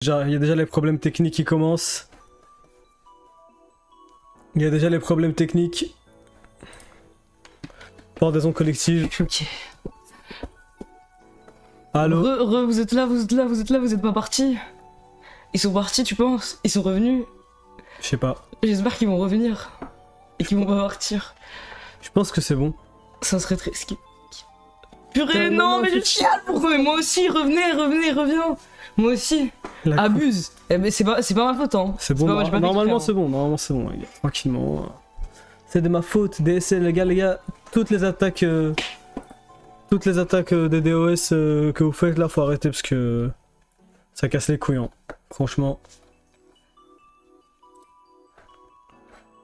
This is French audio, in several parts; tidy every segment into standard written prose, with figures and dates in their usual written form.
Il y a déjà les problèmes techniques qui commencent. Il y a déjà les problèmes techniques. Pendaison collective. Ok. Allô? Vous êtes là, vous êtes pas partis. Ils sont partis, tu penses? Ils sont revenus? Je sais pas. J'espère qu'ils vont revenir. Et qu'ils vont pas partir. Je pense que c'est bon. Ça serait très... Purée, non, mais je chiale, pourquoi? Mais moi aussi, reviens. Moi aussi. Abuse. Eh ben, c'est pas ma faute, hein. C'est bon, normalement c'est bon, les gars. Tranquillement. C'est de ma faute, DSL, les gars. Toutes les attaques des DOS que vous faites là, faut arrêter parce que ça casse les couilles, hein. Franchement.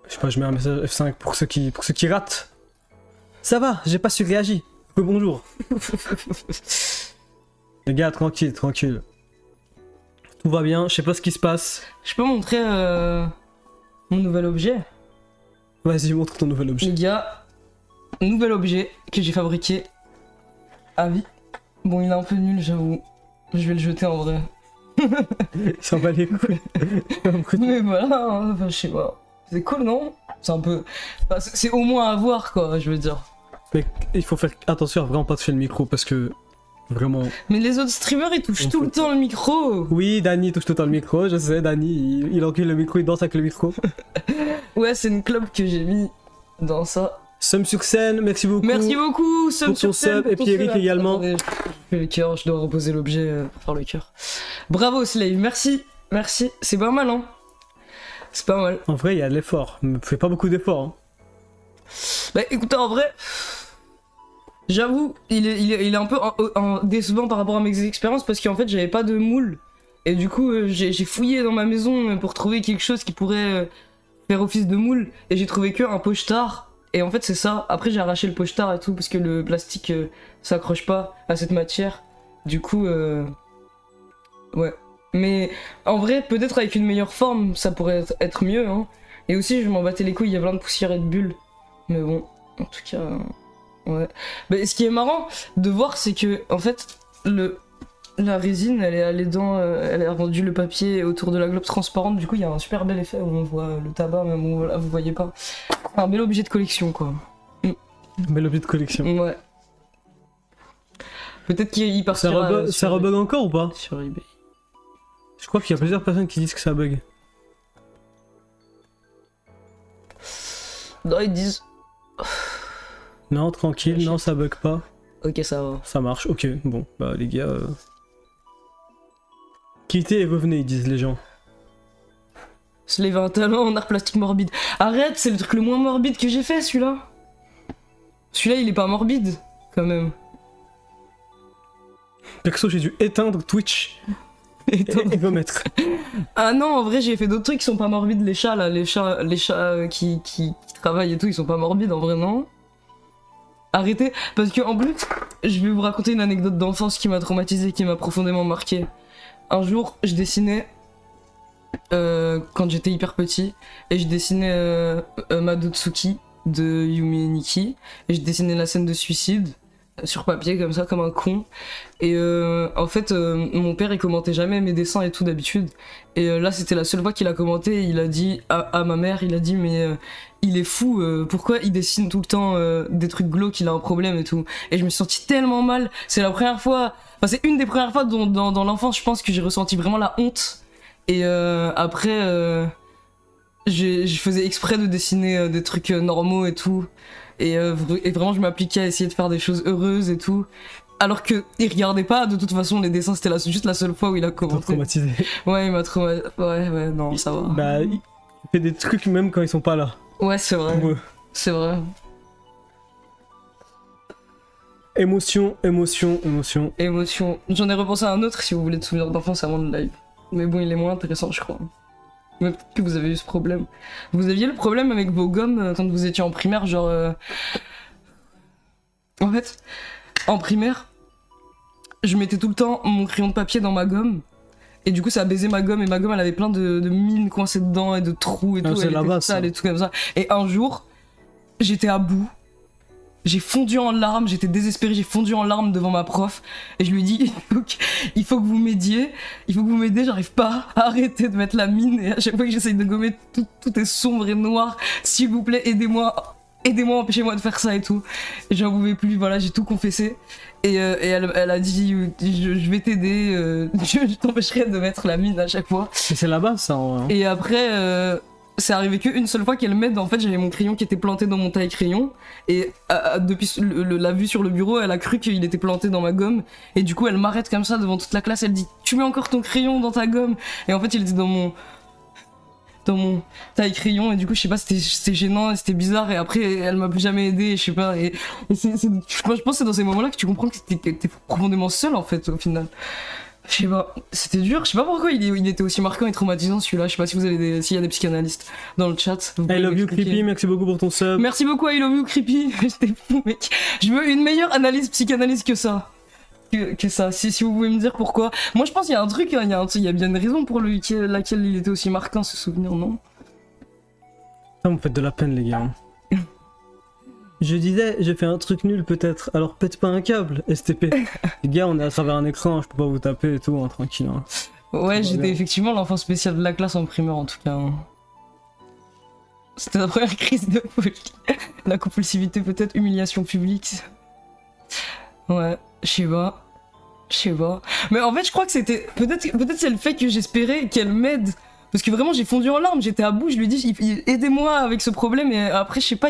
Je sais pas, je mets un message F5 pour ceux qui ratent. Ça va, j'ai pas surréagi. Bonjour. Les gars, tranquille. Tout va bien, je sais pas ce qui se passe. Je peux montrer mon nouvel objet? Vas-y, montre ton nouvel objet. Les gars, nouvel objet que j'ai fabriqué à vie. Bon, il est un peu nul, j'avoue. Je vais le jeter en vrai. Il s'en bat les couilles. Mais voilà, hein, enfin, je sais pas. C'est cool, non? C'est un peu... Enfin, c'est au moins à voir, quoi, je veux dire. Mais il faut faire attention à vraiment pas toucher le micro parce que... Vraiment... Mais les autres streamers, ils touchent tout le temps le micro. Oui, Dany touche tout le temps le micro, je sais, Dany, il encule le micro, il danse avec le micro. Ouais, c'est une club que j'ai mis dans ça. Sum sur scène, merci beaucoup. Merci beaucoup, Sum sur scène. Et Pierrick également. Attendez, je fais le cœur, je dois reposer l'objet pour faire le cœur. Bravo Slave, merci, c'est pas mal, hein. C'est pas mal. En vrai, il y a de l'effort, mais fais pas beaucoup d'efforts, hein. Bah écoutez, en vrai... J'avoue, il est un peu décevant par rapport à mes expériences parce qu'en fait j'avais pas de moule. Et du coup j'ai fouillé dans ma maison pour trouver quelque chose qui pourrait faire office de moule. Et j'ai trouvé que un pochetard. Et en fait c'est ça. Après j'ai arraché le pochetard et tout parce que le plastique s'accroche pas à cette matière. Du coup ouais. Mais en vrai peut-être avec une meilleure forme ça pourrait être mieux, hein. Et aussi je m'en battais les couilles, il y a plein de poussière et de bulles. Mais bon, en tout cas... Ouais. Mais ce qui est marrant de voir, c'est que en fait, la résine, elle est allée dans, elle a rendu le papier autour de la globe transparente. Du coup, il y a un super bel effet où on voit le tabac, même où là, vous voyez pas. C'est un bel objet de collection, quoi. Bel objet de collection. Ouais. Peut-être qu'il partira. Ça rebug encore ou pas? Sur eBay. Je crois qu'il y a plusieurs personnes qui disent que ça bug. Non, ils disent. Non, tranquille, non, ça bug pas. Ok, ça va. Ça marche, ok, bon, bah les gars... Quittez et revenez, ils disent les gens. Slave a un talent en art plastique morbide. Arrête, c'est le truc le moins morbide que j'ai fait, celui-là. Celui-là, il est pas morbide, quand même. Perso, j'ai dû éteindre Twitch. Et remettre. Ah non, en vrai, j'ai fait d'autres trucs qui sont pas morbides, les chats, là. Les chats qui travaillent et tout, ils sont pas morbides, en vrai, non. Arrêtez, parce que en plus, je vais vous raconter une anecdote d'enfance qui m'a traumatisé, qui m'a profondément marqué. Un jour, je dessinais quand j'étais hyper petit, et je dessinais Madotsuki de Yumi et Nikki, et je dessinais la scène de suicide sur papier comme ça, comme un con. Et en fait, mon père il commentait jamais mes dessins et tout d'habitude. Et là, c'était la seule fois qu'il a commenté. Il a dit à ma mère, il a dit mais il est fou. Pourquoi il dessine tout le temps des trucs glauques, il a un problème et tout. Et je me suis senti tellement mal. C'est la première fois. Enfin, c'est une des premières fois dans l'enfance, je pense que j'ai ressenti vraiment la honte. Et après, je faisais exprès de dessiner des trucs normaux et tout. Et vraiment je m'appliquais à essayer de faire des choses heureuses et tout. Alors que il regardait pas, de toute façon les dessins c'était juste la seule fois où il a commenté. Traumatisé. Ouais, il m'a traumatisé. Ouais, non, ça va. Bah, il fait des trucs même quand ils sont pas là. Ouais, c'est vrai. Ouais. C'est vrai. Émotion. J'en ai repensé à un autre si vous voulez de souvenirs d'enfance avant le live. Mais bon, il est moins intéressant, je crois. Mais peut-être que vous avez eu ce problème. Vous aviez le problème avec vos gommes quand vous étiez en primaire, genre... En fait, en primaire, je mettais tout le temps mon crayon de papier dans ma gomme. Et du coup, ça baisait ma gomme. Et ma gomme, elle avait plein de mines coincées dedans et de trous et tout. C'est la base, sale et tout comme ça. Et un jour, j'étais à bout. j'ai fondu en larmes, j'étais désespérée, j'ai fondu en larmes devant ma prof et je lui ai dit il faut que vous m'aidiez, j'arrive pas à arrêter de mettre la mine et à chaque fois que j'essaye de gommer tout est sombre et noir, s'il vous plaît aidez-moi, empêchez-moi de faire ça et tout. Et j'en pouvais plus, voilà, j'ai tout confessé. Et elle a dit je vais t'aider, je t'empêcherai de mettre la mine à chaque fois. Mais c'est là-bas ça en vrai, hein. Et après, c'est arrivé qu'une seule fois qu'elle m'aide, en fait j'avais mon crayon qui était planté dans mon taille-crayon. Et depuis la vue sur le bureau, elle a cru qu'il était planté dans ma gomme. Et du coup elle m'arrête comme ça devant toute la classe, elle dit tu mets encore ton crayon dans ta gomme. Et en fait il était dans mon taille-crayon et du coup je sais pas, c'était gênant et c'était bizarre et après elle m'a plus jamais aidé et je sais pas et je pense que c'est dans ces moments-là que tu comprends que t'es profondément seul en fait au final. Je sais pas, c'était dur, je sais pas pourquoi il était aussi marquant et traumatisant celui-là, je sais pas si vous avez s'il y a des psychanalystes dans le chat. I love you Creepy, merci beaucoup pour ton sub. Merci beaucoup I love you Creepy, j'étais fou mec. Je veux une meilleure analyse psychanalyste que ça. Que ça, si vous pouvez me dire pourquoi. Moi je pense qu'il y a un truc, il y a bien une raison pour laquelle il était aussi marquant ce souvenir, non? Ça vous me faites de la peine les gars. Je disais, j'ai fait un truc nul peut-être, alors pète pas un câble, STP. Les gars, on est à travers un écran, je peux pas vous taper et tout, hein, tranquille. Hein. Ouais, j'étais effectivement l'enfant spécial de la classe en primaire en tout cas. Hein. C'était la première crise de folie. La compulsivité peut-être, humiliation publique. Ouais, je sais pas. Mais en fait, je crois que c'était... Peut-être c'est le fait que j'espérais qu'elle m'aide. Parce que vraiment, j'ai fondu en larmes, j'étais à bout, je lui ai dit, aidez-moi avec ce problème. Et après, je sais pas,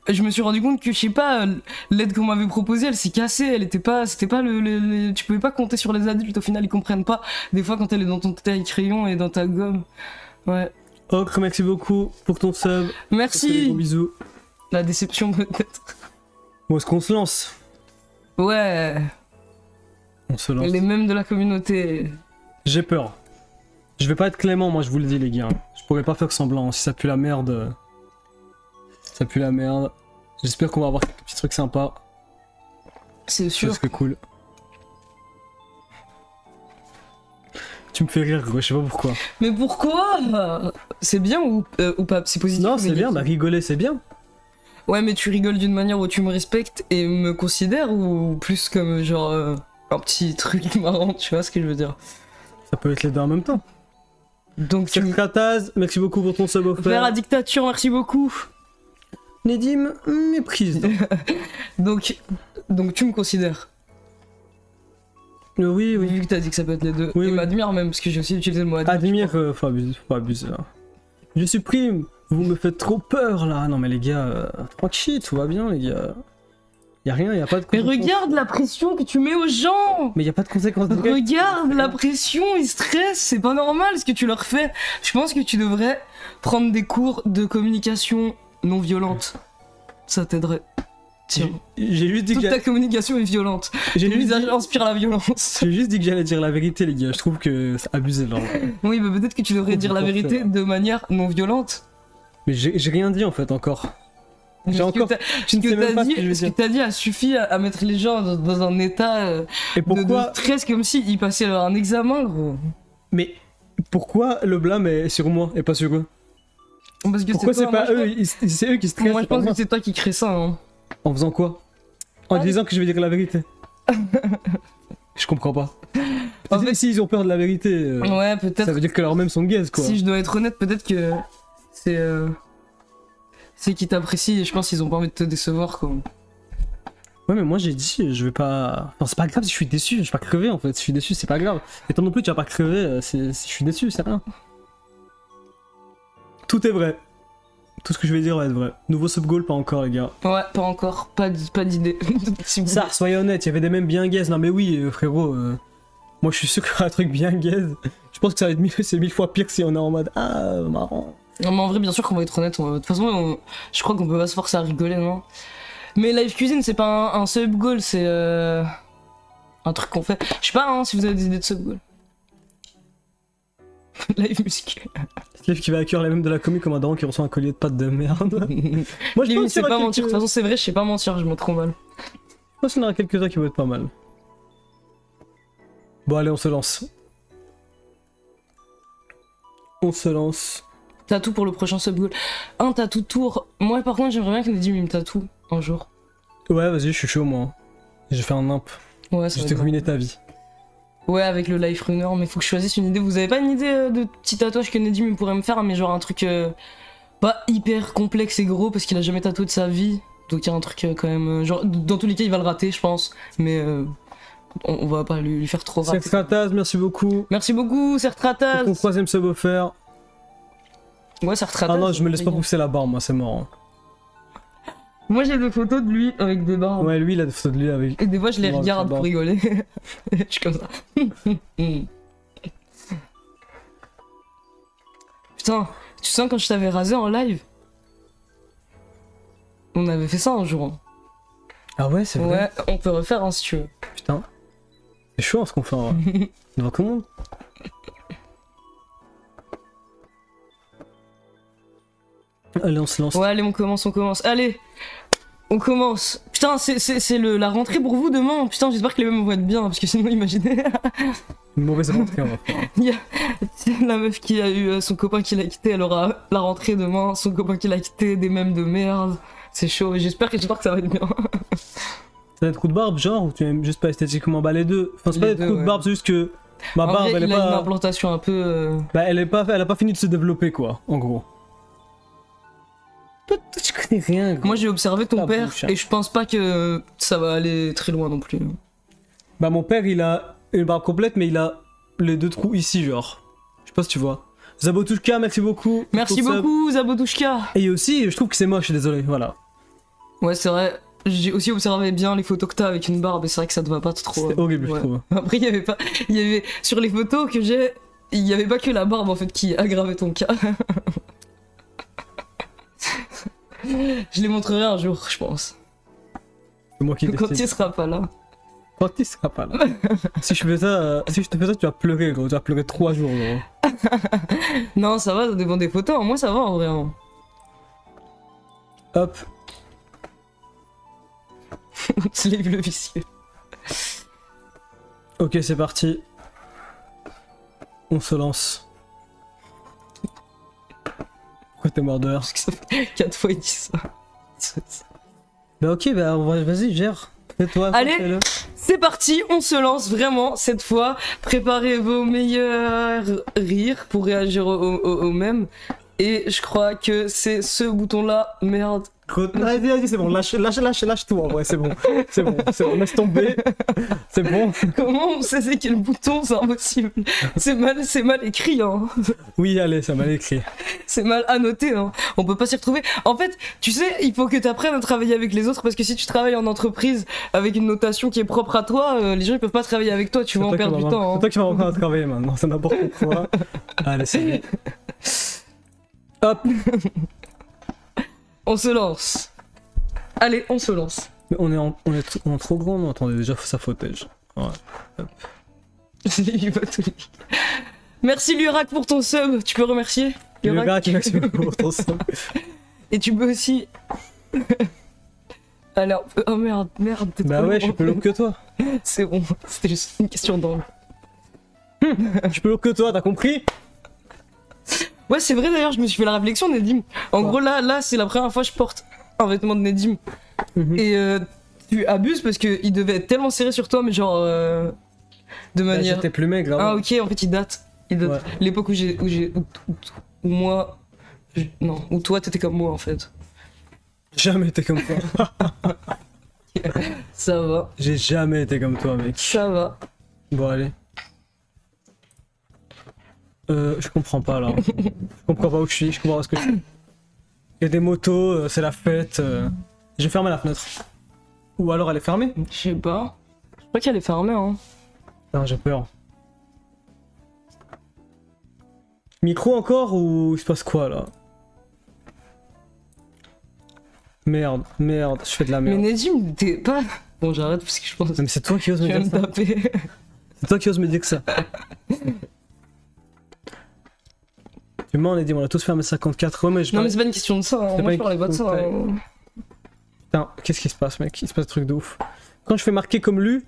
je me suis rendu compte que, je sais pas, l'aide qu'on m'avait proposée, elle s'est cassée, c'était pas tu pouvais pas compter sur les adultes, au final, ils comprennent pas. Des fois, quand elle est dans ton taille-crayon et dans ta gomme. Ouais. Ocre, merci beaucoup pour ton sub. Merci. Gros bisous. La déception, peut-être. Bon, est-ce qu'on se lance? Ouais. On se lance. Les mêmes de la communauté. J'ai peur. Je vais pas être clément, moi je vous le dis les gars. Je pourrais pas faire semblant. Si ça pue la merde. Ça pue la merde. J'espère qu'on va avoir quelques petits trucs sympas. C'est sûr. C'est cool. Tu me fais rire, gros, je sais pas pourquoi. Mais pourquoi? C'est bien ou pas? C'est positif? Non, c'est bien, bah rigoler c'est bien. Ouais, mais tu rigoles d'une manière où tu me respectes et me considères ou plus comme genre un petit truc marrant, tu vois ce que je veux dire? Ça peut être les deux en même temps. Donc tu Krataz, merci beaucoup pour ton sub offert. Vers la dictature, merci beaucoup. Nedim, méprise. donc tu me considères? Oui. Vu que t'as dit que ça peut être les deux. Oui, et oui. m'admire même, parce que j'ai aussi utilisé le mot admire. Admire, faut abuser là. Je supprime, vous me faites trop peur là. Non mais les gars, tranquille, tout va bien les gars. Y'a rien, y'a pas de Mais conséquences. regarde la pression que tu mets aux gens! Mais y'a pas de conséquences directes. Regarde la pression, ils stressent, c'est pas normal ce que tu leur fais. Je pense que tu devrais prendre des cours de communication non violente. Ça t'aiderait. Tiens. J'ai juste dit Toute que ta communication est violente. j'ai Ton juste, visage inspire la violence. j'ai juste dit que j'allais dire la vérité les gars. Je trouve que c'est abusé là. Oui, mais peut-être que tu devrais dire la vérité de manière non violente. Mais j'ai rien dit en fait encore. J'ai Ce encore. que Je ne sais même pas ce que je veux ce que dire. t'as dit a suffi à mettre les gens dans un état Et de pourquoi stress comme s'ils passaient un examen, gros. Mais pourquoi le blâme est sur moi et pas sur eux? Parce que Pourquoi c'est toi, pas moi, eux? C'est eux qui stressent. Moi je c'est pas pense que c'est toi qui crée ça. Hein. En faisant quoi? En Ah, disant que je vais dire la vérité. Je comprends pas. En fait- Si ils ont peur de la vérité, Ouais, ça peut-être. veut dire que leurs mêmes sont gaze quoi. Si je dois être honnête, peut-être que c'est qu'ils t'apprécient et je pense qu'ils ont pas envie de te décevoir quoi. Ouais mais moi j'ai dit je vais pas... Non c'est pas grave si je suis déçu, je vais pas crever en fait, si je suis déçu c'est pas grave. Et toi non plus tu vas pas crever si je suis déçu, c'est rien. Tout est vrai. Tout ce que je vais dire va être vrai. Nouveau sub-goal pas encore les gars. Ouais, pas encore, pas d'idée. Si vous- Ça, soyez honnête, il y avait des mêmes bien gaze. Non mais oui frérot, moi je suis sûr qu'il y aura un truc bien gaze. Je pense que ça va être c'est 1000 fois pire si on est en mode ah marrant. Non mais en vrai bien sûr qu'on va être honnête, de toute façon je crois qu'on peut pas se forcer à rigoler non. Mais live cuisine c'est pas un sub goal, c'est un truc qu'on fait. Je sais pas hein, si vous avez des idées de sub goal. Live muscu. Slave qui va accueillir les mêmes de la commu comme un daron qui reçoit un collier de pâtes de merde. Moi je Limite pense c'est qu'il y aura pas mentir, de quelques... toute façon c'est vrai, je sais pas mentir, je me trop mal. Je pense qu'il y en aura quelques-uns qui vont être pas mal. Bon allez on se lance. On se lance. Tatou pour le prochain sub goal. Un tatou tour. Moi par contre j'aimerais bien que Nedim il me tatoue un jour. Ouais, vas-y, je suis chaud, moi. J'ai fait un imp. Ouais, ça Je va t'ai être ruiné ta vie. Ouais, avec le life runner, mais faut que je choisisse une idée. Vous avez pas une idée de petit tatouage que Nedim pourrait me faire, mais genre un truc pas hyper complexe et gros parce qu'il a jamais tatoué de sa vie. Donc il y a un truc quand même. Genre, dans tous les cas, il va le rater, je pense. Mais on va pas lui faire trop rater. Sertrataz, merci beaucoup. Merci beaucoup, Pour Sertrataz. ton troisième sub offert. Ouais, Sertrataz. Ah non, je me laisse pas pousser la barbe, moi, c'est mort. Hein. Moi j'ai des photos de lui avec des barbes. Ouais, lui, il a des photos de lui avec. Et des fois je les Ouais, regarde c'est pour bon. rigoler. Je suis comme ça. Putain, tu sens quand je t'avais rasé en live? On avait fait ça un jour. Hein. Ah ouais, c'est vrai. Ouais, on peut refaire hein, si tu veux. Putain. C'est chaud hein, ce qu'on fait en vrai. Devant tout le monde. Allez, on se lance. Ouais, allez, on commence. Allez, on commence. Putain, c'est la rentrée pour vous demain. Putain, j'espère que les mêmes vont être bien, parce que sinon, imaginez. Une mauvaise rentrée, on va faire. Il y a la meuf qui a eu son copain qui l'a quitté, elle aura la rentrée demain. Son copain qui l'a quitté, des mèmes de merde. C'est chaud, et j'espère que ça va être bien. Ça va être coup de barbe, genre, ou tu aimes juste pas esthétiquement? Bah, les deux. Enfin, c'est pas Les des deux, coups de barbe, c'est juste que ma En barbe, vrai, elle est il a une pas. implantation un peu. Bah, elle a pas fini de se développer, quoi, en gros. Toi, tu connais rien, gros. Moi, j'ai observé ton La père, bouche, hein. et je pense pas que ça va aller très loin non plus. Bah, mon père, il a une barbe complète, mais il a les deux trous ici, genre. Je sais pas si tu vois. Zabotushka, merci beaucoup. Merci pour ton sub. beaucoup, Zabotushka. Et aussi, je trouve que c'est moche, désolé, voilà. Ouais, c'est vrai. J'ai aussi observé bien les photos que t'as avec une barbe, et c'est vrai que ça te va pas trop. C'était horrible, Ouais. je trouve. Après, il y avait sur les photos que j'ai, il y avait pas que la barbe en fait qui aggravait ton cas. Je les montrerai un jour, je pense. C'est moi qui Quand décide. il sera pas là. Quand il sera pas là. Si je fais ça, si je te fais ça, tu vas pleurer, gros. Tu vas pleurer 3 jours, gros. Non, ça va, ça dépend des photos. Moi, ça va en vrai. Hein. Hop. Slave le vicieux. Ok, c'est parti. On se lance. Pourquoi t'es mort de rire? Parce que ça fait 4 fois il dit ça. Bah ok, bah vas-y, gère. Fais-toi. Allez. fais-le. C'est parti, on se lance vraiment cette fois. Préparez vos meilleurs rires pour réagir au même. Et je crois que c'est ce bouton-là. Merde. Vas-y, c'est bon, lâche tout en vrai, c'est bon. C'est bon, laisse tomber. C'est bon. Comment on sait c'est quel bouton? C'est impossible. C'est mal écrit, hein. Oui, allez, ça m'a écrit. C'est mal annoté, hein. On peut pas s'y retrouver. En fait, tu sais, il faut que tu apprennes à travailler avec les autres parce que si tu travailles en entreprise avec une notation qui est propre à toi, les gens ils peuvent pas travailler avec toi, tu vas en perdre du temps. C'est Hein. toi qui vas reprendre à travailler maintenant, c'est n'importe quoi. Allez, c'est bon. Hop. On se lance. Allez, on se lance. Mais on est trop grand, non? Attendez, déjà, ça footage. Ouais. Il va tout lui. Merci Lurak pour ton sub, tu peux remercier Le gars qui merci beaucoup pour ton sub. Et tu peux aussi... Alors, oh merde, t'es Bah trop ouais, lourd. je suis plus lourd que toi. C'est bon, c'était juste une question d'angle. Je suis plus lourd que toi, t'as compris? Ouais, c'est vrai d'ailleurs, je me suis fait la réflexion, Nedim. En Ouais. gros, là, c'est la première fois que je porte un vêtement de Nedim. Mhm. Et tu abuses parce qu'il devait être tellement serré sur toi, mais genre... de Bah, manière... j'étais plus maigre. Ah Hein. ok, en fait, il date. Ouais. L'époque où moi... Non, où toi, t'étais comme moi, en fait. Jamais été comme toi. Ça va, J'ai jamais été comme toi, mec. ça va. Bon, allez. Je comprends pas là. Je comprends pas où je suis, je comprends pas ce que je fais. Il y a des motos, c'est la fête. J'ai fermé la fenêtre. Ou alors elle est fermée? Je sais pas. Je crois qu'elle est fermée, hein. Non, j'ai peur. Micro encore ou il se passe quoi là? Merde, je fais de la Mais merde. Nedim, t'es pas... Bon, j'arrête parce que je pense que Non, mais c'est toi qui oses tu me vas dire me ça. taper. C'est toi qui oses me dire que ça. Tu mens, on a dit, on a tous fait 1m54. Ouais, mais je Non, mais parlais- c'est pas une question de ça, hein. C'est Moi pas je parlais pas de ça. une- Hein. Putain, qu'est-ce qui se passe, mec? Il se passe un truc de ouf. Quand je fais marquer comme lu.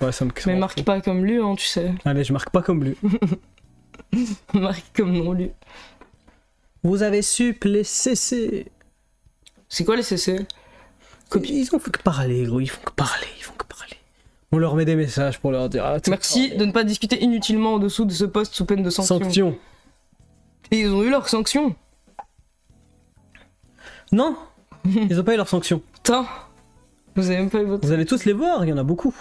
Ouais, ça me casse. Mais marque pas comme lui, hein, tu sais. Allez, je marque pas comme lu. Marque comme non lu. Vous avez sup les CC. C'est quoi les CC? Ils ont fait que parler, gros, ils font que parler. On leur met des messages pour leur dire... Ah, Merci de ne pas discuter inutilement en dessous de ce post sous peine de sanction. Sanction. Et ils ont eu leur sanction. Non, ils ont pas eu leur sanction. Putain, vous avez même pas eu votre... Vous allez tous les voir, il y en a beaucoup.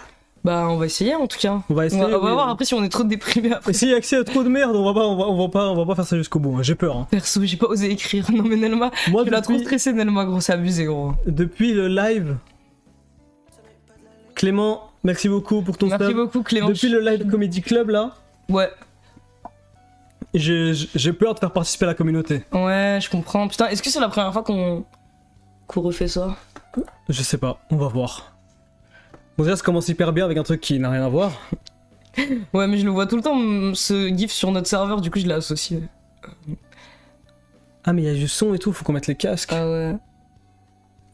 Bah on va essayer en tout cas. On va essayer. On va voir après si on est trop déprimé après. Et s'il y a accès à trop de merde, on va pas faire ça jusqu'au bout, hein. J'ai peur. Hein. Perso, j'ai pas osé écrire. Non mais Nelma, Moi, tu l'as trop stressé Nelma gros, c'est abusé gros. Depuis le live... Clément, merci beaucoup pour ton Merci sub. beaucoup Clément. Depuis le live Comedy Club là, Ouais. j'ai peur de faire participer la communauté. Ouais, je comprends. Putain, est-ce que c'est la première fois qu'on refait ça? Je sais pas, on va voir. Bon déjà ça commence hyper bien avec un truc qui n'a rien à voir. Ouais mais je le vois tout le temps ce gif sur notre serveur, du coup je l'ai associé. Ah mais il y a du son et tout, faut qu'on mette les casques. Ah ouais.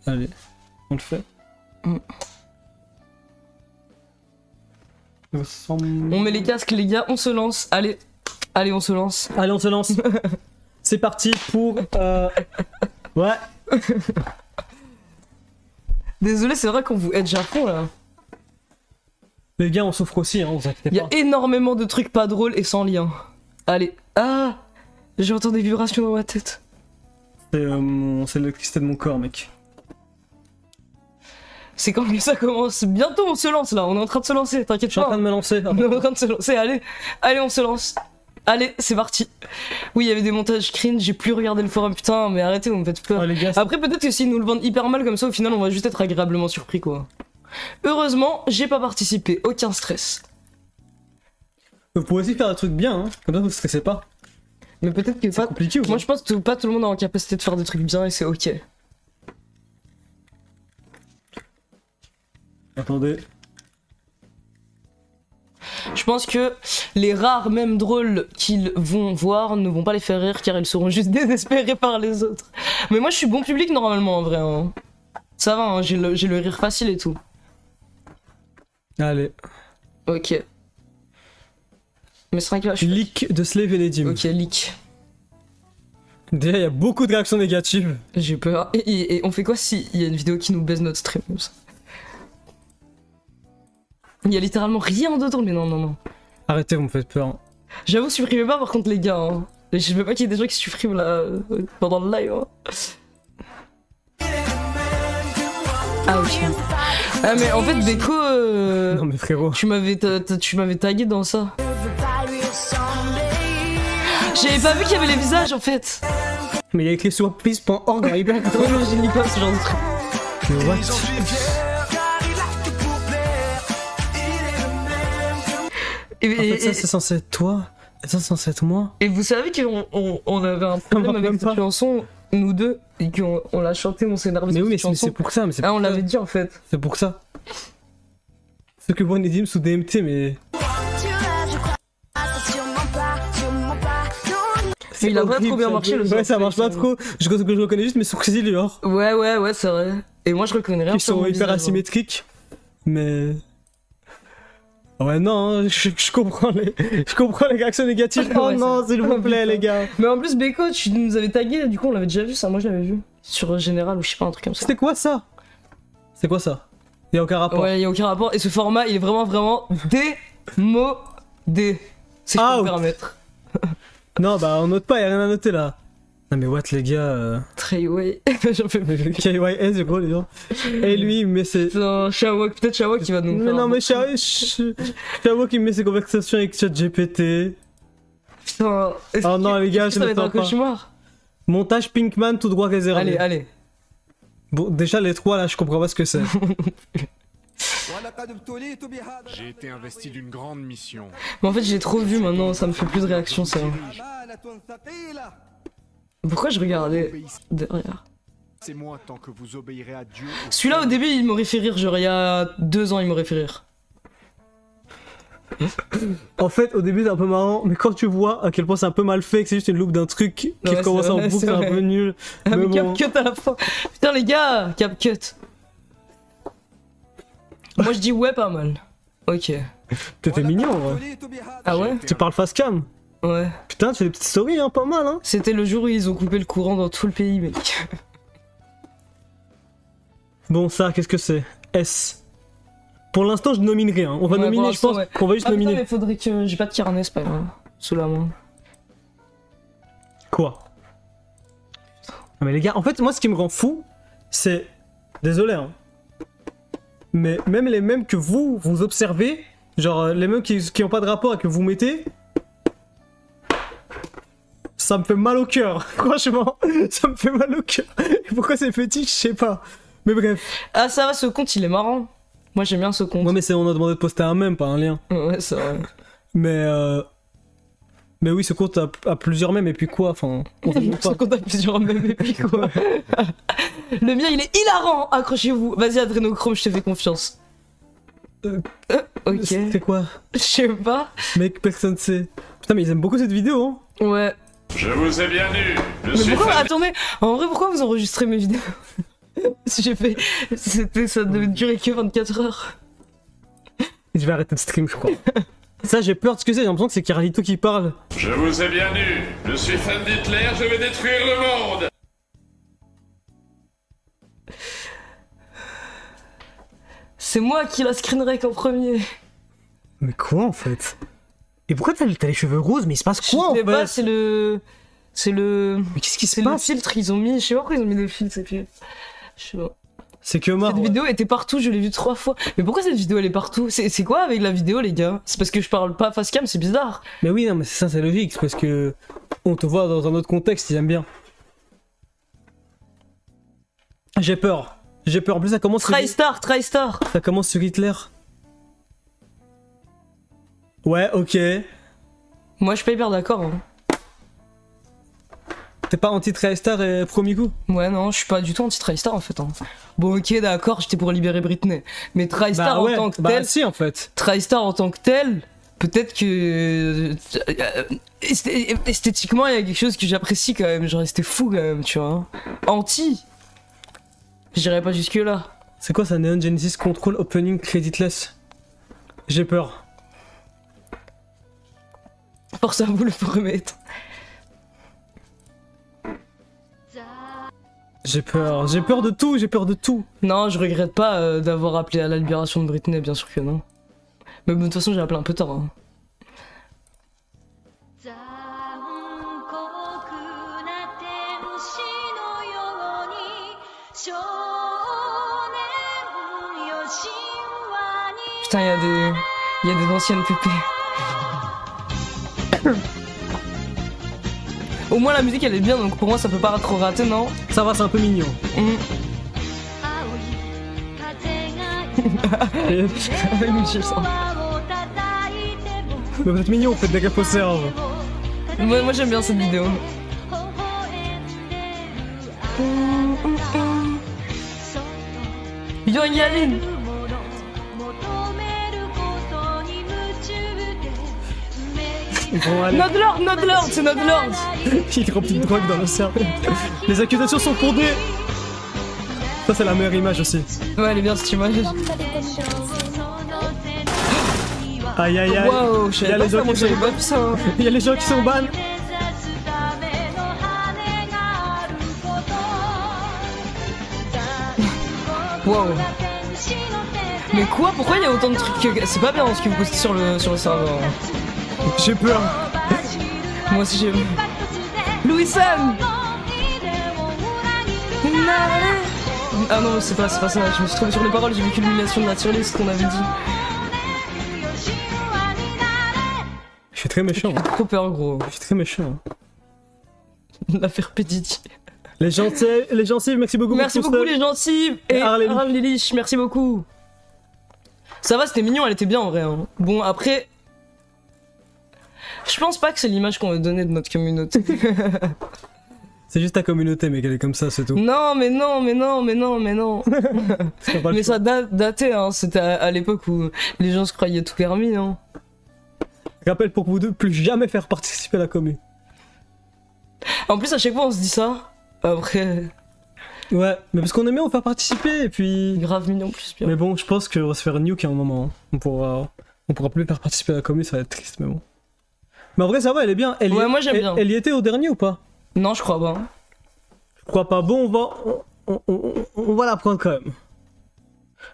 Allez, on le fait. On met les casques les gars, on se lance. Allez, on se lance. Allez on se lance. C'est parti pour... Ouais. Désolé, c'est vrai qu'on vous edge à fond là. Les gars on souffre aussi, hein, vous inquiétez Il y pas. a énormément de trucs pas drôles et sans lien. Allez. Ah, j'entends des vibrations dans ma tête. C'est l'électricité de mon corps mec. C'est quand que ça commence. Bientôt on se lance là, on est en train de se lancer, t'inquiète Je suis en pas. train de me lancer. On est en train de se lancer, allez, on se lance. Allez, c'est parti. Oui, il y avait des montages cringe, j'ai plus regardé le forum, putain, mais arrêtez, vous me faites peur. Oh, les gars, Après, peut-être que s'ils nous le vendent hyper mal comme ça, au final, on va juste être agréablement surpris, quoi. Heureusement, j'ai pas participé, aucun stress. vous pouvez aussi faire un truc bien, hein. Comme ça vous stressez pas. Mais peut-être que C'est pas... compliqué ou Moi, pas je pense que pas tout le monde a en capacité de faire des trucs bien et c'est ok. Attendez. Je pense que les rares mêmes drôles qu'ils vont voir ne vont pas les faire rire car ils seront juste désespérés par les autres. Mais moi je suis bon public normalement en vrai. Hein. Ça va, hein, j'ai le rire facile et tout. Allez. Ok. Mais c'est vrai que là je suis... Leak de Slave et Nedim. Ok, leak. Déjà il y a beaucoup de réactions négatives. J'ai peur. Et on fait quoi si il y a une vidéo qui nous baise notre stream comme ça? Il y a littéralement rien d'autre, mais non. Arrêtez, vous me faites peur. J'avoue, supprimez pas par contre les gars. Hein. Je veux pas qu'il y ait des gens qui suppriment là pendant le live. Hein. Ah ok. Ah mais en fait Beko, Non mais frérot. tu m'avais tagué dans ça. J'avais pas vu qu'il y avait les visages en fait. Mais il y a écrit swappeace.org dans hyper. Non, je lis pas ce genre de truc. Mais what? En fait, ça c'est censé être toi, et ça c'est censé être moi. Et vous savez qu'on avait un problème avec cette chanson, nous deux, et qu'on l'a chanté, on s'est énervé Mais sur oui, mais cette chanson. c'est pour ça. Mais Ah, on l'avait dit en fait. C'est pour ça. Ce que voit Nedim sous DMT, mais. Mais il a pas trop bien marché le son. Ouais, ça marche pas trop. Je reconnais juste mes sourcils, genre. Ouais, c'est vrai. Et moi je reconnais rien. Ils sont hyper asymétriques. Mais. Ouais, non, je comprends les réactions négatives. Oh Ouais, non, s'il vous plaît, les gars. Mais en plus, Beko, tu nous avais tagué, du coup on l'avait déjà vu ça, moi je l'avais vu. Sur Général ou je sais pas, un truc comme ça. C'était quoi ça? C'est quoi ça? Y'a aucun rapport. Ouais, y a aucun rapport, et ce format il est vraiment démodé. Si je peux me permettre. Non, bah on note pas, y'a rien à noter là. Non mais what les gars. Treyway, j'en fais plus. KYS, c'est gros les gens. Et lui, mais c'est. Non, Shawok, peut-être Shawok qui va nous. Mais non, mais Shawok qui met ses conversations avec ChatGPT. Putain. Oh non, les gars, je ça va ne être un sens pas. cauchemar. Montage Pinkman, tout droit réservé. Allez. Bon, déjà les trois là, je comprends pas ce que c'est. J'ai été investi d'une grande mission. Mais en fait, j'ai trop vu maintenant, ça me fait plus de réaction ça. Pourquoi je regardais derrière? C'est moi tant que vous obéirez à Dieu. Celui-là au début il m'aurait fait rire, genre il y a 2 ans il m'aurait fait rire. En fait, au début c'est un peu marrant, mais quand tu vois à quel point c'est un peu mal fait, que c'est juste une loupe d'un truc qui Ouais, commence c'est en vrai, boucle, c'est c'est un vrai. peu nul. Ah mais bon. CapCut à la fin. Putain les gars, CapCut. Moi je dis ouais pas mal. Ok. T'étais mignon, ouais. Ah ouais? Tu parles face cam. Ouais. Putain, tu fais des petites stories, hein, pas mal, hein. C'était le jour où ils ont coupé le courant dans tout le pays, mec. Bon, ça, qu'est-ce que c'est? S. Pour l'instant, je nomine rien. On va Ouais, nominer, pour je pense l'instant, ouais. qu'on va juste Ah putain, nominer. mais faudrait que... J'ai pas de carnet, c'est pas grave. Sous la main. Quoi? Non mais les gars, en fait, moi, ce qui me rend fou, c'est... Désolé, hein. Mais même les mêmes que vous observez, genre les mêmes qui ont pas de rapport et que vous mettez... Ça me fait mal au cœur, franchement, ça me fait mal au cœur. Et pourquoi c'est fétiche, je sais pas. Mais bref. Ah ça va, ce compte il est marrant. Moi j'aime bien ce compte. Ouais mais on a demandé de poster un mème, pas un lien. Ouais c'est vrai. Mais oui, ce compte a plusieurs mèmes et puis quoi, enfin... On sait même Ce pas. compte a plusieurs mèmes et puis quoi. Le mien il est hilarant, accrochez-vous. Vas-y Adrénochrome, je te fais confiance. Ok. C'est quoi? Je sais pas. Mec, personne sait. Putain mais ils aiment beaucoup cette vidéo, hein. Ouais. Je vous ai bien eu. Je Mais suis pourquoi, fan. attendez, en vrai pourquoi vous enregistrez mes vidéos? Si j'ai fait... Ça devait durer que 24 heures. Je vais arrêter de stream, je crois. Ça, j'ai peur de ce que c'est, j'ai l'impression que c'est Carlito qui parle. Je vous ai bien eu. Je suis fan d'Hitler, je vais détruire le monde. C'est moi qui la screen rec en premier. Mais quoi en fait? Et pourquoi t'as les cheveux roses? Mais il se passe quoi en Je sais pas, fait? c'est le... Mais qu'est-ce qui se C'est le passe? filtre, ils ont mis... Je sais pas pourquoi ils ont mis des filtres, et puis... Je sais pas. C'est que marre. Cette vidéo était partout, je l'ai vue 3 fois. Mais pourquoi cette vidéo elle est partout? C'est quoi avec la vidéo les gars? C'est parce que je parle pas face cam, c'est bizarre. Mais oui, non, mais c'est ça, c'est logique, c'est parce que on te voit dans un autre contexte, ils aiment bien. J'ai peur. J'ai peur. En plus, ça commence sur... TryStar. Ça commence sur Hitler. Ouais, ok. Moi je suis pas hyper d'accord. Hein. T'es pas anti-TryStar et premier coup? Ouais non, je suis pas du tout anti-TryStar en fait. Hein. Bon ok d'accord, j'étais pour libérer Britney. Mais TryStar Bah ouais, en tant que bah tel... si en fait. TryStar en tant que tel... Peut-être que... Esthétiquement il y a quelque chose que j'apprécie quand même. Genre c'était fou quand même, tu vois. Anti. J'irai pas jusque là. C'est quoi ça? Neon Genesis Control Opening Creditless? J'ai peur. Force à vous le remettre. J'ai peur de tout, j'ai peur de tout. Non, je regrette pas d'avoir appelé à la libération de Britney, bien sûr que non. Mais bon, de toute façon, j'ai appelé un peu tard. Hein. Putain, il y a des anciennes pépées. Au moins la musique elle est bien, donc pour moi ça peut pas trop rater, non? Ça va, c'est un peu mignon. Avec Michel Sand. Mais vous êtes mignon, vous faites des gaffes aux cerves. Moi j'aime bien cette vidéo. Yo Yaline. Bon, allez. Notre lord, c'est notre lord. Il est rempli de drogue dans le cerveau. Les accusations sont fondées. Ça, c'est la meilleure image aussi. Ouais, elle est bien cette image. Aïe aïe aïe. Wow, je Il y a savais les pas ça, gens moi qui j'avais sont... pas vu ça. Hein. Il y a les gens qui sont ban. Wow. Mais quoi? Pourquoi il y a autant de trucs que... C'est pas bien ce que vous postez sur le serveur. J'ai peur. Moi aussi j'ai vu. Louis-San. Ah non, c'est pas ça. Je me suis trompé sur les paroles, j'ai vu que l'humiliation de la tireliste qu'on avait dit. Je suis très méchant. Hein. Trop peur, gros. Je suis très méchant. L'affaire Pediti. Les gencives, merci beaucoup. Merci pour ton beaucoup sub. les gencives. Et Arlélie. Arlélie, merci beaucoup. Ça va, c'était mignon, elle était bien en vrai. Hein. Bon, après... Je pense pas que c'est l'image qu'on veut donner de notre communauté. C'est juste ta communauté, mais qu'elle est comme ça, c'est tout. Non. C'est pas le Mais choix. ça datait, hein. C'était à l'époque où les gens se croyaient tout permis, hein. Rappelle pour vous deux, plus jamais faire participer la commune. En plus, à chaque fois, on se dit ça. Après, Ouais, mais parce qu'on aimait en faire participer, et puis... grave mignon, plus bien. Mais bon, je pense qu'on va se faire nuke à un moment. Hein. On pourra plus faire participer à la commune, ça va être triste, mais bon. Mais en vrai, ça va, elle est bien. Ouais, moi, j'aime bien. Elle y était au dernier ou pas? Non, je crois pas. Je crois pas. Bon, on va la prendre quand même.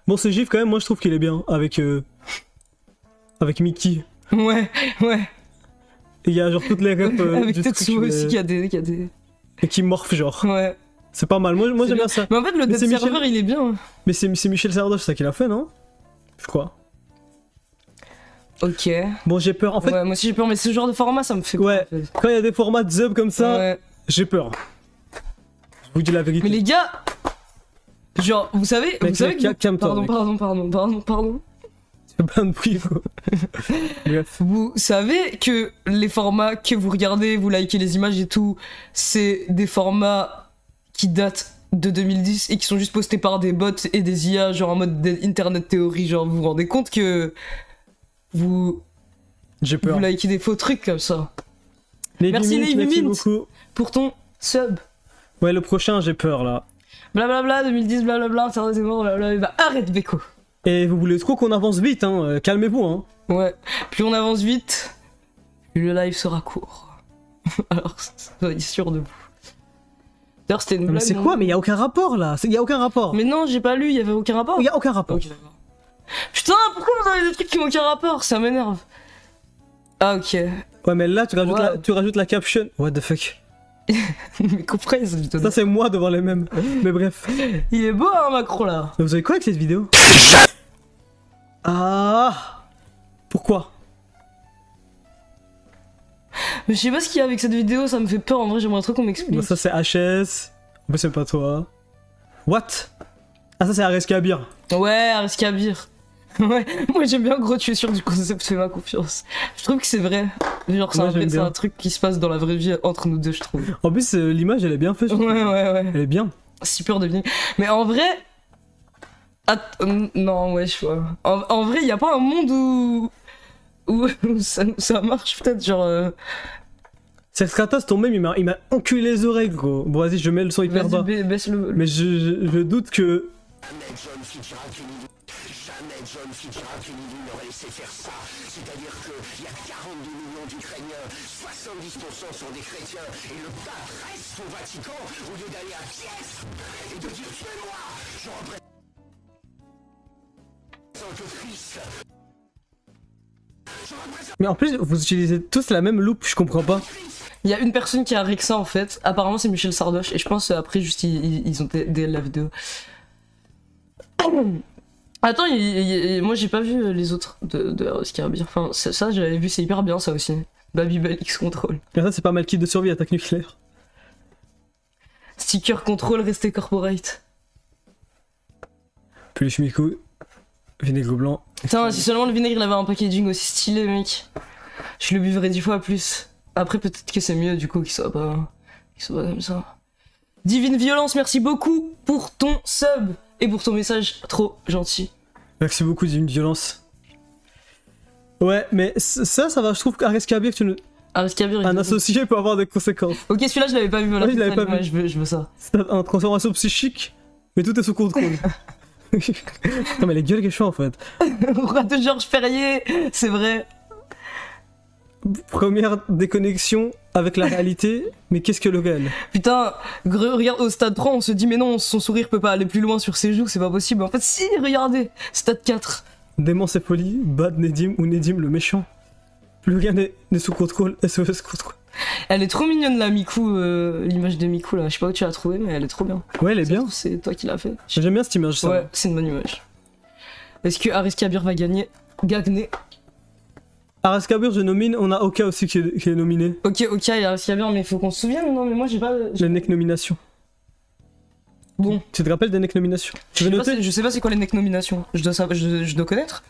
Bon, ce gif, quand même, moi je trouve qu'il est bien. Avec Mickey. Ouais, ouais. Et il y a genre toutes les refs. Avec du Tetsuo truc, aussi qui a des... Et qui morph, genre. Ouais. C'est pas mal. Moi C'est j'aime bien bien. ça. Mais en fait, le Mais dev c'est server, Michel- il est bien. Mais c'est Michel Sardoche, ça qu'il a fait, non? Je crois. Ok. Bon, j'ai peur. En fait, Ouais, moi aussi j'ai peur, mais ce genre de format, ça me fait peur. ouais, en fait. quand il y a des formats de zub comme ça, Ouais. j'ai peur. Je vous dis la vérité. Mais les gars, genre, vous savez Mec, que... calme-toi, mec. Pardon. C'est plein de bruit, quoi. Bref. Vous savez que les formats que vous regardez, vous likez les images et tout, c'est des formats qui datent de 2010 et qui sont juste postés par des bots et des IA, genre en mode internet théorie, genre vous vous rendez compte que vous J'ai peur. likez des faux trucs comme ça. Navy Merci, Mint, Navy merci Mint. beaucoup. Pour ton sub. Ouais, le prochain, j'ai peur, là. Blablabla, 2010, blablabla, internet est mort, blablabla, bah arrête Beko. Et vous voulez trop qu'on avance vite, hein. Calmez-vous, hein. Ouais, plus on avance vite, plus le live sera court. Alors, soyez sûr de vous. D'ailleurs, c'était une Mais blague. c'est mon- quoi? Mais y a aucun rapport, là. Y a aucun rapport. Mais non, j'ai pas lu, y avait aucun rapport. Y a aucun rapport. Ok, d'accord. Putain, pourquoi vous avez des trucs qui n'ont aucun rapport? Ça m'énerve. Ah, ok. Ouais, mais là, tu rajoutes, Ouais. tu rajoutes la caption. What the fuck? Mais comprise, putain. Ça, c'est moi devant les mêmes. Mais bref. Il est beau, hein, Macron, là. Mais vous avez quoi avec cette vidéo? Ah! Pourquoi? Mais je sais pas ce qu'il y a avec cette vidéo, ça me fait peur. En vrai, j'aimerais trop qu'on m'explique. Bon, ça, c'est HS. En plus, c'est pas toi. What? Ah, ça, c'est Ares Kabir. Ouais, Aris Kabir. Ouais, moi j'aime bien, gros, tu es sûr du concept, fais-ma confiance. Je trouve que c'est vrai. Genre, Moi, j'aime c'est bien. un truc qui se passe dans la vraie vie entre nous deux, je trouve. En plus, l'image, elle est bien faite. je trouve. Ouais. Elle est bien. Super deviner. Mais en vrai. Non, ouais, je vois. En vrai, y a pas un monde où ça marche peut-être, genre. C'est Kratos, ton mème, il m'a enculé les oreilles, gros. Bon, vas-y, je mets le son hyper bas. Vas-y, baisse le. Mais je doute que. Mais en plus, vous utilisez tous la même loupe, je comprends pas. Il y a une personne qui a rec ça en fait. Apparemment, c'est Michel Sardoche. Et je pense après, juste ils ont DL la vidéo. Attends, moi j'ai pas vu les autres de Aris Kabir. Enfin, ça j'avais vu, c'est hyper bien ça aussi. Babybel X Control. Et ça, c'est pas mal kit de survie, attaque nucléaire. Sticker Control, resté corporate. Puis le chimico, vinaigre blanc. Putain, si seulement le vinaigre il avait un packaging aussi stylé, mec. Je le buvrais 10 fois plus. Après, peut-être que c'est mieux du coup qu'il soit pas comme ça. Divine Violence, merci beaucoup pour ton sub et pour ton message trop gentil. Merci beaucoup, Divine Violence. Ouais, mais ça va, je trouve qu'Ares Kabir, Aris Kabir, un associé peut avoir des conséquences. Ok, celui-là je l'avais pas vu, voilà. Oui, je l'avais c'est ça, pas vu. Je veux ça. C'est une transformation psychique, mais tout est sous contrôle. Putain, mais les gueules que je fais en fait. Roi de Georges Ferrier, c'est vrai. Première déconnexion avec la réalité, mais qu'est-ce que le réel? Putain, regarde au stade 3, on se dit mais non, son sourire peut pas aller plus loin sur ses joues, c'est pas possible. En fait, si, regardez, stade 4. Démence et folie, Bad Nedim ou Nedim le méchant. Plus rien n'est sous contrôle, SOS contrôle. Elle est trop mignonne la Miku, l'image de Miku là. Je sais pas où tu l'as trouvée, mais elle est trop bien. Ouais, elle est Ça se bien. trouve, c'est toi qui l'as fait. J'aime bien cette image, ça. Ouais, c'est une bonne image. Est-ce que Aris Kabir va gagner? Ares Kabir, je nomine, on a Oka aussi qui est nominé. Ok, il y a Aris Kabir, mais il faut qu'on se souvienne. Non, mais moi j'ai pas. Les neck nominations. Bon. Tu te rappelles des neck nominations? Tu veux noter? Je sais pas c'est quoi les neck nominations. Je dois connaître.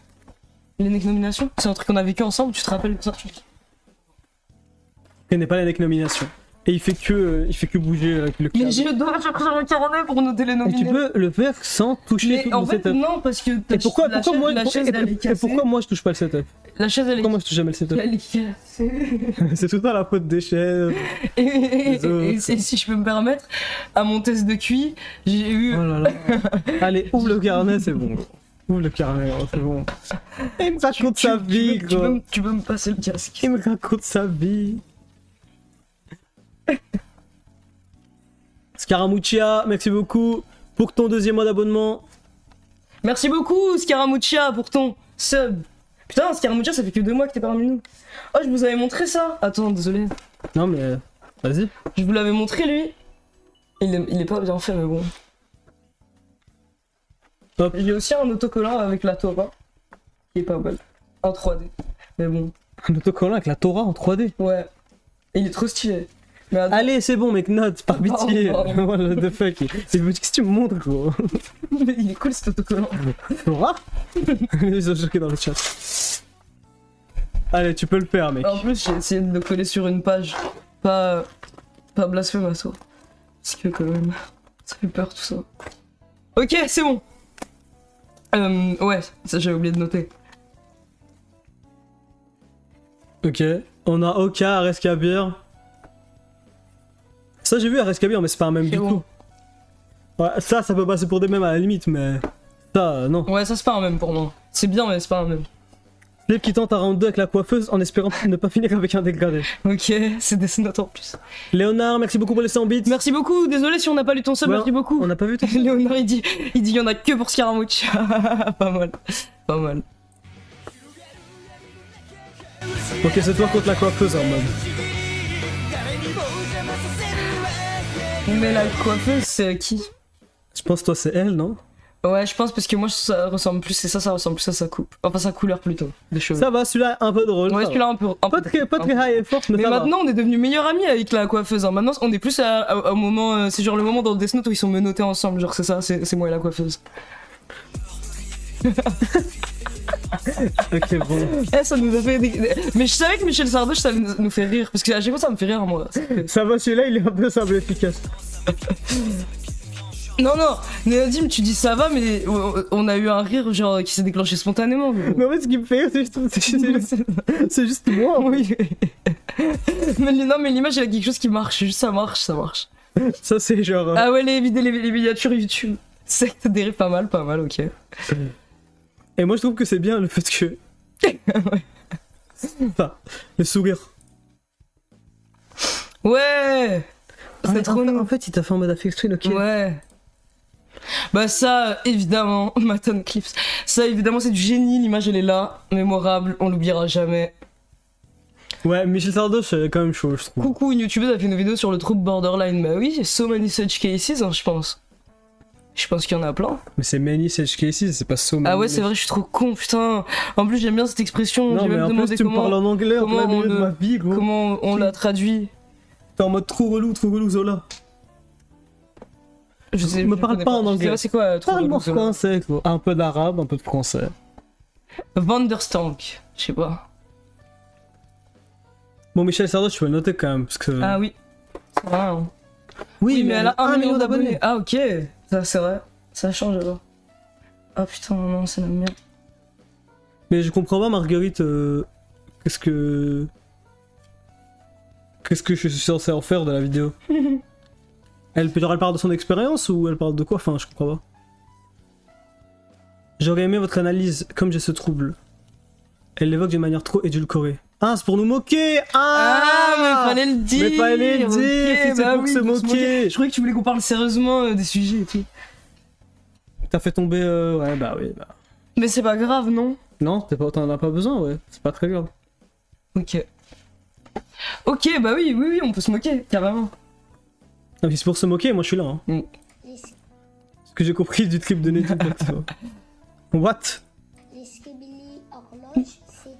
Les neck nominations? C'est un truc qu'on a vécu ensemble, tu te rappelles de ça? Je connais pas les neck nominations. Et il fait que bouger avec le Mais câble. je dois chercher mon carnet pour noter les Et nominés. tu peux le faire sans toucher Mais tout en le fait, setup. non, parce que Et pourquoi la moi chaise, elle est et cassée. pourquoi moi je touche pas le setup? La chaise, elle est Pourquoi moi je touche jamais le setup? Elle est cassée. C'est tout le temps la faute des chaises. Et autres. si je peux me permettre, à mon test de QI, j'ai eu. Oh là là. Allez, ouvre le carnet, c'est bon. Ouvre le carnet, oh, c'est bon. Il me raconte sa vie, gros. Tu peux me passer le casque. Il me raconte sa vie. Scaramuccia, merci beaucoup pour ton 2e mois d'abonnement. Merci beaucoup, Scaramuccia, pour ton sub. Putain, Scaramuccia, ça fait que 2 mois que t'es parmi nous. Oh, je vous avais montré ça. Attends, désolé. Non mais vas-y. Je vous l'avais montré, lui. Il est pas bien fait, mais bon. Hop. J'ai aussi un autocollant avec la Torah. Qui est pas mal. En 3D. Mais bon. Un autocollant avec la Torah en 3D. Ouais. Et il est trop stylé. Mais attends. Allez, c'est bon, mec, note, par pitié. Pardon. What the fuck. C'est qu'est-ce que tu me montres, gros? Mais il est cool cet autocollant. Torah? Ils ont choqué dans le chat. Allez, tu peux le faire, mec. En plus, j'ai essayé de le coller sur une page. Pas blasphématoire. Parce que quand même, ça fait peur tout ça. Ok, c'est bon. Ouais, ça j'avais oublié de noter. Ok. On a Oka, Ares Kabir. Ça, j'ai vu Ares Kabir, mais c'est pas un même du bon. tout. Ouais, ça peut passer pour des mêmes à la limite, mais. Ça, non. Ouais, ça c'est pas un même pour moi. C'est bien, mais c'est pas un même. Slip qui tente un round 2 avec la coiffeuse en espérant ne pas finir avec un dégradé. Ok, c'est des notes en plus. Léonard, merci beaucoup pour les 100 bits. Merci beaucoup, désolé si on n'a pas lu ton sub, Ouais, merci beaucoup. On n'a pas vu tout ça. Léonard il dit y en a que pour Scaramuccia. Pas mal, pas mal. Ok, c'est toi contre la coiffeuse en mode. Mais la coiffeuse, c'est qui? Je pense que toi c'est elle, non? Ouais, je pense parce que moi ça ressemble plus, et ça ressemble plus à sa coupe. Enfin, sa couleur plutôt, des cheveux. Ça va, celui-là un peu drôle. Ouais, ça celui-là un peu. Pas très high effort, mais Mais ça maintenant, on est devenus meilleurs amis avec la coiffeuse. Hein. Maintenant, on est plus au moment. C'est genre le moment dans Death Note où ils sont menottés ensemble. Genre, c'est ça, c'est moi et la coiffeuse. va. Ok, bon. Eh, ça nous a fait Mais je savais que Michel Sardoche, ça nous fait rire. Parce que à chaque fois, ça me fait rire, moi. Ça va, celui-là il est un peu simple et efficace. Non, Néodim, tu dis ça va, mais on a eu un rire genre qui s'est déclenché spontanément. Mais en fait, ce qui me fait rire, c'est juste moi. Oui. Mais non, mais l'image, elle a quelque chose qui marche. Juste ça marche. Ça, c'est genre. Ah ouais, les miniatures YouTube. Secte dérive pas mal, ok. Et moi, je trouve que c'est bien le fait que. Ouais. Enfin, le sourire. Ouais. C'est trop En fait, il t'a fait en mode affectueux, ok. Ouais. Bah ça, évidemment, Maton Clips. Ça, évidemment, c'est du génie. L'image, elle est là, mémorable. On l'oubliera jamais. Ouais, Michel Sardoche, c'est quand même chaud, je trouve. Coucou, une youtubeuse a fait une vidéo sur le trouble borderline. Bah oui, so many such cases, hein, je pense. Je pense qu'il y en a plein. Mais c'est many such cases, c'est pas so many. Ah ouais, c'est vrai, je suis trop con, putain. En plus, j'aime bien cette expression. Non, J'ai mais même en demandé plus, tu me parles en anglais en comment plein milieu on de ma vie, gros. comment on l'a traduit. T'es en mode trop relou, Zola. Je sais, Me je parle connais pas en anglais. C'est quoi trop Parle-moi relou, français, gros. Un peu d'arabe, un peu de français. Vanderstank, je sais pas. Bon, Michel Sardoche, tu peux le noter quand même, parce que. Ah oui. C'est vrai, hein. oui, Mais elle a 1 million d'abonnés. Ah ok, ça c'est vrai. Ça change alors. Ah putain, non, c'est la merde. Mais je comprends pas, Marguerite. Qu'est-ce que je suis censé en faire de la vidéo? Elle parle de son expérience ou elle parle de quoi? Enfin, je comprends pas. J'aurais aimé votre analyse, comme j'ai ce trouble. Elle l'évoque d'une manière trop édulcorée. Ah, c'est pour nous moquer! Ah, mais fallait le dire! Mais fallait le dire, ok, si c'est bah pour oui, se pour moquer. Je croyais que tu voulais qu'on parle sérieusement des sujets et tout. T'as fait tomber. Ouais, bah oui, bah. Mais c'est pas grave, non? Non, t'en as pas besoin, ouais. C'est pas très grave. Ok. Ok, bah oui, on peut se moquer, carrément. Non, mais c'est pour se moquer, moi je suis là. Hein. Mm. Ce que j'ai compris du clip de Neddy. What? Les skibili horloges, c'est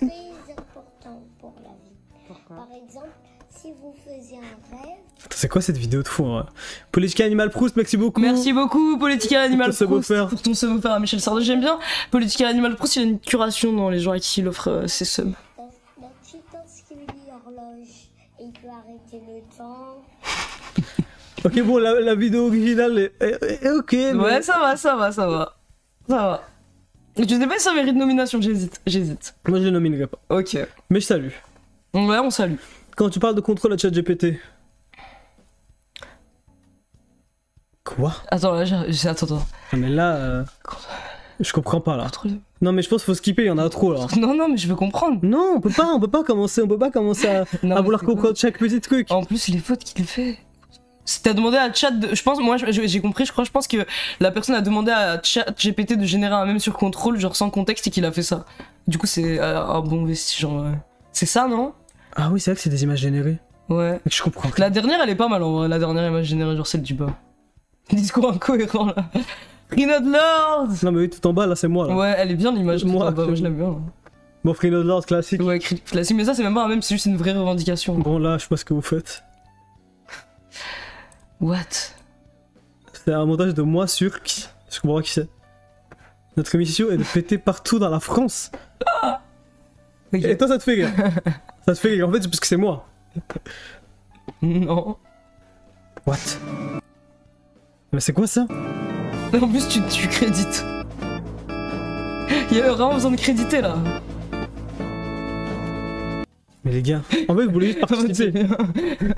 très important pour la vie. Pourquoi? Par exemple, si vous faisiez un rêve, Attends, c'est quoi cette vidéo de fou, hein? Politica Animal Proust, merci beaucoup. Merci beaucoup, Politica Animal Pour ton Proust, sub-offert. pour ton sub-offert à Michel Sardoche. J'aime bien. Politica Animal Proust, il y a une curation dans les gens à qui il offre ses subs. dans cheatant skibili horloge, il peut arrêter le temps. Ok, bon, la vidéo originale est ok, mais... Ouais, ça va. Et tu sais pas si ça mérite nomination, j'hésite. Moi, je le nominerai pas. Ok. Mais je salue. Ouais, on salue. Quand tu parles de contrôle à ChatGPT... Quoi? Attends, là, attends. Ah, mais là... Je comprends pas, là. Contrôle. Non, mais je pense qu'il faut skipper, il y en a trop, là. Non, mais je veux comprendre. Non, on peut pas commencer à Non, mais vouloir c'est comprendre chaque petit truc. En plus, les fautes qu'il fait. T'as demandé à Chat je pense, moi j'ai compris, je pense que la personne a demandé à Chat GPT de générer un mème sur contrôle, genre sans contexte, et qu'il a fait ça. Du coup, c'est un bon vestige, genre. C'est ça, non? Ah oui, c'est vrai que c'est des images générées. Ouais. Je comprends. La dernière, elle est pas mal en vrai, la dernière image générée, genre celle du bas. Discours incohérent là. Freenode Lord! Non, mais oui, tout en bas, là, c'est moi. Là. Ouais, elle est bien l'image. Moi, Moi je l'aime bien. Là. Bon, Freenode Lord classique. Ouais, classique, mais ça, c'est même pas un mème, c'est juste une vraie revendication. Bon, là, je sais pas ce que vous faites. What? C'est un montage de moi sur qui? Je comprends pas qui c'est. Notre mission est de péter partout dans la France. Okay. Et toi, ça te fait rire. Ça te fait rire. En fait, c'est parce que c'est moi. Non. What? Mais c'est quoi ça? En plus, tu crédites. Il y avait vraiment besoin de créditer là. Mais les gars, en fait, vous voulez juste participer.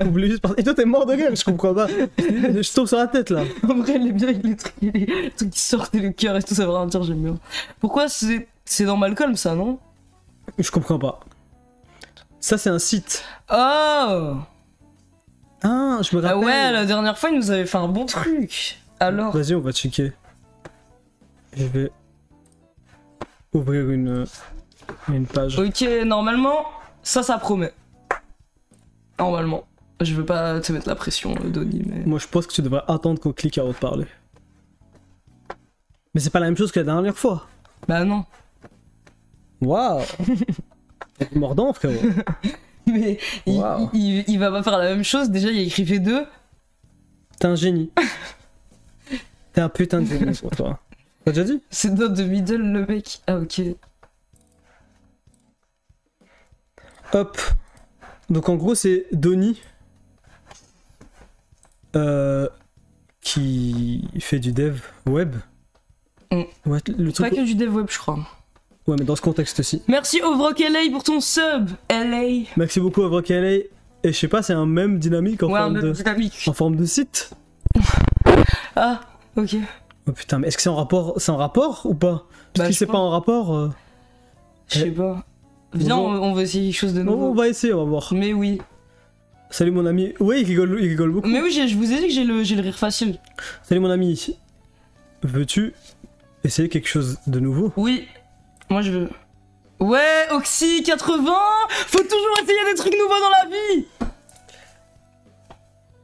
Vous voulez juste participer. Et toi, t'es mort de rire, je comprends pas. Je tombe sur la tête là. En vrai, elle est bien avec les trucs qui sortent et le cœur et tout, ça va vraiment dire, j'aime bien. Pourquoi c'est dans Malcolm ça, non? Je comprends pas. Ça, c'est un site. Oh! Ah, je me Ah rappelle. ouais, la dernière fois, il nous avait fait un bon truc. Alors. Vas-y, on va checker. Je vais ouvrir une page. Ok, normalement, ça promet. Normalement. Je veux pas te mettre la pression, Donnie, mais. Moi, je pense que tu devrais attendre qu'on clique avant de parler. Mais c'est pas la même chose que la dernière fois. Bah non. Waouh. T'es mordant, frérot. Mais Wow. il va pas faire la même chose, déjà il a écrit V2. T'es un génie. T'es un putain de génie pour toi. T'as déjà dit? C'est note de middle le mec. Ah ok. Hop. Donc en gros c'est Donnie qui fait du dev web. Mm. Ouais, le Pas truc... que du dev web je crois. Ouais, mais dans ce contexte-ci. Merci Ovrock LA pour ton sub. LA. Merci beaucoup à Vrock LA. Et je sais pas, c'est un mème dynamique en, Ouais, un forme meme de... dynamique. en forme de site. Ah, ok. Oh putain, mais est-ce que c'est en rapport, ou pas? Parce Bah, que je c'est pense. pas en rapport... Je sais pas. Viens, Bonjour. on va essayer quelque chose de Non, nouveau. on va essayer, on va voir. Mais oui. Salut mon ami. Ouais, il rigole beaucoup. Mais oui, je vous ai dit que j'ai le rire facile. Salut mon ami. Veux-tu essayer quelque chose de nouveau? Oui. Moi je veux. Ouais, Oxy 80. Faut toujours essayer des trucs nouveaux dans la vie.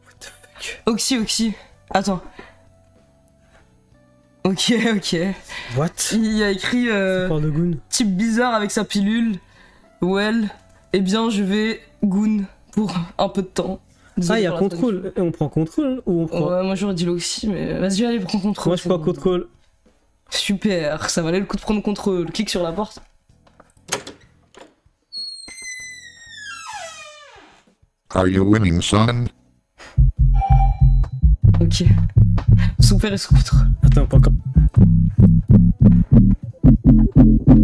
What the fuck? Oxy. Attends. Ok. What? Il a écrit Encore de Goon. type bizarre avec sa pilule. Well, eh bien je vais goon pour un peu de temps. Désolé Ah, il y a pour la contrôle. Et on prend contrôle ou on prend... Ouais, moi j'aurais dit l'Oxy, mais vas-y, allez, prends contrôle. Moi je prends contrôle. Super, ça valait le coup de prendre contrôle. Clique sur la porte. Are you winning, son? Ok. Son père est scooter. Attends, pas encore.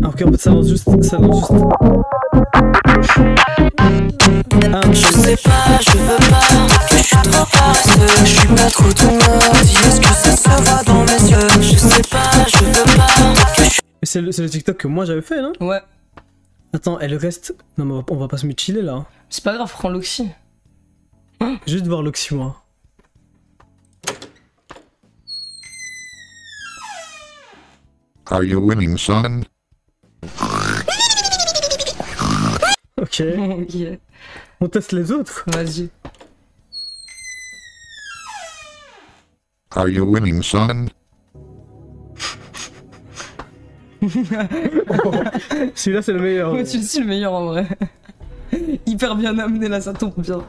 Ah, ok, en fait ça lance juste. Ah, Je sais pas, je veux pas, peut-être que je suis trop paresseux. Je suis pas trop ton ordi, est-ce que ça se voit dans mes yeux? Je sais pas, je veux pas, peut-être que je suis... mais c'est le TikTok que moi j'avais fait, non? Ouais. Attends, et le reste. Non, mais on va pas se mettre chiller là. C'est pas grave, prends l'Oxy. Juste voir l'Oxy, moi. Are you winning, son? Ok. Ok. On teste les autres. Vas-y. Are you winning, son? Celui-là c'est le meilleur. Ouais, celui-ci c'est le meilleur en vrai. Hyper bien amené là, ça tombe bien.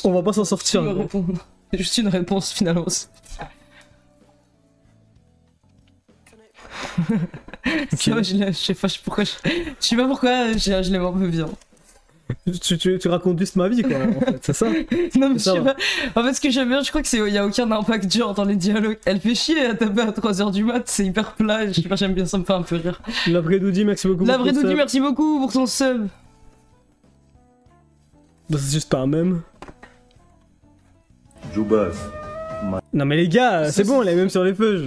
On va pas s'en sortir. me gros. répondre. C'est juste une réponse finalement. Ça va, je sais pas pourquoi. Je sais pas pourquoi je l'aime un peu bien. Tu racontes juste ma vie, quoi, en fait, c'est ça? Non, mais je Ça sais va. pas. En fait, ce que j'aime bien, je crois que c'est y a aucun impact genre dans les dialogues. Elle fait chier à taper à 3h du mat, c'est hyper plat. Je sais pas, j'aime bien, ça me fait un peu rire. La vraie Doudi, merci beaucoup. La pour vraie ton Doudi, sub. merci beaucoup pour ton sub. Bah, c'est juste pas un même. Jubas. Non, mais les gars, Ça, c'est bon, c'est- elle est même sur les feux.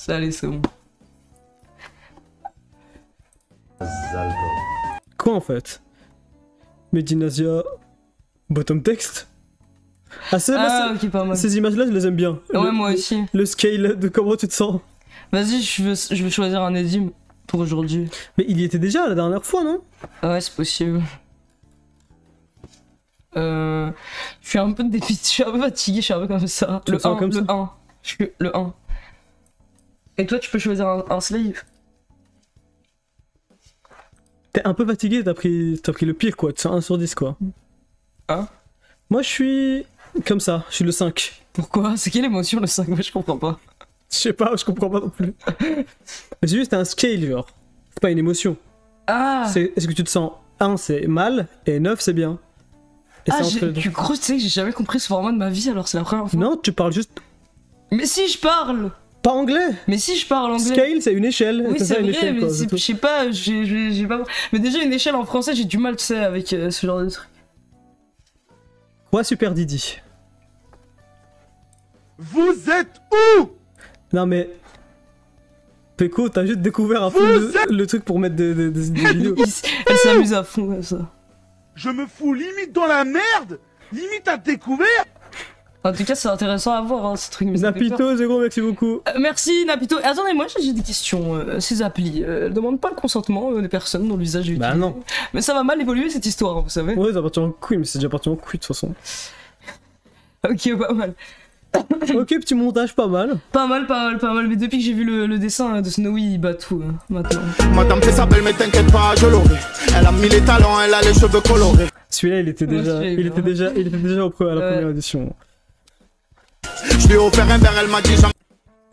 Allez, c'est bon. Zalto. Quoi en fait? Medinasia. Bottom text? Ah, Ah, ok, pas mal. ces images-là, je les aime bien. Ouais, moi aussi. Le scale de comment tu te sens. Vas-y, je veux choisir un édime pour aujourd'hui. Mais il y était déjà la dernière fois, non? Ouais, c'est possible. Je suis un peu dépité, je suis un peu fatigué, je suis un peu comme ça. Tu te sens comme le ça 1. Je suis le 1. Et toi, tu peux choisir un slave. T'es un peu fatigué, t'as pris le pire, quoi. Tu sens 1 sur 10, quoi. Hein? Moi, je suis comme ça, je suis le 5. Pourquoi? C'est quelle émotion le 5? Moi, je comprends pas. Je sais pas, je comprends pas non plus. Mais c'est juste un scale, genre. C'est pas une émotion. Ah! Est-ce que tu te sens 1 c'est mal et 9 c'est bien? Et Ah, c'est entre les deux. tu crois, tu sais que j'ai jamais compris ce format de ma vie, alors c'est la première fois. Non, tu parles juste Mais si je parle! pas anglais. Mais si je parle anglais! Scale, c'est une échelle. Oui, ça, c'est une vrai, échelle, mais quoi, c'est- c'est tout. je sais pas, j'ai pas. Mais déjà, une échelle en français, j'ai du mal, tu sais, avec ce genre de truc. Ouais, super Didi. Vous êtes où? Non, mais. Peko, t'as juste découvert un peu le truc pour mettre des vidéos. Elle s'amuse à fond comme ça. Je me fous limite dans la merde. Limite à découvert. En tout cas, c'est intéressant à voir, hein, ce truc. Mais ça fait peur. Napito, Zéro, merci beaucoup. Merci Napito. Attendez, moi j'ai des questions. Ces applis, elles demandent pas le consentement des personnes dont l'usage est Bah utilisé. non. Mais ça va mal évoluer cette histoire, hein, vous savez. Ouais, ça partit en couille, mais c'est déjà parti en couille de toute façon. Ok, pas mal. Ok, petit montage pas mal. Pas mal, pas mal, pas mal. Mais depuis que j'ai vu le dessin de Snowy, il bat tout maintenant. Madame fait sa belle, mais t'inquiète pas, je l'aurai. Elle a mis les talons, elle a les cheveux colorés. Celui-là, il était Ouais, déjà, celui-là, il était déjà, il était déjà à la Ouais. première édition. Je lui ai offert un verre, elle m'a dit jamais.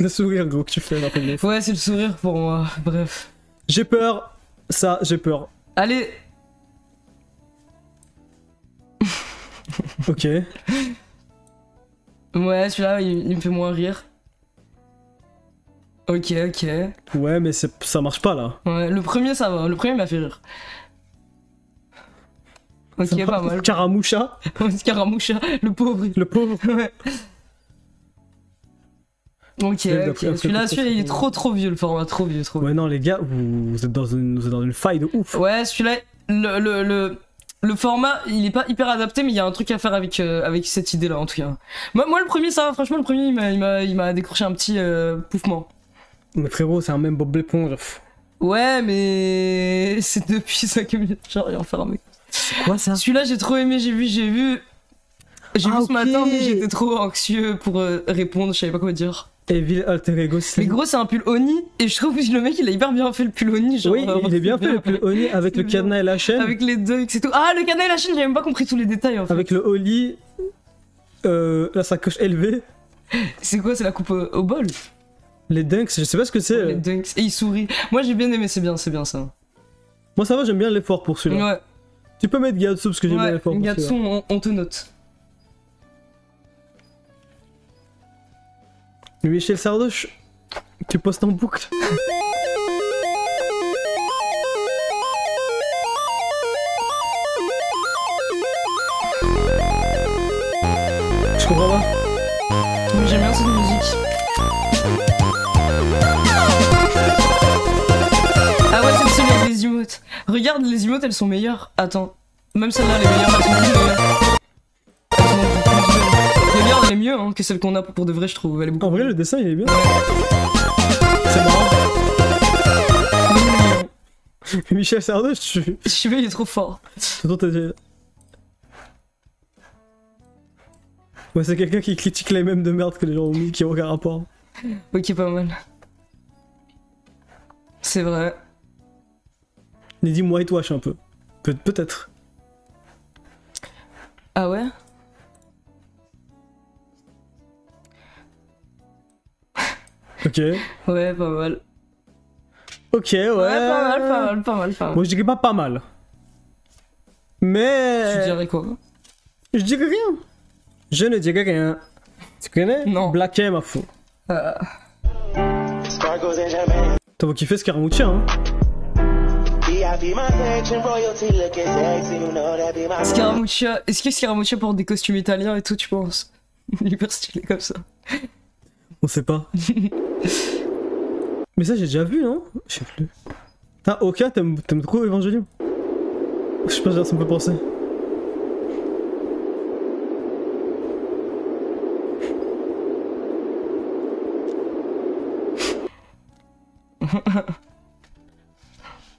Le sourire, gros, que tu fais, là, premier. Ouais, c'est le sourire pour moi. Bref. J'ai peur. Ça, j'ai peur. Allez. Ok. Ouais, celui-là, il me fait moins rire. Ok, ok. Ouais, mais ça marche pas là. Ouais, le premier, ça va. Le premier m'a fait rire. Ok, pas mal. Caramoucha, Scaramoucha, le pauvre. le pauvre. Ouais. Ok, D'après- ok. après, Celui-là, après, il est trop vieux, le format, trop vieux, trop vieux. Ouais, non, les gars, vous êtes dans une faille de ouf. Ouais, celui-là, le format, il est pas hyper adapté, mais il y a un truc à faire avec cette idée-là, en tout cas. Moi, le premier, ça va, franchement, le premier, il m'a décroché un petit pouffement. Mais frérot, c'est un même Bob l'éponge. Ouais, mais c'est depuis 5 minutes, j'arrive à en faire un mec. Quoi ça? Celui-là, j'ai trop aimé, j'ai vu ce ok. matin, mais j'étais trop anxieux pour répondre, je savais pas quoi dire. Evil Alter Ego, Mais gros, c'est un pull Oni, et je trouve que le mec, il a hyper bien fait le pull Oni. Genre, oui, il est bien fait le pull Oni avec le C'est bien. cadenas et la chaîne. Avec les deux, etc. Ah, le cadenas et la chaîne, j'ai même pas compris tous les détails en fait. Avec le holly, la sacoche élevée, C'est quoi, c'est la coupe au bol? les dunks, je sais pas ce que c'est. Les dunks. Et il sourit. Moi, j'ai bien aimé, c'est bien ça. Moi ça va, j'aime bien l'effort pour celui-là. Ouais, Tu peux mettre Gatsu parce que j'aime bien ouais, l'effort pour celui-là. Gatsu, on te note. Michel Sardoche, tu postes en boucle. Je comprends pas. Mais j'aime bien cette musique. Ah ouais, c'est celui avec les emotes. Regarde, les emotes, elles sont meilleures. Attends. Même celle-là, elle est meilleure. Elles sont plus meilleures. Elles sont plus belles. Regarde, elle est mieux hein, que celle qu'on a pour de vrai, je trouve. Elle est beaucoup En vrai, le dessin il est bien. C'est marrant. Michel Sardoche, Je sais pas, il est trop fort. Ouais, c'est quelqu'un qui critique les mêmes de merde que les gens ont mis, qui ont aucun rapport. Ok, pas mal. C'est vrai. Il dit whitewash un peu. Peut-être. Ah ouais? Ok. Ouais, pas mal. Ok, ouais. Pas mal. Moi, je dirais pas mal. Mais. Tu dirais quoi? Je dirais rien. Je ne dirais rien. Tu connais? Non. Black M à fond. T'as vous kiffé Scaramuccia, hein? Scaramuccia, est-ce que Scaramuccia porte des costumes italiens et tout, tu penses? Il est hyper stylé comme ça. On sait pas. Mais ça, j'ai déjà vu, non? Je sais plus. Ah, Oka, t'aimes trop Evangelion? Je sais pas, ça me fait penser.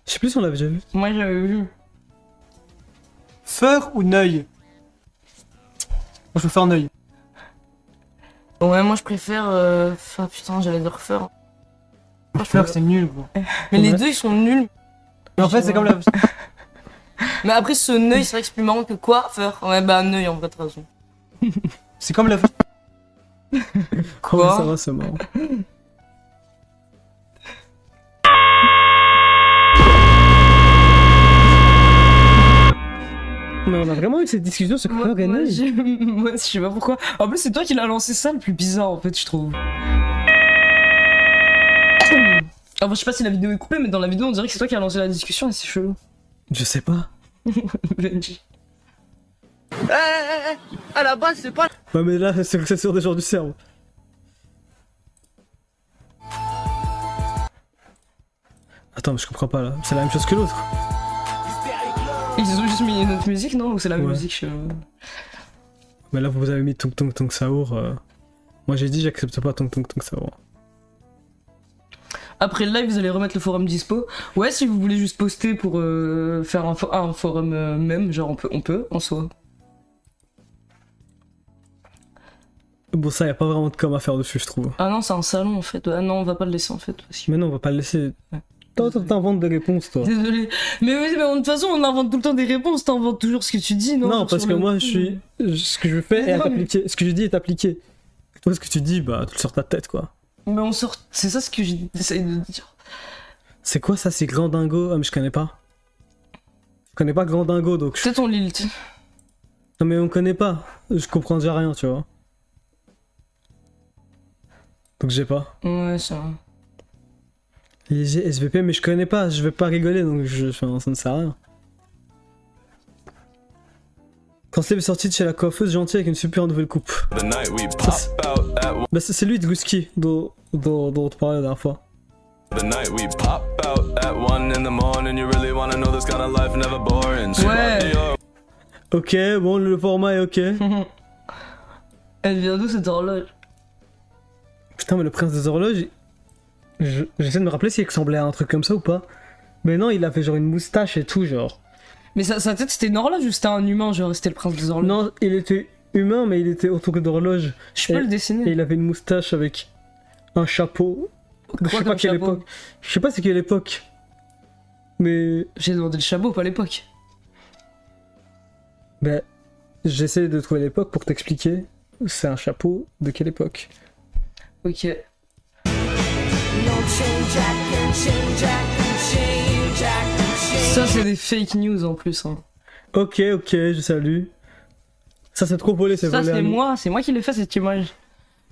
Je sais plus si on l'avait déjà vu. Moi, j'avais vu. Feur ou Neuil? Moi, je préfère Neuil. Ouais, moi, je préfère... Ah putain, j'allais dire Feur. Feur, c'est nul, gros. Mais les deux, ils sont nuls. Mais en fait, c'est comme la... Mais après, ce Neuil, c'est vrai que c'est plus marrant que quoi, Feur? Ouais, bah, Neuil, en vrai, t'as raison. C'est comme la... Quoi? Ouais, ça va, c'est marrant. Mais on a vraiment eu cette discussion sur Feur et Neuil. Moi, je sais pas pourquoi. En plus, c'est toi qui l'as lancé ça, le plus bizarre, en fait, je trouve. Enfin, je sais pas si la vidéo est coupée, mais dans la vidéo, on dirait que c'est toi qui as lancé la discussion et c'est chelou. Je sais pas. Benji. À la base, c'est pas... Ouais, mais là, c'est sur des gens du cerveau. Attends, mais je comprends pas, là. C'est la même chose que l'autre. Ils ont juste mis une autre musique, non? Ou c'est la même Ouais. musique Mais là, vous avez mis Tung Tung Tung Saour. Moi, j'ai dit, j'accepte pas Tung Tung Tung Saour. Après le live, vous allez remettre le forum dispo. Ouais, si vous voulez juste poster pour faire un forum même, genre on peut, en soi. Bon, ça, y a pas vraiment de com à faire dessus, je trouve. Ah non, c'est un salon en fait. Ah non, on va pas le laisser en fait. Aussi. Mais non, on va pas le laisser. Ouais. Toi, t'inventes des réponses, toi. Désolé. Mais de toute façon, on invente tout le temps des réponses. T'inventes toujours ce que tu dis, non? Non, Genre parce sur que le moi, coup. je suis. Ce que je fais est Non, mais- appliqué. Ce que je dis est appliqué. Toi, ce que tu dis, bah, tu le sors ta tête, quoi. Mais on sort. C'est ça ce que j'essaye de dire. C'est quoi ça? C'est Grand Dingo? Ah, mais je connais pas. Je connais pas Grand Dingo, donc. Peut-être on lit le. Non, mais on connaît pas. Je comprends déjà rien, tu vois. Donc, j'ai pas. Ouais, c'est vrai. Les SVP, mais je connais pas. Je vais pas rigoler, donc enfin, ça ne sert à rien. Quand Steve est sorti de chez la coiffeuse gentille avec une super nouvelle coupe. Bah, c'est lui de Guski dont on te parlait la dernière fois. Ouais. Ok, bon, le format est ok. Elle vient d'où cette horloge? Putain, mais le prince des horloges, j'essaie de me rappeler s'il ressemblait à un truc comme ça ou pas. Mais non, il avait genre une moustache et tout, genre. Mais sa tête c'était une horloge ou c'était un humain, genre c'était le prince des horloges? Non, il était humain, mais il était entouré d'horloges. Je peux le Et dessiner. il avait une moustache avec un chapeau. Je sais pas comme quelle chapeau? époque. Je sais pas c'est quelle époque. Mais. J'ai demandé le chapeau, pas l'époque. Ben. J'essaie de trouver l'époque pour t'expliquer. C'est un chapeau de quelle époque? Ok. Ça c'est des fake news en plus. Hein. Ok, je salue. Ça c'est trop volé, c'est Ça volé. c'est moi qui l'ai fait cette image.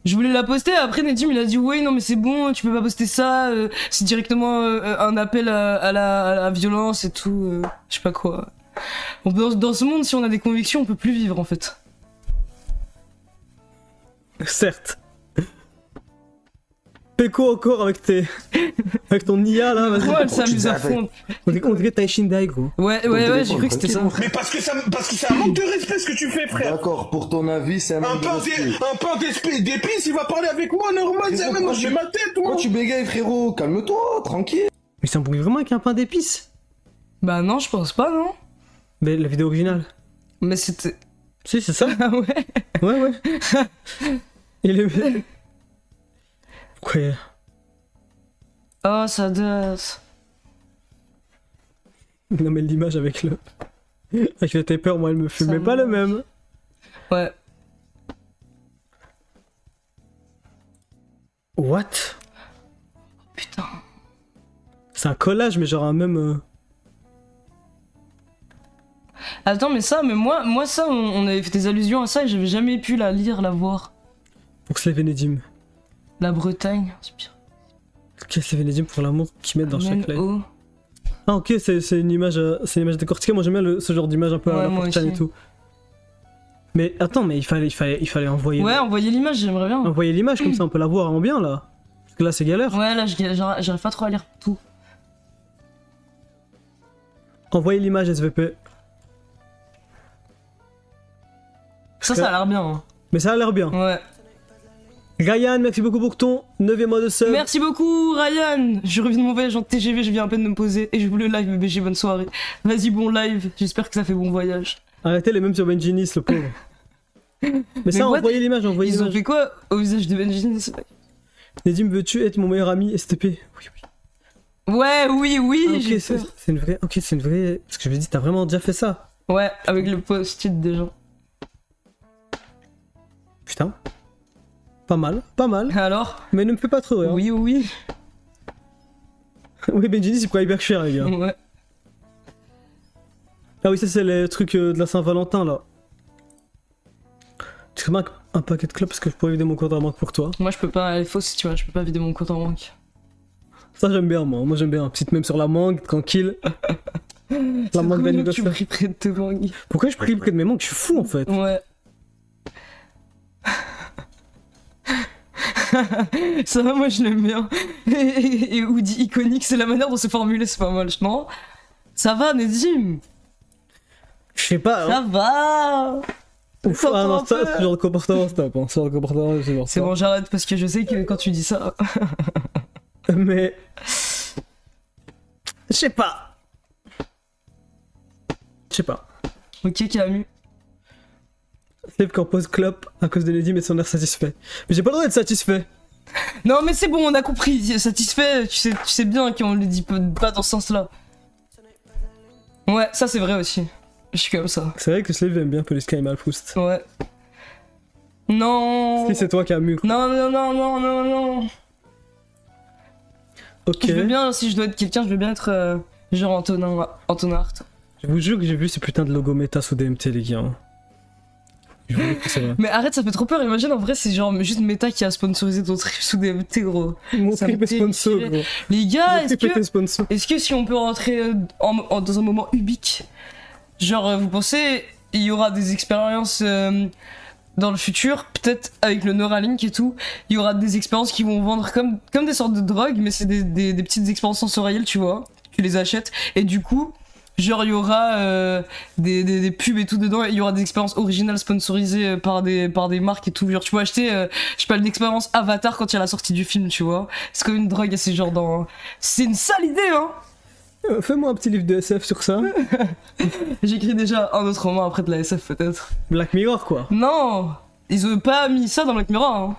Je voulais la poster, après Nedim il a dit oui non mais c'est bon, tu peux pas poster ça, c'est directement un appel à la violence et tout, je sais pas quoi. Dans ce monde si on a des convictions on peut plus vivre en fait. Certes. Péco encore avec avec ton IA là, vas-y. Ouais, elle s'amuse à fond. On dirait Tai Shindai, gros. Ouais, j'ai cru que c'était ça. Mais parce que c'est un manque de respect ce que tu fais, frère. D'accord, pour ton avis, c'est un manque de respect. Un pain d'épices, il va parler avec moi normal, c'est même moi je fais ma tête, moi. Pourquoi tu bégayes, frérot? Calme-toi, tranquille. Mais ça me vraiment avec un pain d'épices. Bah non, je pense pas, non. Mais la vidéo originale. Mais c'était... Si, c'est ça. Ah ouais. Ouais. Il est... Pourquoi Oh, ça date. Non mais l'image avec le... Avec le taper, moi elle me fumait pas le même. Ouais. What? C'est un collage, mais genre un même. Attends, mais moi ça, on avait fait des allusions à ça et j'avais jamais pu la lire, la voir. Pour se lever Nedim. La Bretagne, c'est pire. Ok, c'est Venedim pour l'amour qu'ils mettent dans chaque live. Oh. Ah ok, c'est une image décortiquée. Moi j'aime bien ce genre d'image un peu à la Fortune et tout. Mais attends, mais il fallait envoyer. Ouais, envoyer l'image, j'aimerais bien. Envoyer l'image comme ça, on peut la voir en bien là. Parce que là c'est galère. Ouais, là j'arrive pas trop à lire tout. Envoyer l'image SVP. Ça a l'air bien. Hein. Mais ça a l'air bien. Ouais. Ryan, merci beaucoup pour ton 9e mois de sub. Merci beaucoup Ryan. Je reviens de mon voyage en TGV, je viens à peine de me poser et je voulais live bébé, bonne soirée. Vas-y, bon live, j'espère que ça fait bon voyage. Arrêtez les mêmes sur Benjinis, le pauvre. Mais ça, envoyez l'image, envoyez l'image. Ils ont fait quoi au visage de Benjinis? Nedim, veux-tu être mon meilleur ami STP? Oui, oui. Ouais, oui, ah, ok, c'est une vraie... Ok, c'est une vraie... Parce que je me dis, t'as vraiment déjà fait ça? Ouais, avec le post-it des gens. Putain. Pas mal, pas mal. Alors? Mais ne me fais pas trop, hein. Oui, oui. Oui, Benjinis, il prend hyper cher, les gars. Ouais. Ah oui, ça, c'est les trucs de la Saint-Valentin, là. Tu remarques un paquet de clubs parce que je pourrais vider mon compte en banque pour toi. Moi, je peux pas, elle est fausse, tu vois, je peux pas vider mon compte en banque. Ça, j'aime bien, moi. Moi, j'aime bien. Petite même sur la mangue, tranquille. La mangue d'anniversaire. Tu pries près de tes mangues. Pourquoi je prie près de mes mangues? Je suis fou, en fait. Ouais. Ça va, moi je l'aime bien. Et Woody iconique, c'est la manière dont c'est formulé, c'est pas mal, non? Ça va, Nedim? Je sais pas. Ça hein. va. Ouf, ah non, ça, ce genre de comportement, stop. Hein. Ce genre de comportement, c'est genre c'est bon, j'arrête parce que je sais que quand tu dis ça. Mais. Je sais pas. Je sais pas. Ok, Camus. Steve qui en pose clope à cause de Nedim et son air satisfait. Mais j'ai pas le droit d'être satisfait. Non, mais c'est bon, on a compris. Satisfait, tu sais bien qu'on le dit pas dans ce sens-là. Ouais, ça c'est vrai aussi. Je suis comme ça. C'est vrai que Slave aime bien Police Sky Malfoust. Ouais. Non. Si c'est toi qui as mûr. Non. Ok. Je veux bien, si je dois être quelqu'un, je veux bien être genre Antonin Hart. Je vous jure que j'ai vu ces putains de logos méta sous DMT, les gars. Je vous jure que c'est vrai. Mais arrête, ça fait trop peur. Imagine en vrai, c'est genre juste Meta qui a sponsorisé ton trip sous DMT, gros. Mon trip est sponsor, gros. Les gars, est-ce que si on peut rentrer dans un moment ubique, genre vous pensez il y aura des expériences dans le futur, peut-être avec le Neuralink et tout, il y aura des expériences qui vont vendre comme des sortes de drogues, mais c'est des petites expériences sensorielles, tu vois. Tu les achètes et du coup, genre il y aura des pubs et tout dedans, et il y aura des expériences originales sponsorisées par des marques et tout. Genre tu peux acheter, je sais pas, une expérience Avatar quand il y a la sortie du film, tu vois. C'est comme une drogue, c'est genre dans... C'est une sale idée, hein. Fais-moi un petit livre de SF sur ça. J'écris déjà un autre roman après de la SF peut-être. Black Mirror quoi. Non, ils ont pas mis ça dans Black Mirror, hein.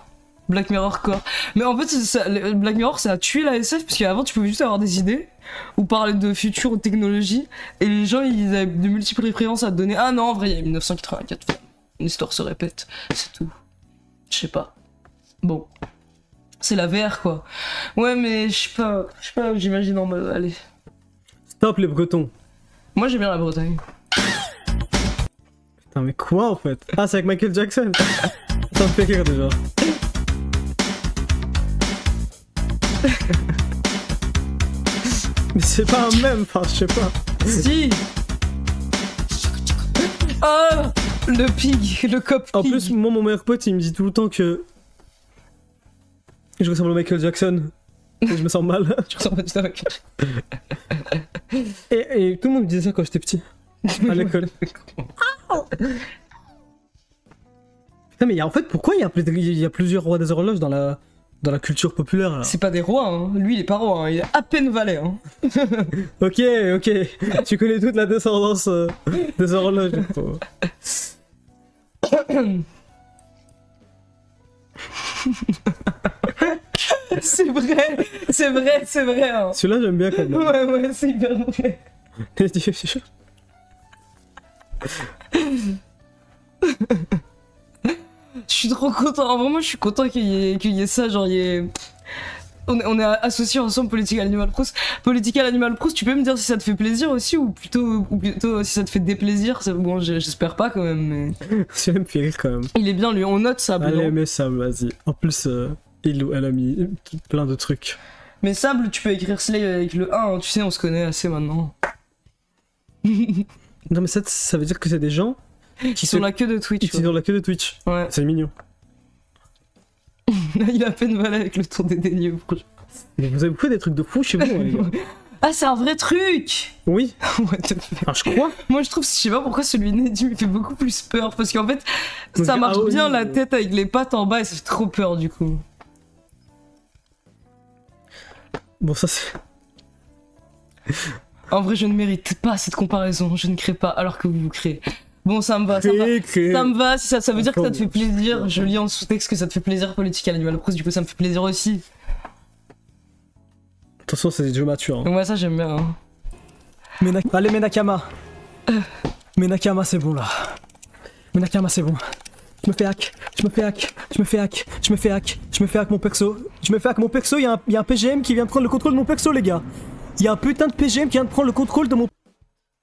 Black Mirror quoi. Mais en fait, Black Mirror ça a tué la SF parce qu'avant tu pouvais juste avoir des idées ou parler de futur ou de technologie et les gens ils avaient de multiples références à te donner. Ah non, en vrai il y a 1984, une histoire se répète, c'est tout. Je sais pas. Bon. C'est la VR quoi. Ouais mais je sais pas, j'imagine en mode, allez. Stop les Bretons. Moi j'aime bien la Bretagne. Putain mais quoi en fait? Ah c'est avec Michael Jackson. Ça me fait rire déjà. Mais c'est pas un même, enfin je sais pas. Si. Oh le pig, le cop pig. En plus moi mon meilleur pote il me dit tout le temps que je ressemble à Michael Jackson. Et je me sens mal. Tu ressembles pas du tout à Michael Jackson. Et tout le monde me disait ça quand j'étais petit. À l'école. Putain mais en fait pourquoi il y a plusieurs rois des horloges dans la culture populaire là? C'est pas des rois, hein. Lui il est pas roi, hein. Il est à peine valet. Hein. Ok, tu connais toute la descendance des horloges. C'est vrai. Hein. Celui-là j'aime bien quand même. Ouais, c'est hyper vrai. Je suis trop content. Vraiment, je suis content qu'il y ait ça. Genre, il y ait on est associés ensemble Political Animal Proust. Political Animal Proust, tu peux me dire si ça te fait plaisir aussi ou plutôt si ça te fait déplaisir. Bon, j'espère pas quand même, mais. Ça me fait rire quand même. Il est bien lui, on note Sable. Allez, mais Sable, vas-y. En plus, elle a mis plein de trucs. Mais Sable, tu peux écrire Slave avec le 1, hein, tu sais, on se connaît assez maintenant. Non, mais ça veut dire que c'est des gens qui sont la queue de Twitch. Qui sont la queue de Twitch. Ouais. C'est mignon. Il a à peine volé avec le tour des dénieux. Mais vous avez beaucoup des trucs de fou chez vous, hein, les gars. Ah, c'est un vrai truc. Oui. Enfin, je crois. Moi, je trouve, je sais pas pourquoi celui de Nedim il fait beaucoup plus peur. Parce qu'en fait, ça marche bien la tête avec les pattes en bas et ça fait trop peur du coup. Bon, ça c'est... En vrai, je ne mérite pas cette comparaison. Je ne crée pas alors que vous créez. Bon, ça me va, ça me va. Si ça veut dire que ça te fait plaisir. Je lis en sous-texte que ça te fait plaisir, Political Animal Proust. Du coup, ça me fait plaisir aussi. Attention, c'est des jeux matures. Hein. Ouais, ça j'aime bien. Hein. Allez, Menakama. Menakama, c'est bon là. Menakama, c'est bon. Je me fais hack mon perso. Il y a un PGM qui vient de prendre le contrôle de mon perso, les gars. Il y a un putain de PGM qui vient de prendre le contrôle de mon...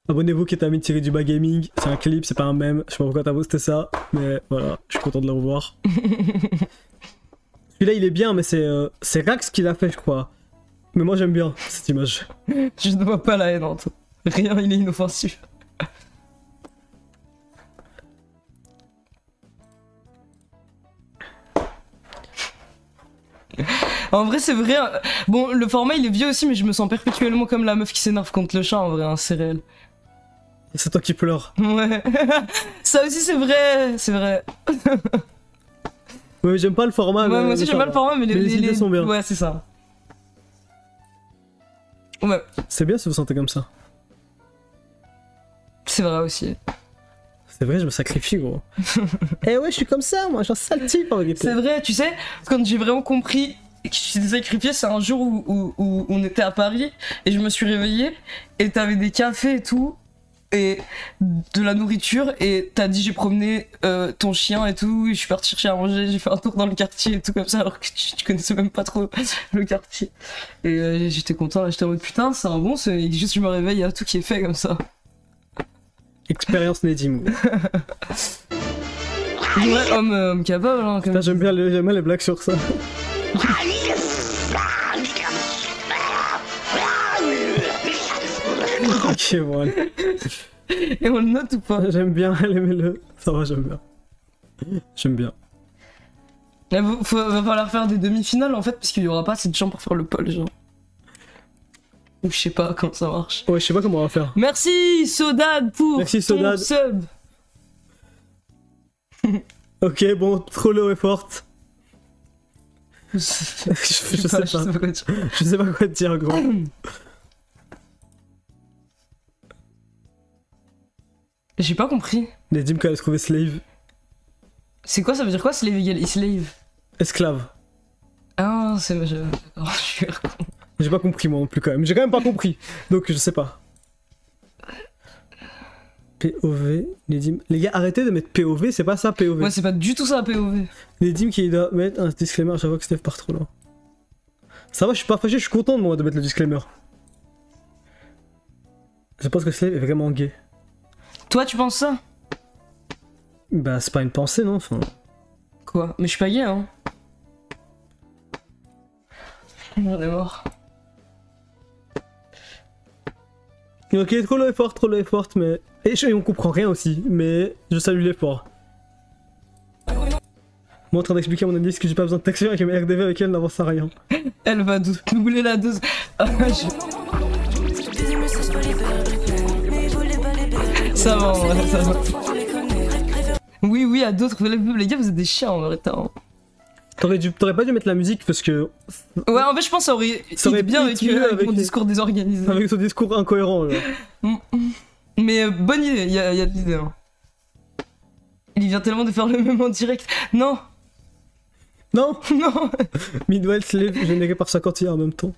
Abonnez-vous qui est ami tiré du bas gaming. C'est un clip, c'est pas un mème. Je sais pas pourquoi t'as posté ça, mais voilà, je suis content de le revoir. Celui-là, il est bien, mais c'est Rax qui l'a fait, je crois. Mais moi, j'aime bien cette image. Je ne vois pas la haine en tout. Rien, il est inoffensif. En vrai, c'est vrai. Bon, le format il est vieux aussi, mais je me sens perpétuellement comme la meuf qui s'énerve contre le chat en vrai, hein, c'est réel. C'est toi qui pleures. Ouais. Ça aussi, c'est vrai. C'est vrai. Ouais, mais j'aime pas le format. Ouais, moi aussi, j'aime pas le format, mais les idées sont bien. Ouais, c'est ça. Ouais. C'est bien si vous sentez comme ça. C'est vrai aussi. C'est vrai, je me sacrifie, gros. Eh ouais, je suis comme ça, moi, j'ai un sale type en vérité. C'est vrai, tu sais, quand j'ai vraiment compris que tu t'es sacrifié, c'est un jour où on était à Paris et je me suis réveillée et t'avais des cafés et tout et de la nourriture et t'as dit j'ai promené ton chien et tout, et je suis parti chercher à manger, j'ai fait un tour dans le quartier et tout comme ça alors que tu connaissais même pas trop le quartier. Et j'étais content, j'étais en mode putain, c'est un bon, c'est juste je me réveille, il y a tout qui est fait comme ça. Expérience Nedim. Ouais, homme capable, hein. Putain, j'aime bien les blagues sur ça. Ok, bon, allez. Et on le note ou pas? J'aime bien, aimez-le. Ça va, j'aime bien. J'aime bien. Va falloir faire des demi-finales en fait, parce qu'il y aura pas assez de gens pour faire le poll, genre. Ou je sais pas comment ça marche. Ouais, je sais pas comment on va faire. Merci Sodad pour ton sub. Ok, bon, trop low et forte. Je sais pas quoi te dire, gros. J'ai pas compris. Nedim quand elle a trouvé slave. C'est quoi, ça veut dire quoi slave égale slave? Esclave. Ah, c'est... Oh, je suis con. J'ai pas compris moi non plus quand même. J'ai quand même pas compris. Donc je sais pas. POV, Nedim. Les gars, arrêtez de mettre POV, c'est pas ça POV. Ouais, c'est pas du tout ça POV. Nedim qui doit mettre un disclaimer à chaque fois que Steph part trop loin. Ça va, je suis pas fâché, je suis content de moi de mettre le disclaimer. Je pense que Slave est vraiment gay. Toi, tu penses ça? Bah, c'est pas une pensée, non? Enfin... Quoi? Mais je suis pas gay, hein. J'en ai mort. Ok, trop l'effort, mais... Et on comprend rien aussi, mais je salue l'effort. Moi en train d'expliquer à mon ami que j'ai pas besoin de taxer avec mes RDV avec elle n'avance à rien. Elle va doubler la dose. Ça va, ouais, ça va. Oui, à d'autres. Les gars, vous êtes des chiens en vrai. T'aurais pas dû mettre la musique parce que... Ouais, en fait, je pense que ça aurait été bien avec mon discours désorganisé. Avec son discours incohérent, là. Mais bonne idée, il y a de l'idée. Hein. Il vient tellement de faire le même en direct. Non. Non. Midwell Slave généré par 50 en même temps.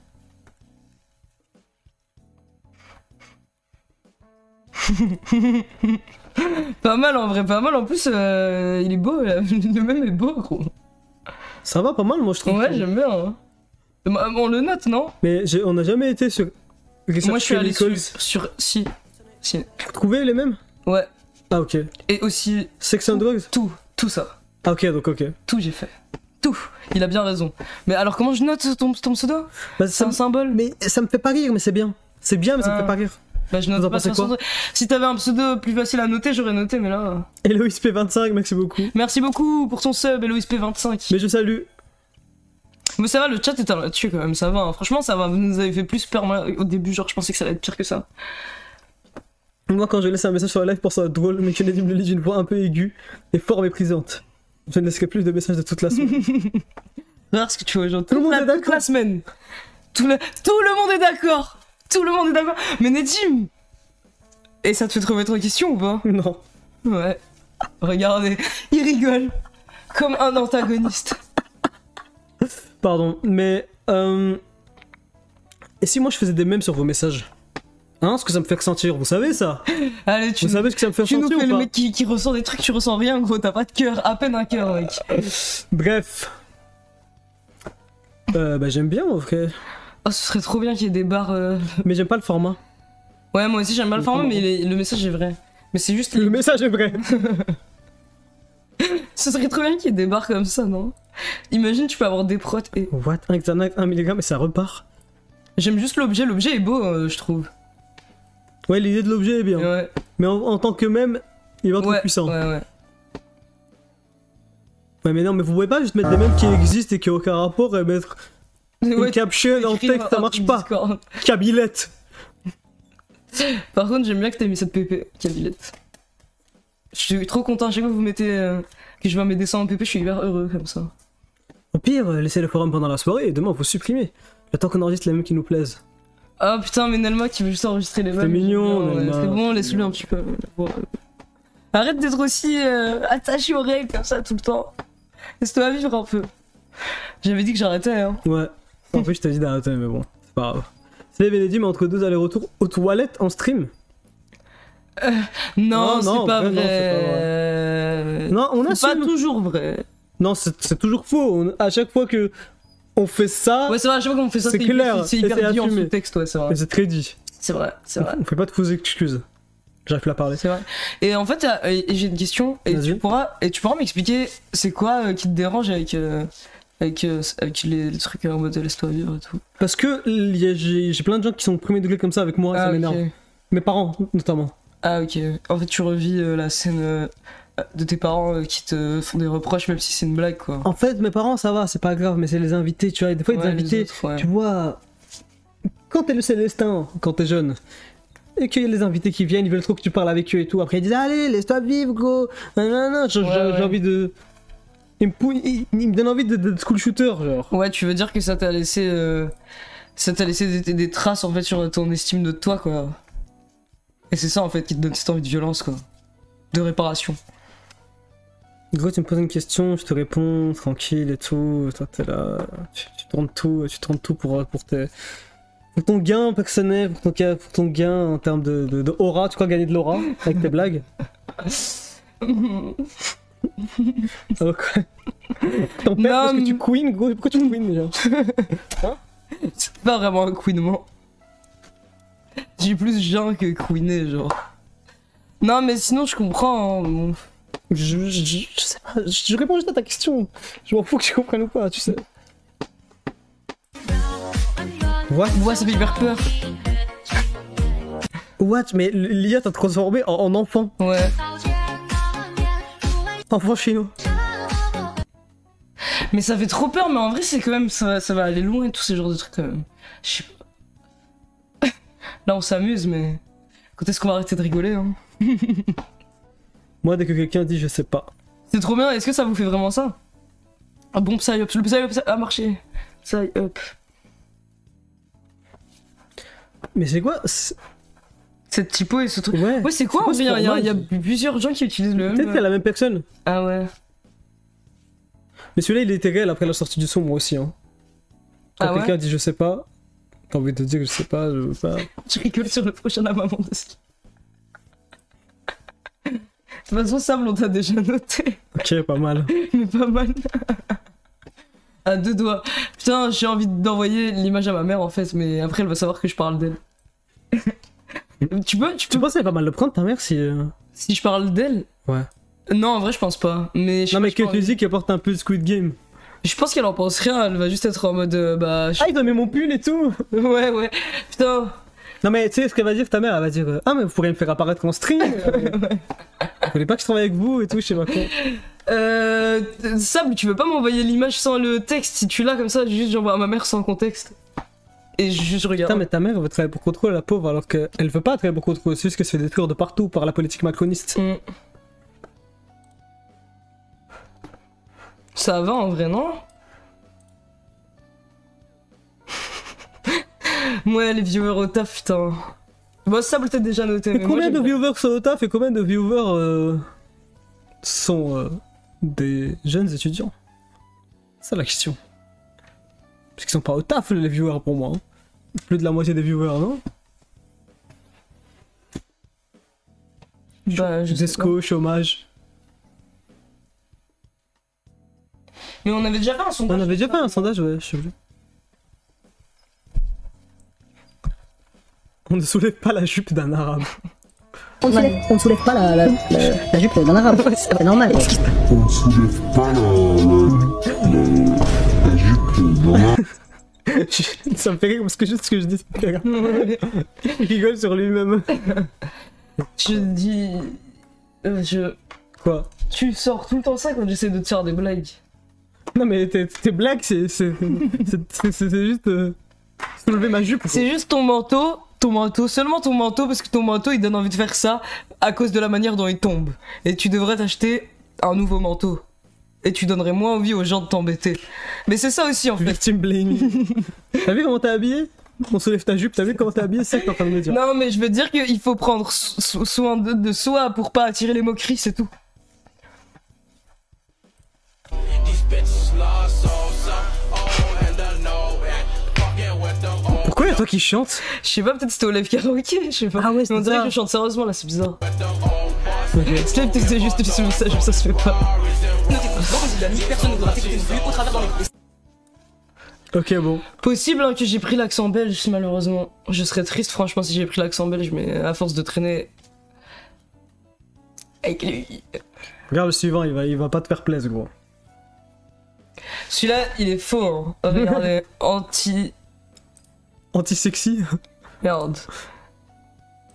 Pas mal en vrai, pas mal. En plus, il est beau, le même est beau, gros. Ça va pas mal, moi je trouve. Ouais, j'aime bien. Hein. On le note, non? Mais on n'a jamais été sur. Moi je suis allé Chemicals. sur. Si. Vous trouvez les mêmes? Ouais. Ah, ok. Et aussi. Sex and Drugs? Tout ça. Ah, ok, donc ok. Tout j'ai fait. Tout. Il a bien raison. Mais alors comment je note ton pseudo? Bah, C'est un symbole. Mais ça me fait pas rire, mais c'est bien. C'est bien, mais ça me fait pas rire. Bah je Vous en note pas pensez sur quoi? Si t'avais un pseudo plus facile à noter, j'aurais noté, mais là. Eloïs P25, merci beaucoup. Merci beaucoup pour ton sub, Eloïs P25. Mais je salue. Mais ça va, le chat est là-dessus quand même, ça va. Hein. Franchement, ça va. Vous nous avez fait plus peur moi, au début, genre je pensais que ça allait être pire que ça. Moi, quand je laisse un message sur la live pour ça drôle, mais que Kennedy me le lit d'une voix un peu aiguë et fort méprisante. Je ne laisserai plus de messages de toute la semaine. Regarde ce que tu vois, genre Tout le monde est d'accord. toute la semaine. Tout le monde est d'accord. Tout le monde est d'accord. Mais Nedim. Et ça te fait te remettre en question ou pas? Non. Ouais. Regardez, il rigole. Comme un antagoniste. Pardon, mais et si moi je faisais des mèmes sur vos messages? Hein, ce que ça me fait ressentir, vous savez ça? Allez, Vous savez ce que ça me fait tu nous ressentir fais ou le pas? mec qui ressent des trucs, tu ressens rien, gros, t'as pas de cœur, à peine un cœur, mec. Bref. Bah j'aime bien en vrai. Oh, ce serait trop bien qu'il y ait des barres. Mais j'aime pas le format. Ouais, moi aussi j'aime pas le format, mais le message est vrai. Mais c'est juste. Le message est vrai. Ce serait trop bien qu'il y ait des barres comme ça, non? Imagine, tu peux avoir des protes et. What? Un Xanax, 1 mg et ça repart. J'aime juste l'objet est beau, je trouve. Ouais, l'idée de l'objet est bien. Ouais. Mais en tant que même, il va trop puissant. Ouais. Ouais, mais non, mais vous pouvez pas juste mettre des mèmes qui existent et qui n'ont aucun rapport et mettre une caption en texte, ça marche pas. Cabillette. Par contre, j'aime bien que t'aies mis cette PP, Cabillette. Je suis trop content, à chaque fois que vous mettez que je vois mes dessins en PP, je suis hyper heureux comme ça. Au pire, laissez le forum pendant la soirée et demain vous supprimez. Le temps qu'on enregistre les mêmes qui nous plaisent. Ah putain, mais Nelma qui veut juste enregistrer les mêmes. C'est mignon, ouais, Nelma. c'est bon, laisse-le un petit peu. Bon, arrête d'être aussi attaché aux règles comme ça tout le temps. Laisse-toi vivre un peu. J'avais dit que j'arrêtais, hein. Ouais. En fait, je t'ai dit d'arrêter, mais bon, c'est pas grave. C'est Benedi, mais entre deux allers-retours aux toilettes en stream. Non, non, c'est pas vrai, vrai. non, c'est pas vrai. Non, on C'est pas assume. toujours vrai. Non, c'est toujours faux. À chaque fois que on fait ça, Ouais, c'est vrai, à chaque fois qu'on fait ça, c'est clair. c'est et hyper dit en assumé. sous-texte, ouais, c'est vrai. Mais c'est très dit. C'est vrai, c'est vrai. On fait pas de fausses excuses. J'arrive plus à parler. C'est vrai. Et en fait, j'ai une question. Et tu pourras m'expliquer c'est quoi qui te dérange avec les trucs en mode laisse-toi vivre et tout. Parce que j'ai plein de gens qui sont au premier degré comme ça avec moi, ça m'énerve. Ok. Mes parents, notamment. Ah ok. En fait, tu revis la scène de tes parents qui te font des reproches même si c'est une blague quoi. En fait, mes parents, ça va, c'est pas grave, mais c'est les invités, tu vois. Et des fois, il y a des Ouais, les invités, autres, ouais. tu vois. Quand t'es le Célestin, quand t'es jeune, et qu'il y a les invités qui viennent, ils veulent trop que tu parles avec eux et tout. Après, ils disent allez, laisse-toi vivre, gros. Non, j'ai envie de. Il me donne envie de school shooter, genre. Ouais, tu veux dire que ça t'a laissé des traces en fait sur ton estime de toi quoi. Et c'est ça en fait qui te donne cette envie de violence quoi. De réparation. Gros, tu me poses une question, je te réponds tranquille et tout. Toi, t'es là, tu tournes tout pour ton gain personnel, pour ton gain en termes de aura. Tu crois gagner de l'aura avec tes blagues? Ah bah quoi? Ton père parce que tu queen, gros, pourquoi tu queen déjà? Hein? C'est pas vraiment un queenement. J'ai plus genre que queené genre. Non mais sinon je comprends. Hein. Je sais pas, je réponds juste à ta question. Je m'en fous que tu comprennes ou pas, tu sais. Ouais, ça fait hyper peur. What? Mais l'IA t'a transformé en enfant. Ouais. Enfant chinois. Mais ça fait trop peur, mais en vrai c'est quand même ça va aller loin et tous ces genres de trucs quand même. Je sais pas. Là on s'amuse mais quand est-ce qu'on va arrêter de rigoler hein? Moi dès que quelqu'un dit je sais pas. C'est trop bien, est-ce que ça vous fait vraiment ça? Ah bon psy-up, le psy-up a marché. Psy-up. Mais c'est quoi? Cette typo et ce truc. Ouais, c'est quoi? Il y a plusieurs gens qui utilisent le même. Peut-être qu'il y a la même personne. Ah ouais. Mais celui-là il était réel après la sortie du son, moi aussi. Hein. Quand Ah quelqu'un ouais dit je sais pas, t'as envie de dire que je sais pas, je veux pas. Je rigole sur le prochain à maman de ski. De toute façon, Sable, on t'a déjà noté. Ok, pas mal. Mais pas mal. À deux doigts. Putain, j'ai envie d'envoyer l'image à ma mère en fait, mais après elle va savoir que je parle d'elle. Tu penses que c'est pas mal de prendre ta mère si... Si je parle d'elle? Ouais. Non, en vrai, je pense pas. Mais non, mais que tu dis qu'elle porte un peu de Squid Game. Je pense qu'elle en pense rien, elle va juste être en mode bah. Ah, il doit mettre mon pull et tout. Ouais. Putain. Non, mais tu sais ce qu'elle va dire, ta mère, elle va dire ah, mais vous pourriez me faire apparaître en stream. Vous voulez pas que je travaille avec vous et tout, je sais pas quoi. Sable, tu veux pas m'envoyer l'image sans le texte? Si tu l'as comme ça, juste j'envoie à ma mère sans contexte. Et je regarde. Putain, mais ta mère veut travailler pour Contrôle, la pauvre, alors qu'elle veut pas travailler pour Contrôle, c'est juste qu'elle se fait détruire de partout par la politique macroniste. Ça va en vrai, non? Ouais, les viewers au taf, putain. Bon, ça peut être déjà noté. Mais combien de viewers sont au taf et combien de viewers sont des jeunes étudiants? C'est la question. Parce qu'ils sont pas au taf, les viewers, pour moi. Hein. Plus de la moitié des viewers, non? Bah, Zesco, chômage. Mais on avait déjà fait un sondage. On avait déjà fait un sondage, ouais, je sais plus. On ne soulève pas la jupe d'un arabe. On ne soulève pas la jupe d'un arabe, c'est normal. On ne soulève pas la jupe d'un arabe. Ça me fait rire parce que juste ce que je dis, ça me fait rire. Il rigole sur lui-même. Je dis... Quoi? Tu sors tout le temps ça quand j'essaie de te faire des blagues. Non mais tes blagues, c'est juste... soulever ma jupe. C'est juste ton manteau, seulement ton manteau, parce que ton manteau il donne envie de faire ça à cause de la manière dont il tombe. Et tu devrais t'acheter un nouveau manteau. Et tu donnerais moins envie aux gens de t'embêter. Mais c'est ça aussi en fait. Victim blaming. T'as vu comment t'es habillé? On soulève ta jupe, t'as vu comment t'es habillé? C'est ça que t'es en train de me dire. Non mais je veux dire qu'il faut prendre soin de soi pour pas attirer les moqueries, c'est tout. Pourquoi y'a toi qui chante? Je sais pas, peut-être c'était au live karaoké, je sais pas. Ah ouais, mais on dirait ça. que je chante sérieusement là, c'est bizarre. Okay. Slave, t'es juste ce message, ça se fait pas. Ok, bon. Possible hein, que j'ai pris l'accent belge, malheureusement. Je serais triste, franchement, si j'ai pris l'accent belge, mais à force de traîner avec lui. Regarde le suivant, il va pas te faire plaisir, gros. Celui-là, il est faux, hein. Regardez, Anti-sexy. Merde.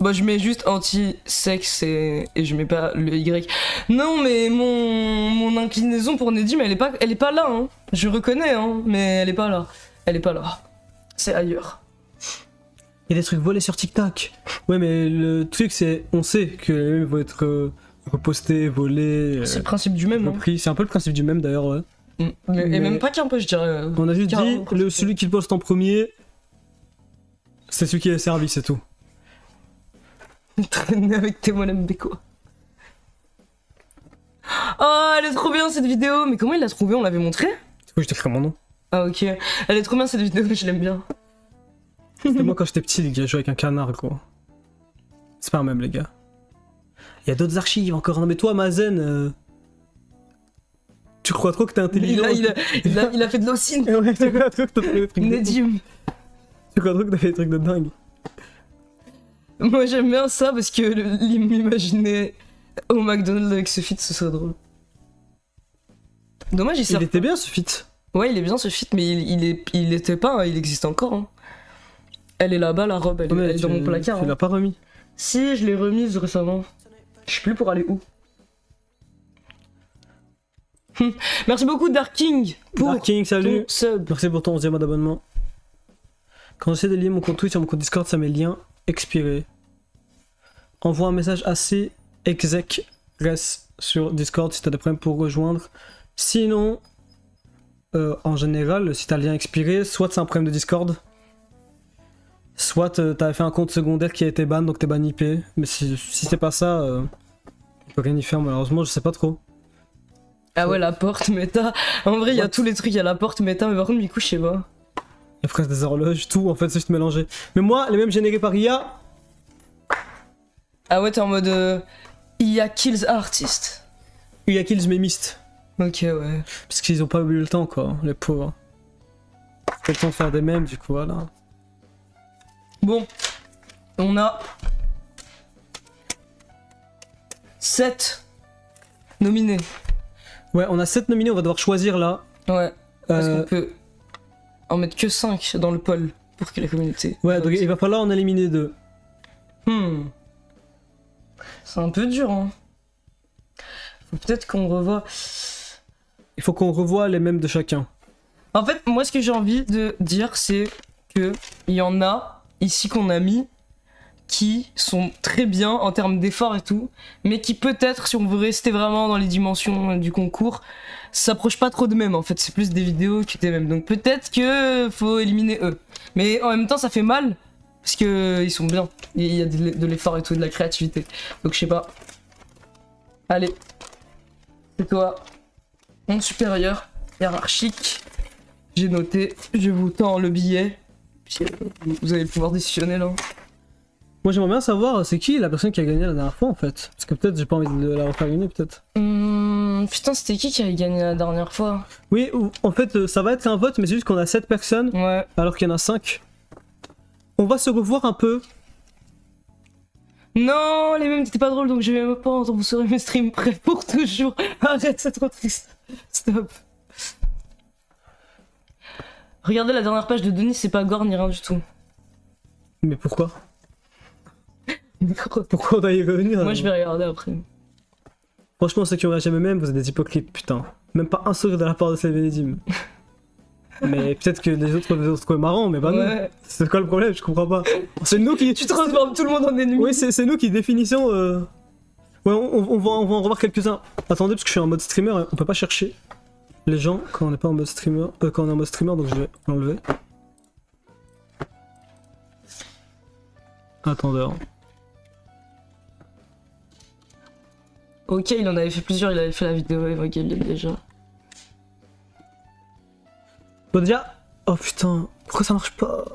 Bah je mets juste anti-sexe et je mets pas le Y. Non mais mon inclinaison pour Nedim elle est pas là hein. Je reconnais hein, mais elle est pas là. Elle est pas là. C'est ailleurs. Il y a des trucs volés sur TikTok. Ouais mais le truc c'est, on sait que les mêmes vont être repostés, volés. C'est le principe du même. Hein. C'est un peu le principe du même d'ailleurs ouais. Et même pas qu'un peu je dirais. On a juste dit, celui qui le poste en premier, c'est celui qui est servi, c'est tout. Traîner avec tes MB quoi. Oh, elle est trop bien cette vidéo. Mais comment il l'a trouvée? On l'avait montré? Oui, je t'écris mon nom. Ah ok. Elle est trop bien cette vidéo, je l'aime bien. Moi quand j'étais petit, les gars, je jouais avec un canard quoi. C'est pas un même les gars. Il y a d'autres archives encore. Non mais toi, Mazen, tu crois trop que t'es intelligent? Il a fait de l'ocine. Ouais, tu crois trop que t'as fait des trucs Nedim. Tu crois trop que t'as fait des trucs de dingue? Moi j'aime bien ça parce que m'imaginer au McDonald's avec ce feat, ce serait drôle. Dommage, il était bien ce feat. Ouais, il est bien ce feat, mais il était pas, hein, il existe encore. Hein. Elle est là-bas, la robe, elle est dans mon placard. Tu l'as pas remis? Si, je l'ai remise récemment. Je sais plus pour aller où. Merci beaucoup Dark King pour Dark King, salut. ton sub. Merci pour ton 11e mois d'abonnement. Quand j'essaie de lier mon compte Twitch sur mon compte Discord, ça met lien expiré. Envoie un message assez exec reste sur Discord si t'as des problèmes pour rejoindre. Sinon, en général, si t'as le lien expiré, soit c'est un problème de Discord, soit t'avais fait un compte secondaire qui a été ban, donc t'es ban IP. Mais si c'est pas ça, on peut rien y faire malheureusement, je sais pas trop. Ah ouais, la porte méta. En vrai, il y a tous les trucs, il y a la porte méta, mais par contre, Miku, je sais pas. Il y a presque des horloges, tout en fait, c'est juste mélangé. Mais moi, les mêmes générés par IA. Ah ouais, t'es en mode. IA kills artist. IA kills mémiste. Ok, ouais. Parce qu'ils ont pas eu le temps, quoi, les pauvres. Pas le temps de faire des mèmes, du coup, voilà. Bon, on a 7 nominés. Ouais, on a 7 nominés, on va devoir choisir là. Ouais, parce qu'on peut en mettre que 5 dans le poll pour que la communauté... Ouais, donc il va falloir en éliminer 2. C'est un peu dur, hein. Faut peut-être qu'on revoie... Il faut qu'on revoie les mêmes de chacun. En fait, moi, ce que j'ai envie de dire, c'est que il y en a ici qu'on a mis qui sont très bien en termes d'effort et tout, mais qui peut-être, si on veut rester vraiment dans les dimensions du concours, s'approchent pas trop de même. En fait, c'est plus des vidéos que des mêmes. Donc peut-être que faut éliminer eux. Mais en même temps, ça fait mal parce que ils sont bien. Il y a de l'effort et tout, de la créativité. Donc je sais pas. Allez, c'est toi, mon supérieur hiérarchique. J'ai noté. Je vous tends le billet. Puis, vous avez le pouvoir décisionnel. Hein. Moi j'aimerais bien savoir c'est qui la personne qui a gagné la dernière fois en fait. Parce que peut-être j'ai pas envie de la refaire gagner peut-être. Putain c'était qui a gagné la dernière fois? Oui en fait ça va être un vote mais c'est juste qu'on a 7 personnes alors qu'il y en a 5. On va se revoir un peu. Non les mêmes t'étais pas drôle donc je vais même pas entendre vous serez mes streams prêts pour toujours. Arrête c'est trop triste. Stop. Regardez la dernière page de Denis c'est pas gore ni rien du tout. Mais pourquoi? Pourquoi on doit y revenir? Moi je vais regarder après. Franchement ceux qui auraient jamais même vous êtes des hypocrites putain. Même pas un sourire de la part de Selvenedim. Mais peut-être que les autres trouvent marrant mais pas nous. C'est quoi le problème? Je comprends pas. C'est nous qui... Tu transformes tout le monde en ennemi. Oui c'est nous qui définissons... Ouais on va en revoir quelques-uns. Attendez parce que je suis en mode streamer on peut pas chercher les gens quand on n'est pas en mode streamer. Quand on est en mode streamer donc je vais l'enlever. Attendez. Ok, il en avait fait plusieurs, il avait fait la vidéo Evangelion déjà. Bon déjà... Oh putain, pourquoi ça marche pas?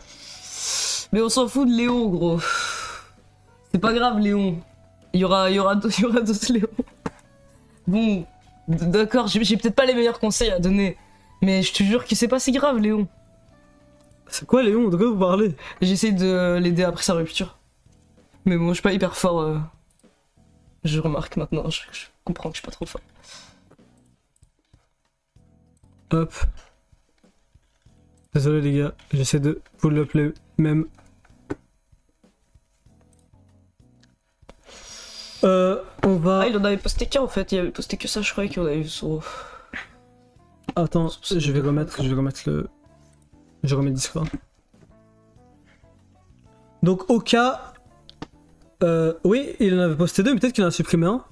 Mais on s'en fout de Léon gros. C'est pas grave Léon. Il y aura d'autres Léon. Bon, d'accord, j'ai peut-être pas les meilleurs conseils à donner. Mais je te jure que c'est pas si grave Léon. C'est quoi Léon? De quoi vous parlez? J'essaie de l'aider après sa rupture. Mais bon, je suis pas hyper fort. Je remarque maintenant, je comprends que je suis pas trop fort. Hop. Désolé les gars, j'essaie de pull up les mêmes. On va... Ah il en avait posté qu'un en fait, il avait posté que ça je croyais qu'on avait vu sur... Attends, je vais remettre le... Je remets Discord. Donc au cas... oui, il en avait posté 2, mais peut-être qu'il en a supprimé un.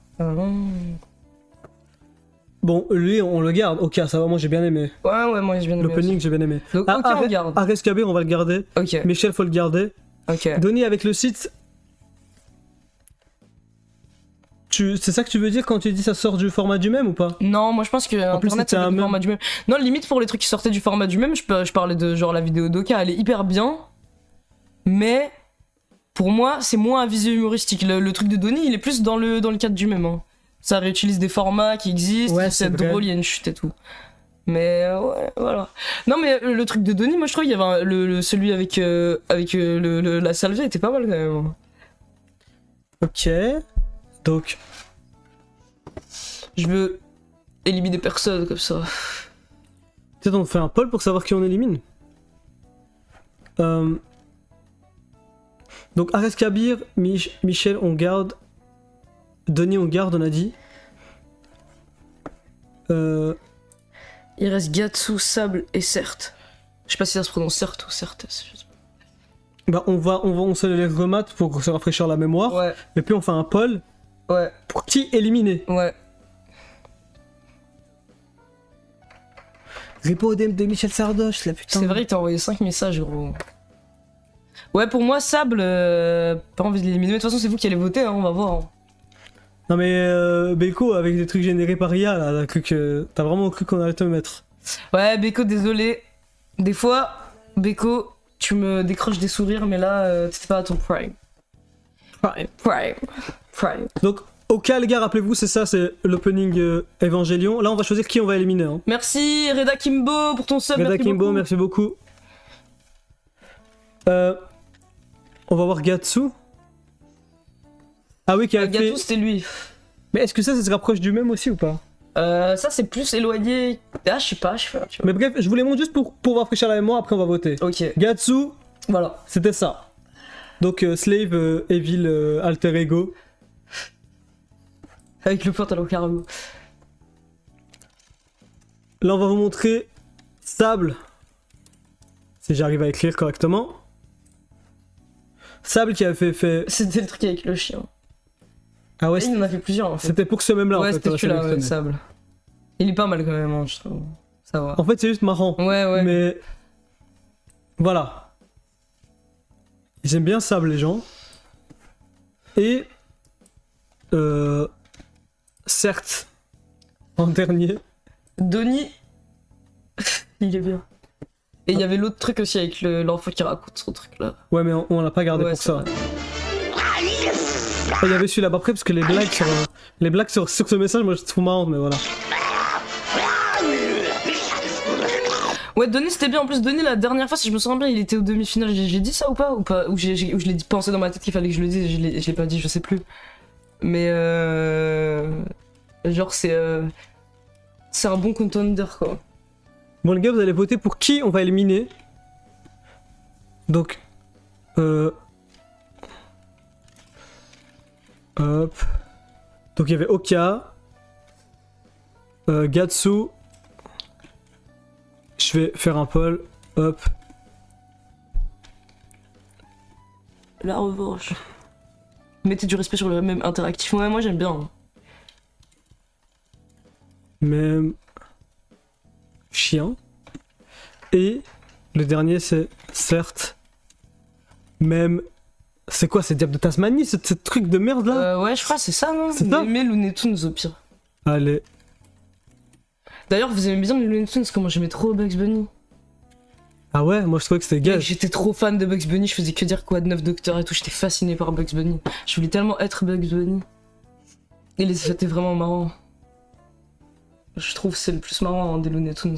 Bon, lui, on le garde. Ok, ça va, moi j'ai bien aimé. Ouais, moi j'ai bien aimé. L'opening, j'ai bien aimé. Donc, ok, on garde. Ares Kabir, on va le garder. Ok. Michel, faut le garder. Ok. Donny avec le site. C'est ça que tu veux dire quand tu dis ça sort du format du même ou pas? Non, moi je pense que Internet c'est du format du même. Non, limite pour les trucs qui sortaient du format du même, je parlais de genre la vidéo d'Oka, elle est hyper bien. Mais pour moi, c'est moins un visio humoristique. Le truc de Donny, il est plus dans le cadre du même. Hein. Ça réutilise des formats qui existent, c'est drôle, il y a une chute et tout. Mais ouais, voilà. Non, mais le truc de Donny, moi je trouve il y avait celui avec la salvée était pas mal quand même. Ok. Donc. Je veux éliminer personne comme ça. Peut-être on fait un poll pour savoir qui on élimine. Donc Ares Kabir, Michel on garde. Donny on garde, on a dit. Il reste Gatsu, Sable et Certes. Je sais pas si ça se prononce Certes ou Certes. Bah on se les remate pour se rafraîchir la mémoire. Ouais. Et puis on fait un poll. Ouais. Pour qui éliminer. Ouais. Repo de Michel Sardoche, là putain. C'est vrai, il t'a envoyé 5 messages, gros. Ouais, pour moi, Sable, pas envie de l'éliminer. Mais de toute façon, c'est vous qui allez voter, hein, on va voir. Hein. Non mais Beko, avec des trucs générés par IA, là, t'as vraiment cru qu'on allait te mettre. Ouais, Beko, désolé. Des fois, Beko, tu me décroches des sourires, mais là, t'étais pas à ton prime. Prime. Donc, Ok les gars, rappelez-vous, c'est ça, c'est l'opening Evangelion. Là on va choisir qui on va éliminer. Hein. Merci Reda Kimbo pour ton sub. Reda merci Kimbo, beaucoup. merci beaucoup. On va voir Gatsu. Ah oui, qui a fait... Gatsu c'était lui. Mais est-ce que ça se rapproche du même aussi ou pas? Ça c'est plus éloigné. Ah je sais pas, tu vois. Mais bref, je vous les montre juste pour rafraîchir la mémoire, après on va voter. Ok. Gatsu, voilà. C'était ça. Donc Slave, Evil, Alter Ego. Avec le pantalon cargo. Là on va vous montrer Sable. Si j'arrive à écrire correctement. Sable qui a fait... C'était le truc avec le chien. Ah ouais, il en a fait plusieurs en fait. C'était pour ce même là ouais, en fait. c'était celui-là, ouais, Sable. Il est pas mal quand même, hein, je trouve. Ça va. En fait c'est juste marrant. Ouais. Mais... Voilà. J'aime bien Sable les gens. Et... Certes. En dernier. Donnie. Il est bien. Et il y avait l'autre truc aussi avec l'enfant qui raconte son truc là. Ouais mais on l'a pas gardé pour ça. Il y avait celui-là après parce que les blagues sur ce message moi je trouve marrant mais voilà. Ouais Donnie c'était bien en plus. Donnie la dernière fois si je me souviens bien il était au demi-finale. J'ai dit ça ou pas ou je l'ai pensé dans ma tête qu'il fallait que je le dise et je l'ai pas dit, je sais plus. Mais genre c'est un bon contender quoi. Bon les gars, vous allez voter pour qui on va éliminer. Donc hop. Donc il y avait Oka, Gatsu. Je vais faire un poll. Hop. La revanche. Mettez du respect sur le même interactif. Ouais, moi j'aime bien. Même chien. Et le dernier c'est certes même. C'est quoi, c'est Diable de Tasmanie, ce truc de merde là? Ouais, je crois que c'est ça, non? C'est ça? Mais Looney Tunes au pire. Allez. D'ailleurs, vous aimez bien les Looney Tunes, comment j'aimais trop Bugs Bunny. Ah ouais, moi je trouvais que c'était gage. J'étais trop fan de Bugs Bunny, je faisais que dire quoi de 9 Docteur et tout, j'étais fasciné par Bugs Bunny. Je voulais tellement être Bugs Bunny. Et c'était vraiment marrant. Je trouve que c'est le plus marrant hein, des Looney Tunes.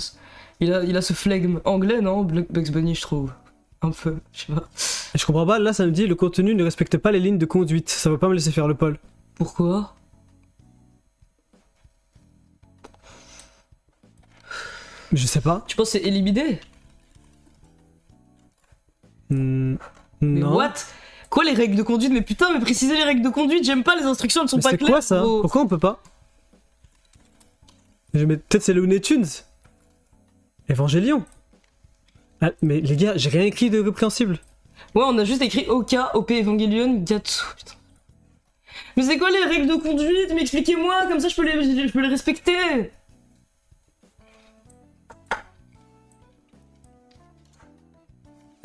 Il a ce flegme anglais, non? Bugs Bunny, je trouve. Un peu, je sais pas. Je comprends pas, là ça me dit le contenu ne respecte pas les lignes de conduite. Ça va pas me laisser faire le poll. Pourquoi? Je sais pas. Tu penses que c'est éliminé? Non. Mais what? Quoi les règles de conduite? Mais putain, mais précisez les règles de conduite, j'aime pas les instructions, elles sont mais pas c'est claires. quoi ça? Gros. Pourquoi on peut pas? Peut-être c'est Looney Tunes. Evangelion. Ah, mais les gars, j'ai rien écrit de répréhensible. Ouais, on a juste écrit OK, OP Evangelion, Gatsu. Putain. Mais c'est quoi les règles de conduite? Mais expliquez-moi, comme ça je peux les respecter.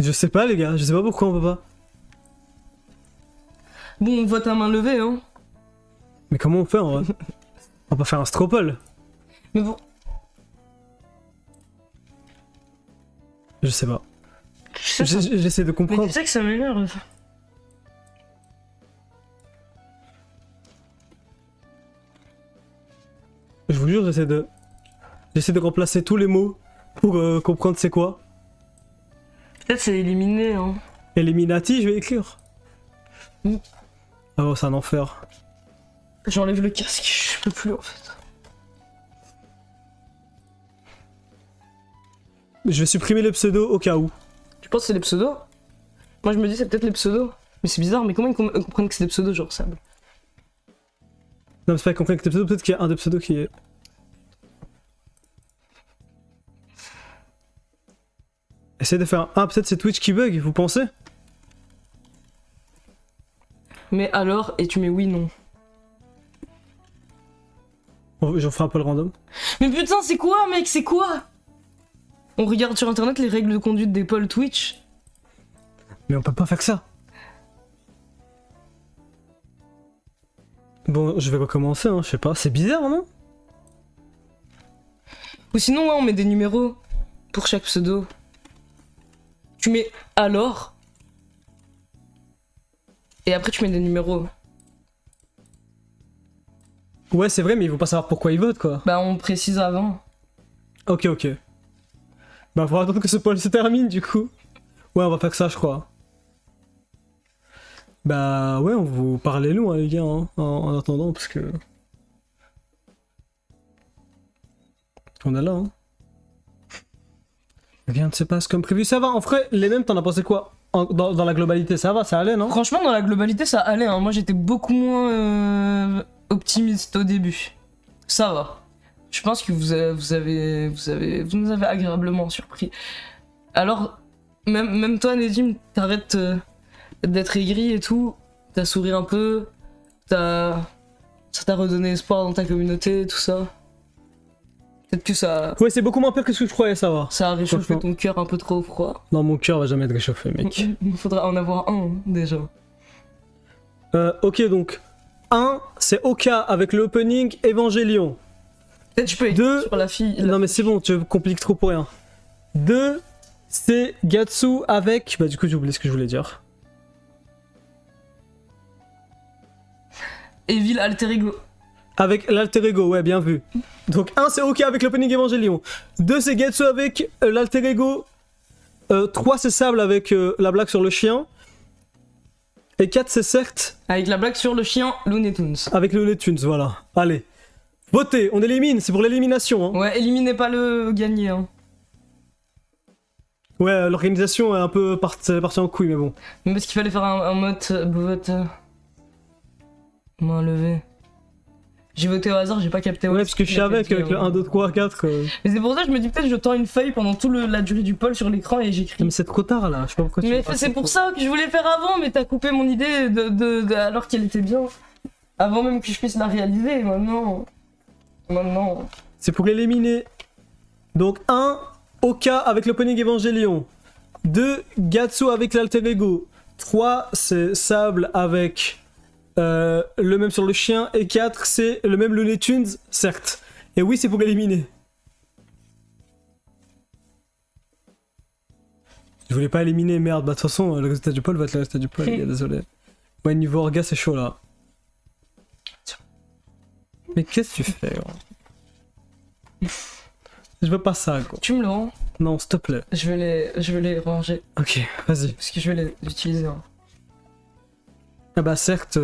Je sais pas les gars, je sais pas pourquoi on peut pas. Bon, on vote à main levée, hein. Mais comment on fait en vrai? On va pas faire un stropole. Mais bon. Je sais pas. J'essaie de comprendre. Mais tu sais que ça m'énerve. Je vous jure, j'essaie de remplacer tous les mots pour comprendre c'est quoi. Peut-être c'est éliminé, hein. Eliminati, je vais écrire. Oh, c'est un enfer. J'enlève le casque, je peux plus en fait. Je vais supprimer les pseudos au cas où. Tu penses que c'est les pseudos? Moi je me dis c'est peut-être les pseudos. Mais c'est bizarre, mais comment ils comprennent que c'est des pseudos genre Sable? Non, mais c'est pas qu'ils comprennent que c'est des pseudos, peut-être qu'il y a un des pseudos qui est... Essayez de faire un... Ah, peut-être c'est Twitch qui bug, vous pensez? Mais alors, et tu mets oui, non. J'en ferai un peu le random. Mais putain, c'est quoi, mec? C'est quoi? On regarde sur internet les règles de conduite des polls Twitch. Mais on peut pas faire ça. Bon, je vais recommencer, hein, je sais pas. C'est bizarre, non? Ou sinon, ouais, on met des numéros pour chaque pseudo. Tu mets alors. Et après, tu mets des numéros. Ouais, c'est vrai, mais ils vont pas savoir pourquoi ils votent, quoi. Bah, on précise avant. Ok, ok. Bah, faut attendre que ce poll se termine, du coup. Ouais, on va faire ça, je crois. Bah, ouais, on vous parlez nous, hein, les gars, hein, en attendant, parce que... On est là, hein. Rien ne se passe comme prévu. Ça va, en vrai, les mêmes, t'en as pensé quoi dans la globalité? Ça va, ça allait, non? Franchement, dans la globalité, ça allait. Hein. Moi, j'étais beaucoup moins optimiste au début. Ça va. Je pense que vous nous avez agréablement surpris. Alors, même toi, Nedim, t'arrêtes d'être aigri et tout. T'as souri un peu. Ça t'a redonné espoir dans ta communauté, tout ça. Peut-être que ça... Ouais, c'est beaucoup moins pire que ce que je croyais, ça va. Ça a réchauffé ton cœur un peu trop froid. Non, mon cœur va jamais être réchauffé, mec. Il faudra en avoir un, déjà. Ok, donc... 1, c'est Oka avec le opening Evangelion. Peut-être je peux écrire sur la fille. Non, mais c'est bon, tu compliques trop pour rien. 2, c'est Gatsu avec... Bah, du coup, j'ai oublié ce que je voulais dire. Evil Alter Ego. Avec l'alter ego, ouais, bien vu. Donc 1 c'est OK avec l'opening Evangelion. 2 c'est Getsu avec l'alter ego. 3 c'est Sable avec la blague sur le chien. Et 4 c'est certes... Avec la blague sur le chien Looney Tunes. Avec Looney Tunes, voilà. Allez. Votez, on élimine, c'est pour l'élimination. Hein. Ouais, éliminez pas le gagné. Hein. Ouais, l'organisation est un peu partie en couille, mais bon. Mais parce qu'il fallait faire un mode vote... Main levée. J'ai voté au hasard, j'ai pas capté. Ouais, parce que je savais qu'avec le 1, 2, 3, 4... Mais c'est pour ça que je me dis peut-être je tends une feuille pendant toute la durée du poll sur l'écran et j'écris. Mais c'est trop tard là, je sais pas pourquoi tu... Mais c'est pour ça que je voulais faire avant, mais t'as coupé mon idée alors qu'elle était bien. Avant même que je puisse la réaliser, maintenant... C'est pour éliminer. Donc 1, Oka avec l'opening Evangelion. 2, Gatsu avec l'alter ego. 3, c'est Sable avec... le même sur le chien, et 4 c'est le même Looney Tunes, certes. Et oui, c'est pour éliminer. Je voulais pas éliminer, merde. Bah de toute façon, le résultat du poll va être le résultat du poll, les gars, désolé. Ouais, niveau orga, c'est chaud là. Mais qu'est-ce que tu fais, gros? Je veux pas ça, gros. Tu me le rends? Non, s'il te plaît. Je vais les ranger. Ok, vas-y. Parce que je vais les utiliser. Hein. Ah bah certes,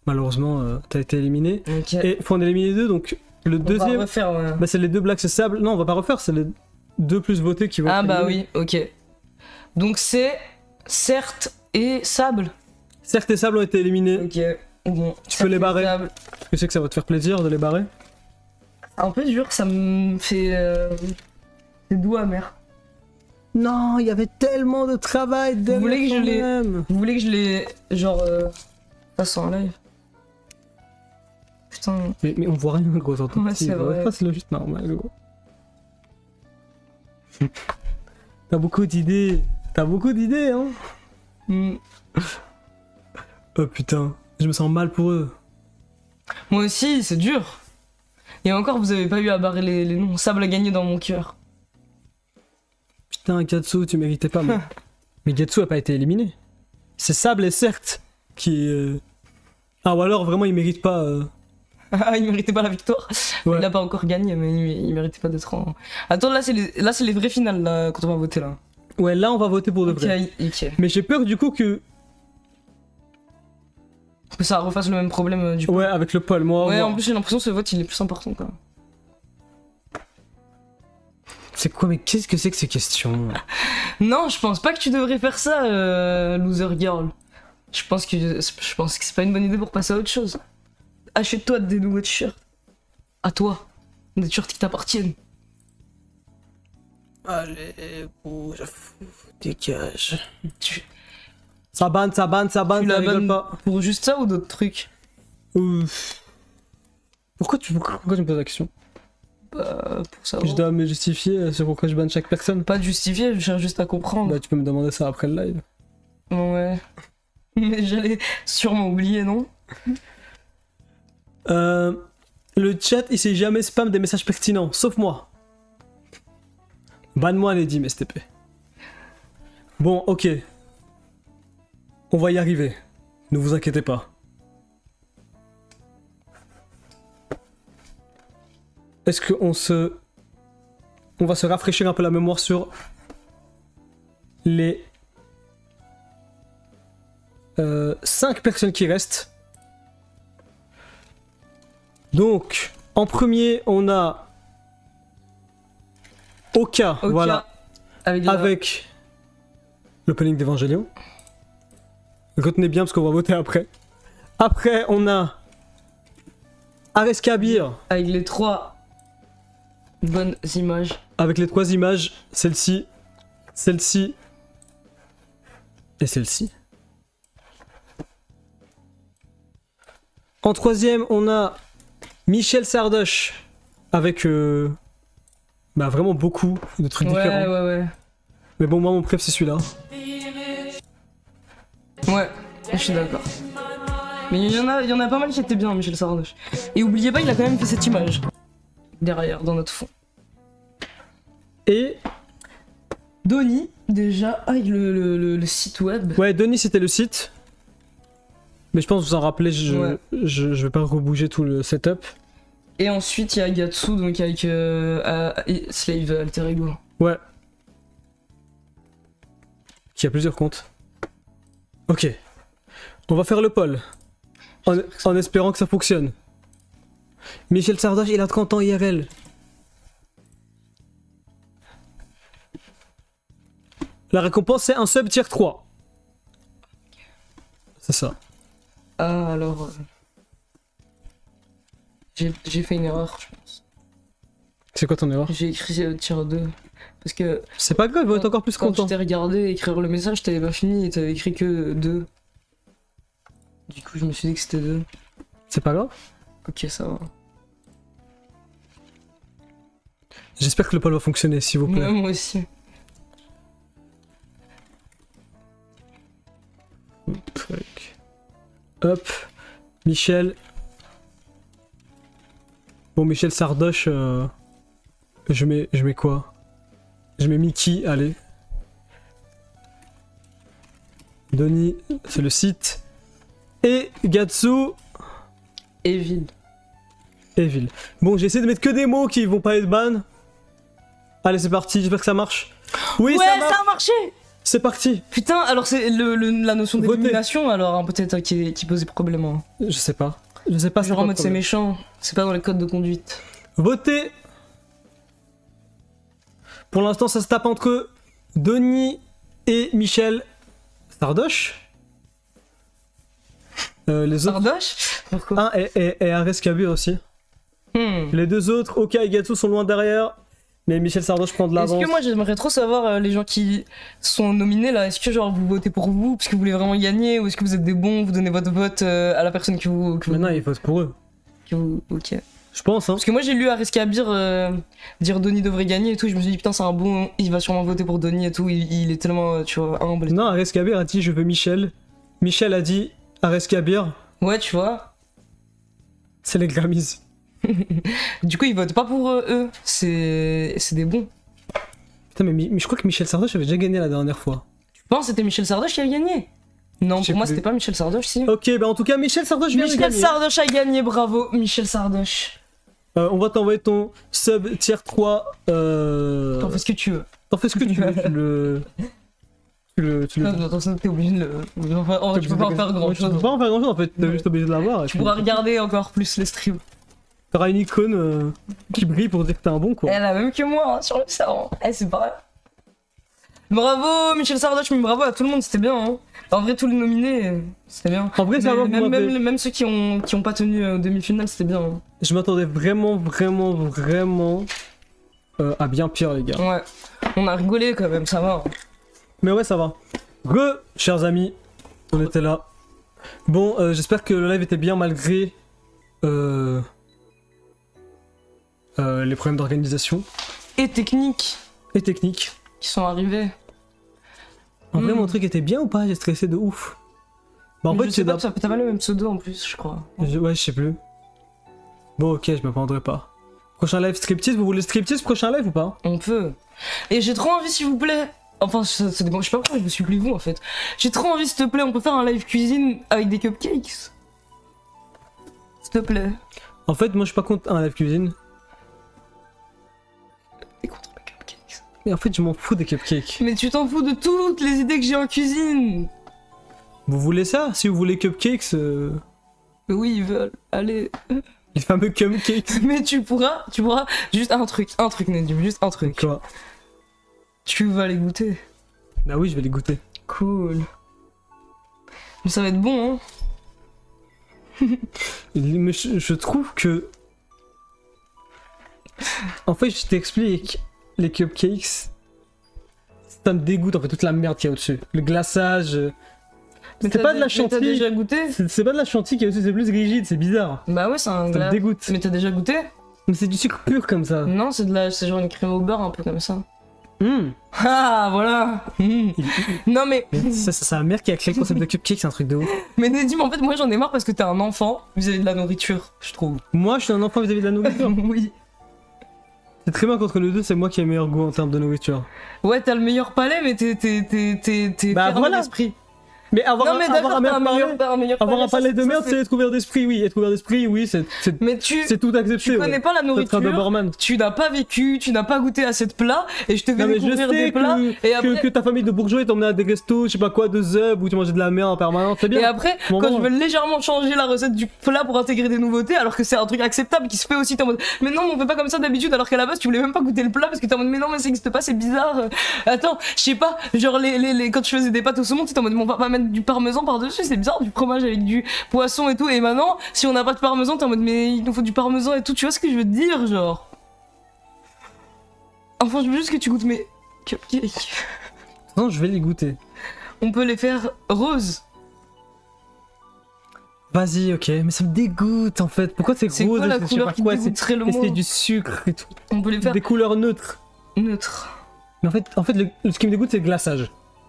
malheureusement, t'as été éliminé. Okay. Et faut en éliminer 2, donc le deuxième... va refaire, ouais. Bah c'est les 2 blagues, c'est Sable. Non, on va pas refaire, c'est les 2 plus votés qui vont... Ah bah oui, ok. Donc c'est Certes et Sable. Certes et Sable ont été éliminés. Ok, bon. Tu peux les barrer. Tu sais que ça va te faire plaisir de les barrer? Un peu dur, ça me fait... C'est doux amer. Non, il y avait tellement de travail derrière. Vous voulez que je les... Genre... fasse en live. Putain. Mais on voit rien, gros, en Ouais, c'est vrai. C'est le juste normal, gros. T'as beaucoup d'idées. T'as beaucoup d'idées, hein. Oh putain, je me sens mal pour eux. Moi aussi, c'est dur. Et encore, vous avez pas eu à barrer les noms. Sable a gagné dans mon cœur. Putain, Gatsu, tu méritais pas, mais... mais Gatsu a pas été éliminé. C'est Sable et certes qui... Ah, ou alors, vraiment, il mérite pas... Ah, il méritait pas la victoire. Ouais. Il a pas encore gagné, mais il méritait pas d'être en... Attends, là, c'est les vrais finales, là, quand on va voter, là. Ouais, là, on va voter pour de vrai. Ok. Mais j'ai peur, du coup, que... Que ça refasse le même problème du poll. Ouais, avec le poll, moi... Ouais, en plus, j'ai l'impression que ce vote, il est plus important, quoi. C'est quoi, mais qu'est-ce que c'est que ces questions? Non, je pense pas que tu devrais faire ça, loser girl. Je pense que c'est pas une bonne idée pour passer à autre chose. Achète-toi des nouveaux t-shirts. À toi. Des t-shirts qui t'appartiennent. Allez, bouge, dégage. Ça banne, ça rigole pas. Pour juste ça ou d'autres trucs? Pourquoi tu me poses la question? Bah, pour savoir. Je dois me justifier sur pourquoi je banne chaque personne? Pas de justifier, je cherche juste à comprendre. Bah, tu peux me demander ça après le live. Ouais. Mais j'allais sûrement oublier, non? Le chat, il sait jamais spam des messages pertinents, sauf moi. Banne-moi, Nedim, STP. Bon, ok. On va y arriver. Ne vous inquiétez pas. est-ce qu'on se... On va se rafraîchir un peu la mémoire sur les 5 personnes qui restent. Donc, en premier, on a Oka, voilà, avec l'opening d'Evangelion. Retenez bien parce qu'on va voter après. Après, on a Ares Kabir. Avec les 3 bonnes images. Avec les 3 images, celle-ci, celle-ci et celle-ci. En troisième, on a Michel Sardoche avec bah, vraiment beaucoup de trucs différents. Ouais. Mais bon, moi mon préf c'est celui-là. Ouais, je suis d'accord. Mais il y en a pas mal qui étaient bien, Michel Sardoche. Et oubliez pas, il a quand même fait cette image. Derrière, dans notre fond. Et... Donnie, déjà, avec le site web. Ouais, Donnie c'était le site. Mais je pense que vous en rappelez, je vais pas rebouger tout le setup. Et ensuite il y a Gatsu, donc avec Slave Alter Ego. Ouais. Qui a plusieurs comptes. Ok. On va faire le poll. En espérant que ça fonctionne. Michel Sardoche, il a 30 ans IRL. La récompense c'est un sub tier 3. C'est ça. Ah alors... J'ai fait une erreur, je pense. C'est quoi ton erreur? J'ai écrit tier 2. Parce que... C'est pas grave, il va être encore plus content. Quand je t'ai regardé écrire le message, t'avais pas fini et t'avais écrit que 2. Du coup je me suis dit que c'était 2. C'est pas grave? Ok, ça va. J'espère que le poll va fonctionner, s'il vous plaît. Ouais, moi aussi. Hop, Michel. Bon, Michel Sardoche, je mets quoi? Je mets Mickey, allez. Donnie, c'est le site. Et Gatsu. Evil. Evil. Bon, j'ai essayé de mettre que des mots qui vont pas être ban. Allez, c'est parti, j'espère que ça marche. Oui, ouais, ça a marché. C'est parti. Putain, alors c'est la notion d'élimination alors hein, peut-être qui posait problème. Hein. Je sais pas. Je sais pas. Genre en mode c'est méchant. C'est pas dans les codes de conduite. Votez. Pour l'instant, ça se tape entre Donnie et Michel Sardoche. Les autres. Sardoche? Pourquoi? Et Ares Kabir aussi. Les deux autres, Oka et Gatsu sont loin derrière. Mais Michel Sardoche prend de l'avance. Est-ce que moi j'aimerais trop savoir les gens qui sont nominés là, est-ce que genre vous votez pour vous parce que vous voulez vraiment gagner ou est-ce que vous êtes des bons, vous donnez votre vote à la personne que vous... Mais non, ils votent pour eux. Ok. Je pense hein. Parce que moi j'ai lu Ares Kabir dire Donnie devrait gagner et tout, je me suis dit putain c'est un bon, il va sûrement voter pour Donnie et tout, il est tellement tu vois humble. Non, Ares Kabir a dit je veux Michel. Michel a dit Ares Kabir. Ouais tu vois. C'est les Grammys. Du coup ils votent pas pour eux, c'est des bons. Putain mais je crois que Michel Sardoche avait déjà gagné la dernière fois. Tu penses que c'était Michel Sardoche qui a gagné? Non pour moi c'était pas Michel Sardoche si. Ok bah en tout cas Michel Sardoche vient de gagner. Michel Sardoche a gagné, bravo Michel Sardoche. On va t'envoyer ton sub tier 3. T'en fais ce que tu veux. T'en fais ce que tu veux, t'es obligé de le... Enfin, tu peux pas en faire grand chose. Tu peux pas en faire grand chose en fait, t'es juste obligé de l'avoir. Tu pourras regarder encore plus les streams. T'auras une icône qui brille pour dire que t'es un bon quoi. Elle a même que moi hein, sur le serveur. C'est pas vrai. Bravo Michel Sardoche, mais bravo à tout le monde, c'était bien hein. En vrai tous les nominés, c'était bien. En vrai ça va même ceux qui ont pas tenu au demi-finale, c'était bien. Hein. Je m'attendais vraiment à bien pire les gars. Ouais, on a rigolé quand même, ça va. Hein. Mais ouais ça va. Chers amis, on était là. Bon, j'espère que le live était bien malgré les problèmes d'organisation. Et technique. Qui sont arrivés. En vrai mon truc était bien ou pas? J'ai stressé de ouf. Bah en fait sais pas, t'as pas le même pseudo en plus je crois. Ouais je sais plus. Bon ok je me prendrai pas. Prochain live striptease, vous voulez striptease prochain live ou pas? On peut. Et j'ai trop envie s'il vous plaît. Enfin ça dépend, je sais pas pourquoi je me supplie vous en fait. J'ai trop envie s'il te plaît, on peut faire un live cuisine avec des cupcakes. S'il te plaît. En fait moi je suis pas contre un live cuisine. Mais en fait, je m'en fous des cupcakes. Mais tu t'en fous de toutes les idées que j'ai en cuisine. Vous voulez ça? Si vous voulez cupcakes, Oui, ils veulent. Allez. les fameux cupcakes. Mais tu pourras, juste un truc, Nedim, juste un truc. Quoi? Tu vas les goûter. Bah oui, je vais les goûter. Cool. Mais ça va être bon, hein. Mais je trouve que... En fait, je t'explique. Les cupcakes, ça me dégoûte en fait toute la merde qu'il y a au-dessus. Le glaçage... C'est pas de la chantilly. T'as déjà goûté? C'est pas de la chantilly qui est au-dessus, c'est plus rigide, c'est bizarre. Bah ouais, c'est un Ça me dégoûte. Mais t'as déjà goûté? Mais c'est du sucre pur comme ça. Non, c'est genre une crème au beurre un peu comme ça. Mmh. Ah, voilà. Non mais... C'est sa mère qui a créé le concept de cupcake, c'est un truc de ouf. Mais Nedim, en fait, moi j'en ai marre parce que t'es un enfant vis-à-vis de la nourriture, je trouve. Moi, je suis un enfant vis-à-vis de la nourriture. Oui. C'est très bien qu'entre nous deux, c'est moi qui ai le meilleur goût en termes de nourriture. Ouais, t'as le meilleur palais, mais t'es Bah fermé voilà. d'esprit. Mais avoir Non, mais un d'accord, meilleur t'as un meilleur avoir palais, un palais de ça, merde, c'est être ouvert d'esprit, oui. Être ouvert d'esprit, oui, c'est tout accepté. Tu connais pas la nourriture, tu n'as pas vécu, tu n'as pas goûté à cette plat, et je te fais découvrir des plats, et après... que ta famille de bourgeois t'emmène à des restos, je sais pas quoi, de zub, où tu mangeais de la merde en permanence, c'est bien. Et après, quand je veux légèrement changer la recette du plat pour intégrer des nouveautés, alors que c'est un truc acceptable qui se fait aussi, t'es en mode, mais non, on fait pas comme ça d'habitude, alors qu'à la base, tu voulais même pas goûter le plat, parce que t'es en mode, mais non, mais ça existe pas, c'est bizarre. Attends, je sais pas, genre, quand je faisais des pâtes au saumon, t'es en mode, on va pas mettre du parmesan par-dessus, c'est bizarre, du fromage avec du poisson et tout, et maintenant, si on n'a pas de parmesan, t'es en mode, mais il nous faut du parmesan et tout, tu vois ce que je veux te dire, genre. Enfin, je veux juste que tu goûtes mes cupcakes. Non, je vais les goûter. On peut les faire roses. Vas-y, ok, mais ça me dégoûte en fait. Pourquoi c'est rose? C'est quoi la couleur qui dégoûterait le moins? C'est du sucre et tout. On peut les faire des couleurs neutres. Neutres. Mais en fait, ce qui me dégoûte, c'est le glaçage.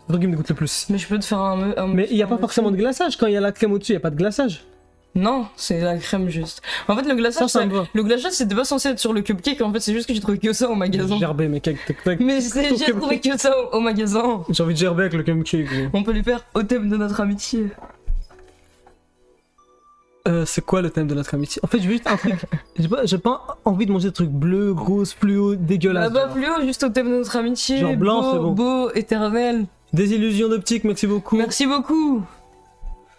C'est le truc qui me dégoûte le plus. Mais je peux te faire un mais il y a pas forcément de glaçage. Quand il y a la crème au-dessus, il y a pas de glaçage. Non, c'est la crème juste. En fait, le glaçage, le glaçage, c'était pas censé être sur le cupcake. En fait, c'est juste que j'ai trouvé que ça au magasin. Gerbé, mais mais j'ai trouvé que ça au magasin. J'ai envie de gerber avec le cupcake. Gros. On peut les faire au thème de notre amitié. C'est quoi le thème de notre amitié? En fait, je veux juste un truc. J'ai pas envie de manger des trucs bleus, roses, fluo, dégueulasses. Bah, fluo, juste au thème de notre amitié. Genre blanc, beau, c'est bon. Beau, éternel. Des illusions d'optique, merci beaucoup. Merci beaucoup.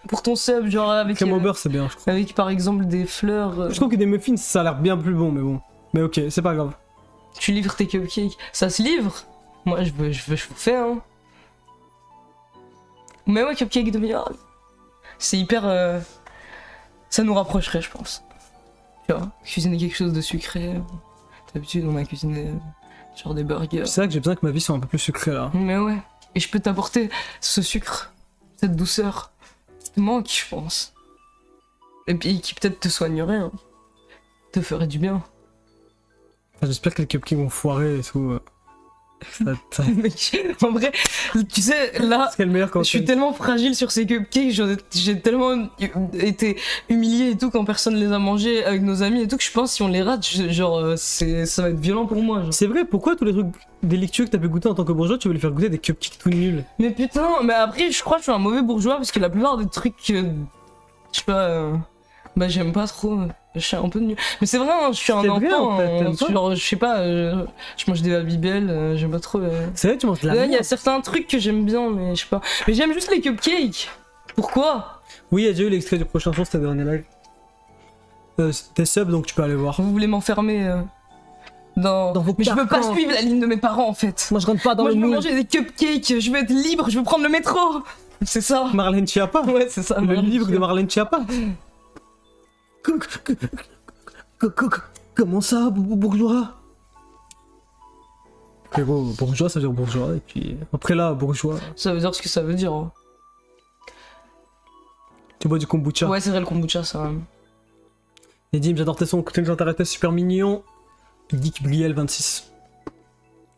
Pour ton sub, genre avec. Crème au beurre, c'est bien, je crois. Avec par exemple des fleurs. Je trouve que des muffins, ça a l'air bien plus bon, mais bon. Mais ok, c'est pas grave. Tu livres tes cupcakes. Ça se livre? Moi, je vous fais, hein. Mais ouais, cupcake de meilleur. C'est hyper. Ça nous rapprocherait, je pense. Tu vois, cuisiner quelque chose de sucré. D'habitude, on a cuisiné genre des burgers. C'est vrai que j'ai besoin que ma vie soit un peu plus sucrée là. Mais ouais. Et je peux t'apporter ce sucre, cette douceur qui te manque, je pense. Et puis qui peut-être te soignerait, hein. Te ferait du bien. J'espère que les cupcakes vont foirer et tout. En vrai, tu sais, là, je suis tellement fragile sur ces cupcakes, j'ai tellement été humilié et tout quand personne les a mangés avec nos amis et tout, que je pense si on les rate, genre, ça va être violent pour moi. C'est vrai, pourquoi tous les trucs délictueux que t'as pu goûter en tant que bourgeois, tu veux les faire goûter des cupcakes tout nuls? Mais putain, mais après, je crois que je suis un mauvais bourgeois parce que la plupart des trucs, je sais pas, bah j'aime pas trop. Je suis un peu nul. Mais c'est vrai, hein, je suis un enfant. Vrai, en fait, genre, je sais pas, je mange des Babybel, j'aime pas trop. C'est vrai, tu manges de la merde. Il y a certains trucs que j'aime bien, mais je sais pas. Mais j'aime juste les cupcakes. Pourquoi? Oui, il y a déjà eu l'extrait du prochain jour, c'était dernier live. T'es sub, donc tu peux aller voir. Vous voulez m'enfermer dans vos Mais je veux pas suivre la ligne de mes parents en fait. Moi je rentre pas dans le moule. Moi je veux manger des cupcakes, je veux être libre, je veux prendre le métro. C'est ça. Marlène Schiappa. Ouais, c'est ça. Le livre de Marlène Schiappa. Comment ça, bourgeois? Frérot, bourgeois ça veut dire bourgeois, et puis après là, bourgeois. Ça veut dire ce que ça veut dire. Hein. Tu bois du kombucha. Ouais, c'est vrai le kombucha ça. Nedim, j'adore tes sons, quand t'arrêtais, super mignon. Dick Briel 26.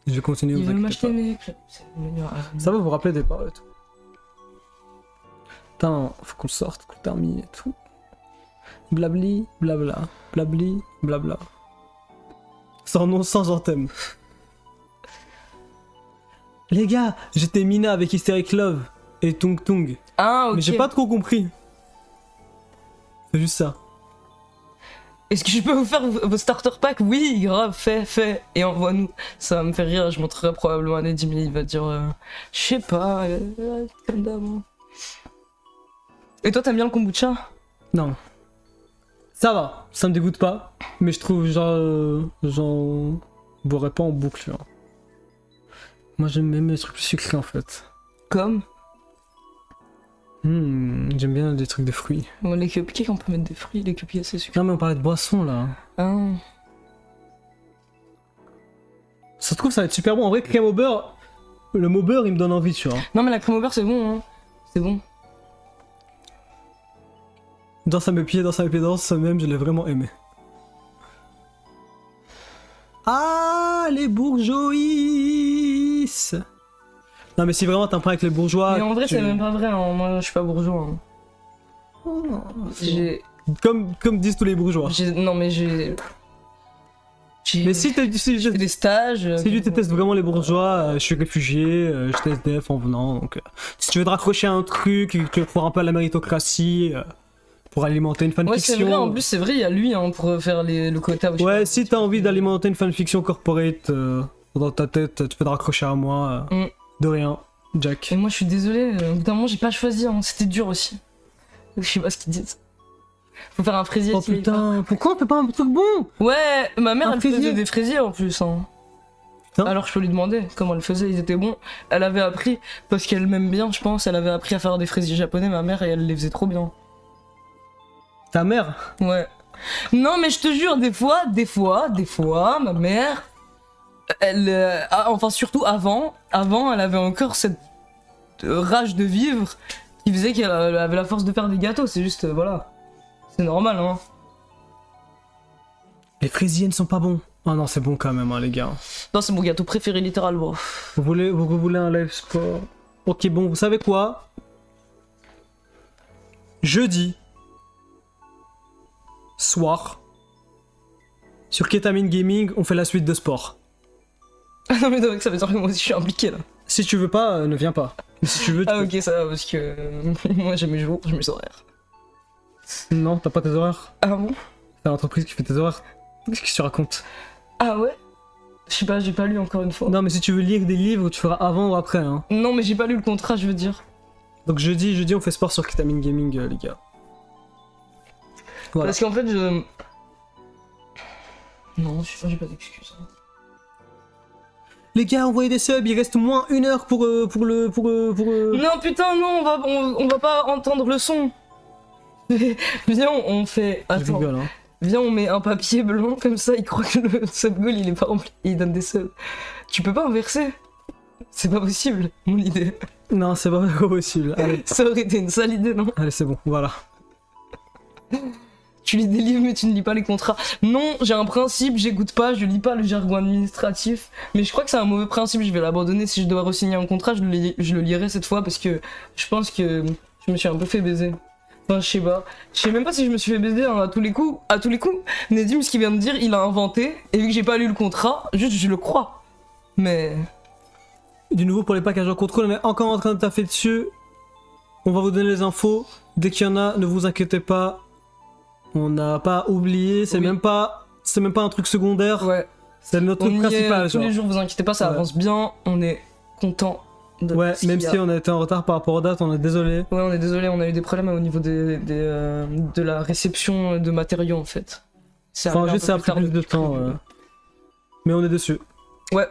Je vais continuer. Il veut m'acheter des... Ça va vous rappeler des paroles et tout. Putain, faut qu'on sorte, qu'on termine et tout. Blabli, blabla, blabli, blabla. Sans nom, sans anthème. Les gars, j'étais Mina avec Hysteric Love et Tung Tung. Ah, ok. Mais j'ai pas trop compris. C'est juste ça. est-ce que je peux vous faire vos starter packs? Oui, grave, fais, et envoie-nous. Ça va me faire rire, je montrerai probablement à Neddy, mais il va dire, je sais pas, comme d'avant. Et toi, t'aimes bien le kombucha? Non. Ça va, ça me dégoûte pas, mais je trouve j'en boirais pas en boucle. Genre. Moi j'aime même les trucs plus sucrés en fait. Comme? J'aime bien des trucs de fruits. Bon, les cupcakes, on peut mettre des fruits, les cupcakes c'est sucré. Non mais on parlait de boissons là. Ah. Ça se trouve ça va être super bon. En vrai, crème au beurre, le mot beurre il me donne envie, tu vois. Non mais la crème au beurre c'est bon, hein. C'est bon. Danse à mes pieds, ça même, je l'ai vraiment aimé. Ah, les bourgeois. Non mais si vraiment t'as un problème avec les bourgeois... Mais en vrai c'est même pas vrai, hein. Moi je suis pas bourgeois. Hein. Comme disent tous les bourgeois. Non mais j'ai... Mais si t'as des stages... Si tu détestes vraiment les bourgeois, je suis réfugié, je suis SDF en venant, donc... si tu veux te raccrocher à un truc, tu veux croire un peu à la méritocratie... pour alimenter une fanfiction. Ouais, c'est vrai, en plus, c'est vrai, il y a lui hein, pour faire le quota. Ouais, si t'as envie d'alimenter une fanfiction corporate dans ta tête, tu peux te raccrocher à moi. De rien, Jack. Et moi, je suis désolé, au bout d'un moment, j'ai pas choisi, hein. C'était dur aussi. Je sais pas ce qu'ils disent. Faut faire un fraisier. Oh putain, pourquoi on fait pas un truc bon? Ouais, ma mère, elle faisait des fraisiers en plus. Hein. Alors je peux lui demander comment elle faisait, ils étaient bons. Elle avait appris, parce qu'elle m'aime bien, je pense, elle avait appris à faire des fraisiers japonais, ma mère, et elle les faisait trop bien. Ta mère? Ouais. Non mais je te jure, des fois, ma mère, elle, enfin surtout avant, elle avait encore cette rage de vivre qui faisait qu'elle avait la force de faire des gâteaux, c'est juste, voilà. C'est normal, hein. Les fraisiers ne sont pas bons. Oh non, c'est bon quand même, hein, les gars. Non, c'est mon gâteau préféré, littéralement. Vous voulez un live sport? Ok, bon, vous savez quoi? Jeudi soir, sur Ketamine Gaming, on fait la suite de sport. Ah non mais donc ça veut dire que moi aussi je suis impliqué là. Si tu veux pas, ne viens pas. Mais si tu veux, tu peux. Ok, ça va, parce que moi j'ai mes jours, j'ai mes horaires. Non, t'as pas tes horaires. Ah bon? T'as l'entreprise qui fait tes horaires. Qu'est-ce que tu racontes? Ah ouais? Je sais pas, j'ai pas lu encore une fois. Non mais si tu veux lire des livres, tu feras avant ou après, hein. Non mais j'ai pas lu le contrat, je veux dire. Donc jeudi on fait sport sur Ketamine Gaming, les gars. Voilà. Parce qu'en fait, je... Non, j'ai pas d'excuses. Les gars, envoyez des subs, il reste moins 1 heure pour Non putain, non, on va pas entendre le son. Viens, on fait... Attends. Rigole, hein. Viens, on met un papier blanc, comme ça, il croit que le sub goal, il est pas rempli, il donne des subs. Tu peux pas inverser? C'est pas possible, mon idée. Non, c'est pas possible. Allez. Ça aurait été une sale idée, non? Allez, c'est bon, voilà. Tu lis des livres mais tu ne lis pas les contrats. Non, j'ai un principe, j'écoute pas, je lis pas le jargon administratif. Mais je crois que c'est un mauvais principe, je vais l'abandonner. Si je dois re-signer un contrat, je le lirai cette fois parce que je pense que je me suis un peu fait baiser. Enfin, je sais pas. Je sais même pas si je me suis fait baiser hein, à tous les coups. Nedim, ce qu'il vient de dire, il a inventé. Et vu que j'ai pas lu le contrat, juste je le crois. Mais... Du nouveau pour les packages en contrôle, on est encore en train de taffer dessus. On va vous donner les infos. Dès qu'il y en a, ne vous inquiétez pas. On n'a pas oublié, c'est même pas un truc secondaire. Ouais. C'est notre truc principal. Tous les jours, vous inquiétez pas, ça avance bien. On est content. Ouais, même si on a été en retard par rapport aux dates, on est désolé. Ouais, on est désolé, on a eu des problèmes au niveau de la réception de matériaux en fait. Enfin, juste ça a pris plus de temps. Mais on est dessus. Ouais.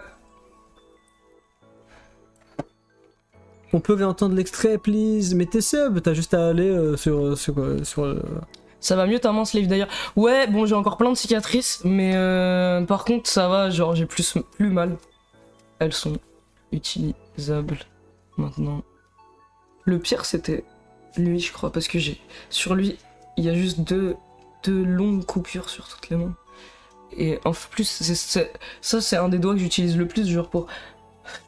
On peut entendre l'extrait, please. Mais t'es sub, t'as juste à aller sur Ça va mieux ta main Slave d'ailleurs. Ouais, bon j'ai encore plein de cicatrices, mais par contre ça va, genre j'ai plus mal. Elles sont utilisables maintenant. Le pire c'était lui je crois, parce que sur lui il y a juste deux longues coupures sur toutes les mains. Et en plus ça c'est un des doigts que j'utilise le plus, genre pour...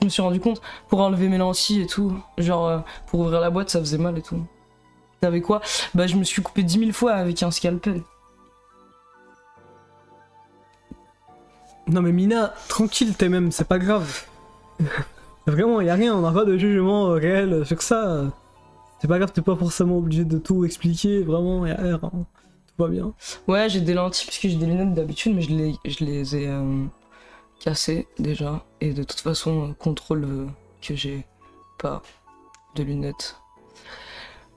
Je me suis rendu compte, pour enlever mes lentilles et tout, genre pour ouvrir la boîte ça faisait mal et tout. T'avais quoi? Bah je me suis coupé 10 000 fois avec un scalpel. Non mais Mina, tranquille t'es même, c'est pas grave. Vraiment, y a rien, on n'a pas de jugement réel sur ça. C'est pas grave, t'es pas forcément obligé de tout expliquer, vraiment, y a rien. Tout va bien. Ouais, j'ai des lentilles parce que j'ai des lunettes d'habitude, mais je les ai cassées déjà. Et de toute façon, contrôle que j'ai pas de lunettes.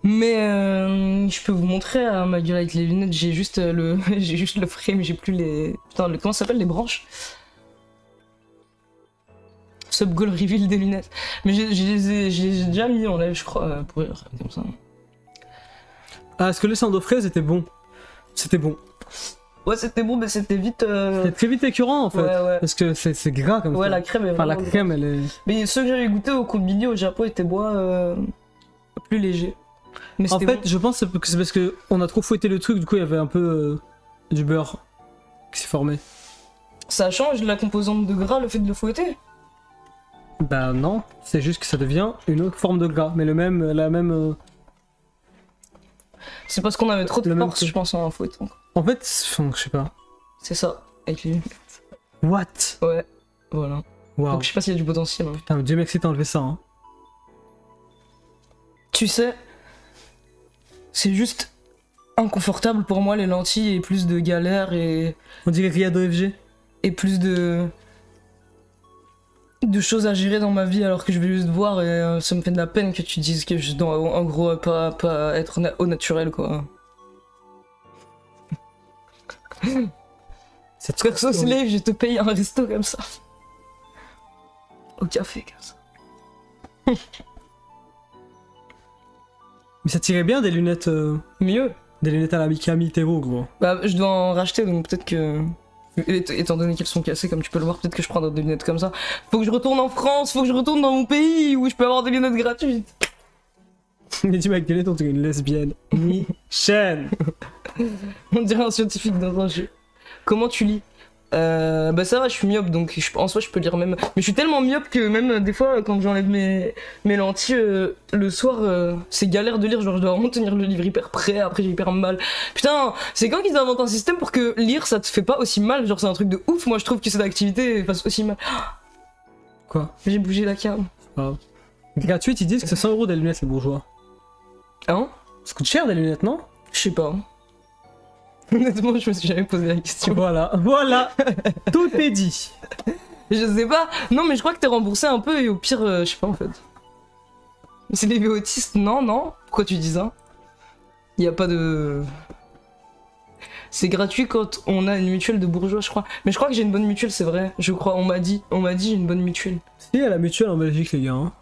Mais je peux vous montrer ma gueule avec les lunettes, j'ai juste j'ai juste le frame, j'ai plus les... Putain, comment ça s'appelle, les branches? Sub goal reveal des lunettes. Mais je les ai déjà mis en live, je crois, pour regarder comme ça. Ah, est-ce que le sando fraise était bon? C'était bon. Ouais, c'était bon, mais c'était vite... C'était très vite écœurant en fait. Ouais. Parce que c'est gras comme ça. Ouais, la crème est Enfin, la vraiment crème, elle est... Mais ceux que j'avais goûté au combini au Japon étaient plus légers. Mais En c'était fait, bon. je pense que c'est parce que on a trop fouetté le truc, du coup il y avait un peu du beurre qui s'est formé. Ça change la composante de gras, le fait de le fouetter? Bah non, c'est juste que ça devient une autre forme de gras, mais la même... C'est parce qu'on avait trop de force, je pense, en fouettant. En fait, enfin, je sais pas. C'est ça, avec les lunettes. What? Ouais, voilà. Wow. Donc je sais pas s'il y a du potentiel. Hein. Putain, Dieu merci t'as enlevé ça, hein. Tu sais, c'est juste inconfortable pour moi les lentilles et plus de galères et... On dirait Riyad OFG. Et plus de choses à gérer dans ma vie alors que je vais juste voir et ça me fait de la peine que tu dises que je dois en gros pas être au naturel quoi. Cette perso slave, je te paye un resto comme ça. Au café comme ça. Mais ça tirait bien des lunettes... Mieux. Des lunettes à la Mikami Tero, gros. Bah je dois en racheter donc peut-être que... Étant donné qu'elles sont cassées comme tu peux le voir, peut-être que je prendrai des lunettes comme ça. Faut que je retourne en France, faut que je retourne dans mon pays où je peux avoir des lunettes gratuites. Mais tu m'as avec des lunettes, on dirait une lesbienne. Michel. On dirait un scientifique dans un jeu. Comment tu lis? Bah ça va, je suis myope donc en soi je peux lire même. Mais je suis tellement myope que même des fois quand j'enlève mes lentilles le soir c'est galère de lire, genre je dois vraiment tenir le livre hyper près, après j'ai hyper mal. Putain, c'est quand qu'ils inventent un système pour que lire ça te fait pas aussi mal, genre c'est un truc de ouf, moi je trouve que cette activité fasse aussi mal. Quoi? J'ai bougé la cam. Ah. Gratuite, ils disent que c'est 100 € des lunettes les bourgeois. Hein? Ça coûte cher des lunettes, non? Je sais pas. Honnêtement, je me suis jamais posé la question. Voilà, tout est dit. Je sais pas. Non, mais je crois que t'es remboursé un peu et au pire, je sais pas en fait. Mais c'est les autistes, non? Pourquoi tu dis ça? Y a pas de... C'est gratuit quand on a une mutuelle de bourgeois, je crois. Mais je crois que j'ai une bonne mutuelle, c'est vrai. Je crois, on m'a dit j'ai une bonne mutuelle. Si, il y a la mutuelle en Belgique, les gars. Hein.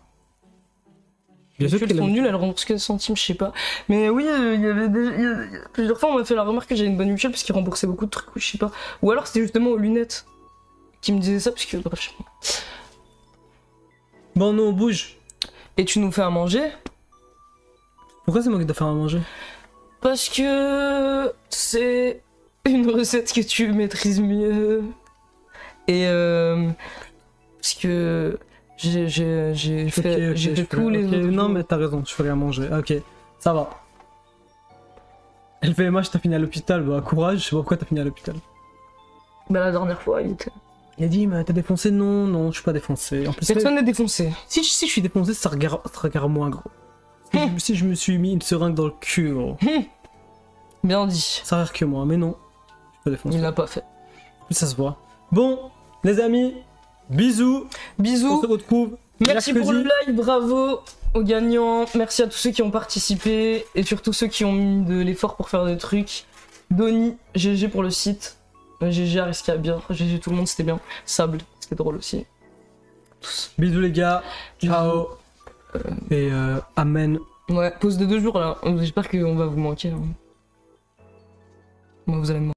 Les mutuelles sont nulles, elles remboursent que des centimes, je sais pas. Mais oui, il y avait plusieurs fois on m'a fait la remarque que j'avais une bonne mutuelle parce qu'ils remboursaient beaucoup de trucs, ou je sais pas. Ou alors c'était justement aux lunettes qui me disaient ça parce que bref, je sais pas. Bon, nous on bouge. Et tu nous fais à manger? Pourquoi c'est moi qui dois faire à manger? Parce que c'est une recette que tu maîtrises mieux. Et parce que j'ai fait tous les autres. Non mais t'as raison, je ferai à manger. Ok, ça va. LVMH, t'as fini à l'hôpital, bah courage, je sais pas pourquoi t'as fini à l'hôpital. Bah la dernière fois, il a dit, mais t'es défoncé? Non, je suis pas défoncé. En plus, personne n'est défoncé. Si je suis défoncé, ça regarde moins gros. Si je me suis mis une seringue dans le cul, gros. Bien dit. Ça regarde que moi, mais non. Je suis pas défoncé. Il l'a pas fait. Mais ça se voit. Bon, les amis, bisous. Bisous. On se retrouve. Merci pour le live, bravo aux gagnants. Merci à tous ceux qui ont participé et surtout ceux qui ont mis de l'effort pour faire des trucs. Donny, GG pour le site. GG Ariska bien, GG tout le monde, c'était bien. Sable, c'était drôle aussi. Bisous les gars, ciao. Et amen. Ouais, pause de 2 jours là. J'espère qu'on va vous manquer. Hein. Moi, vous allez me manquer.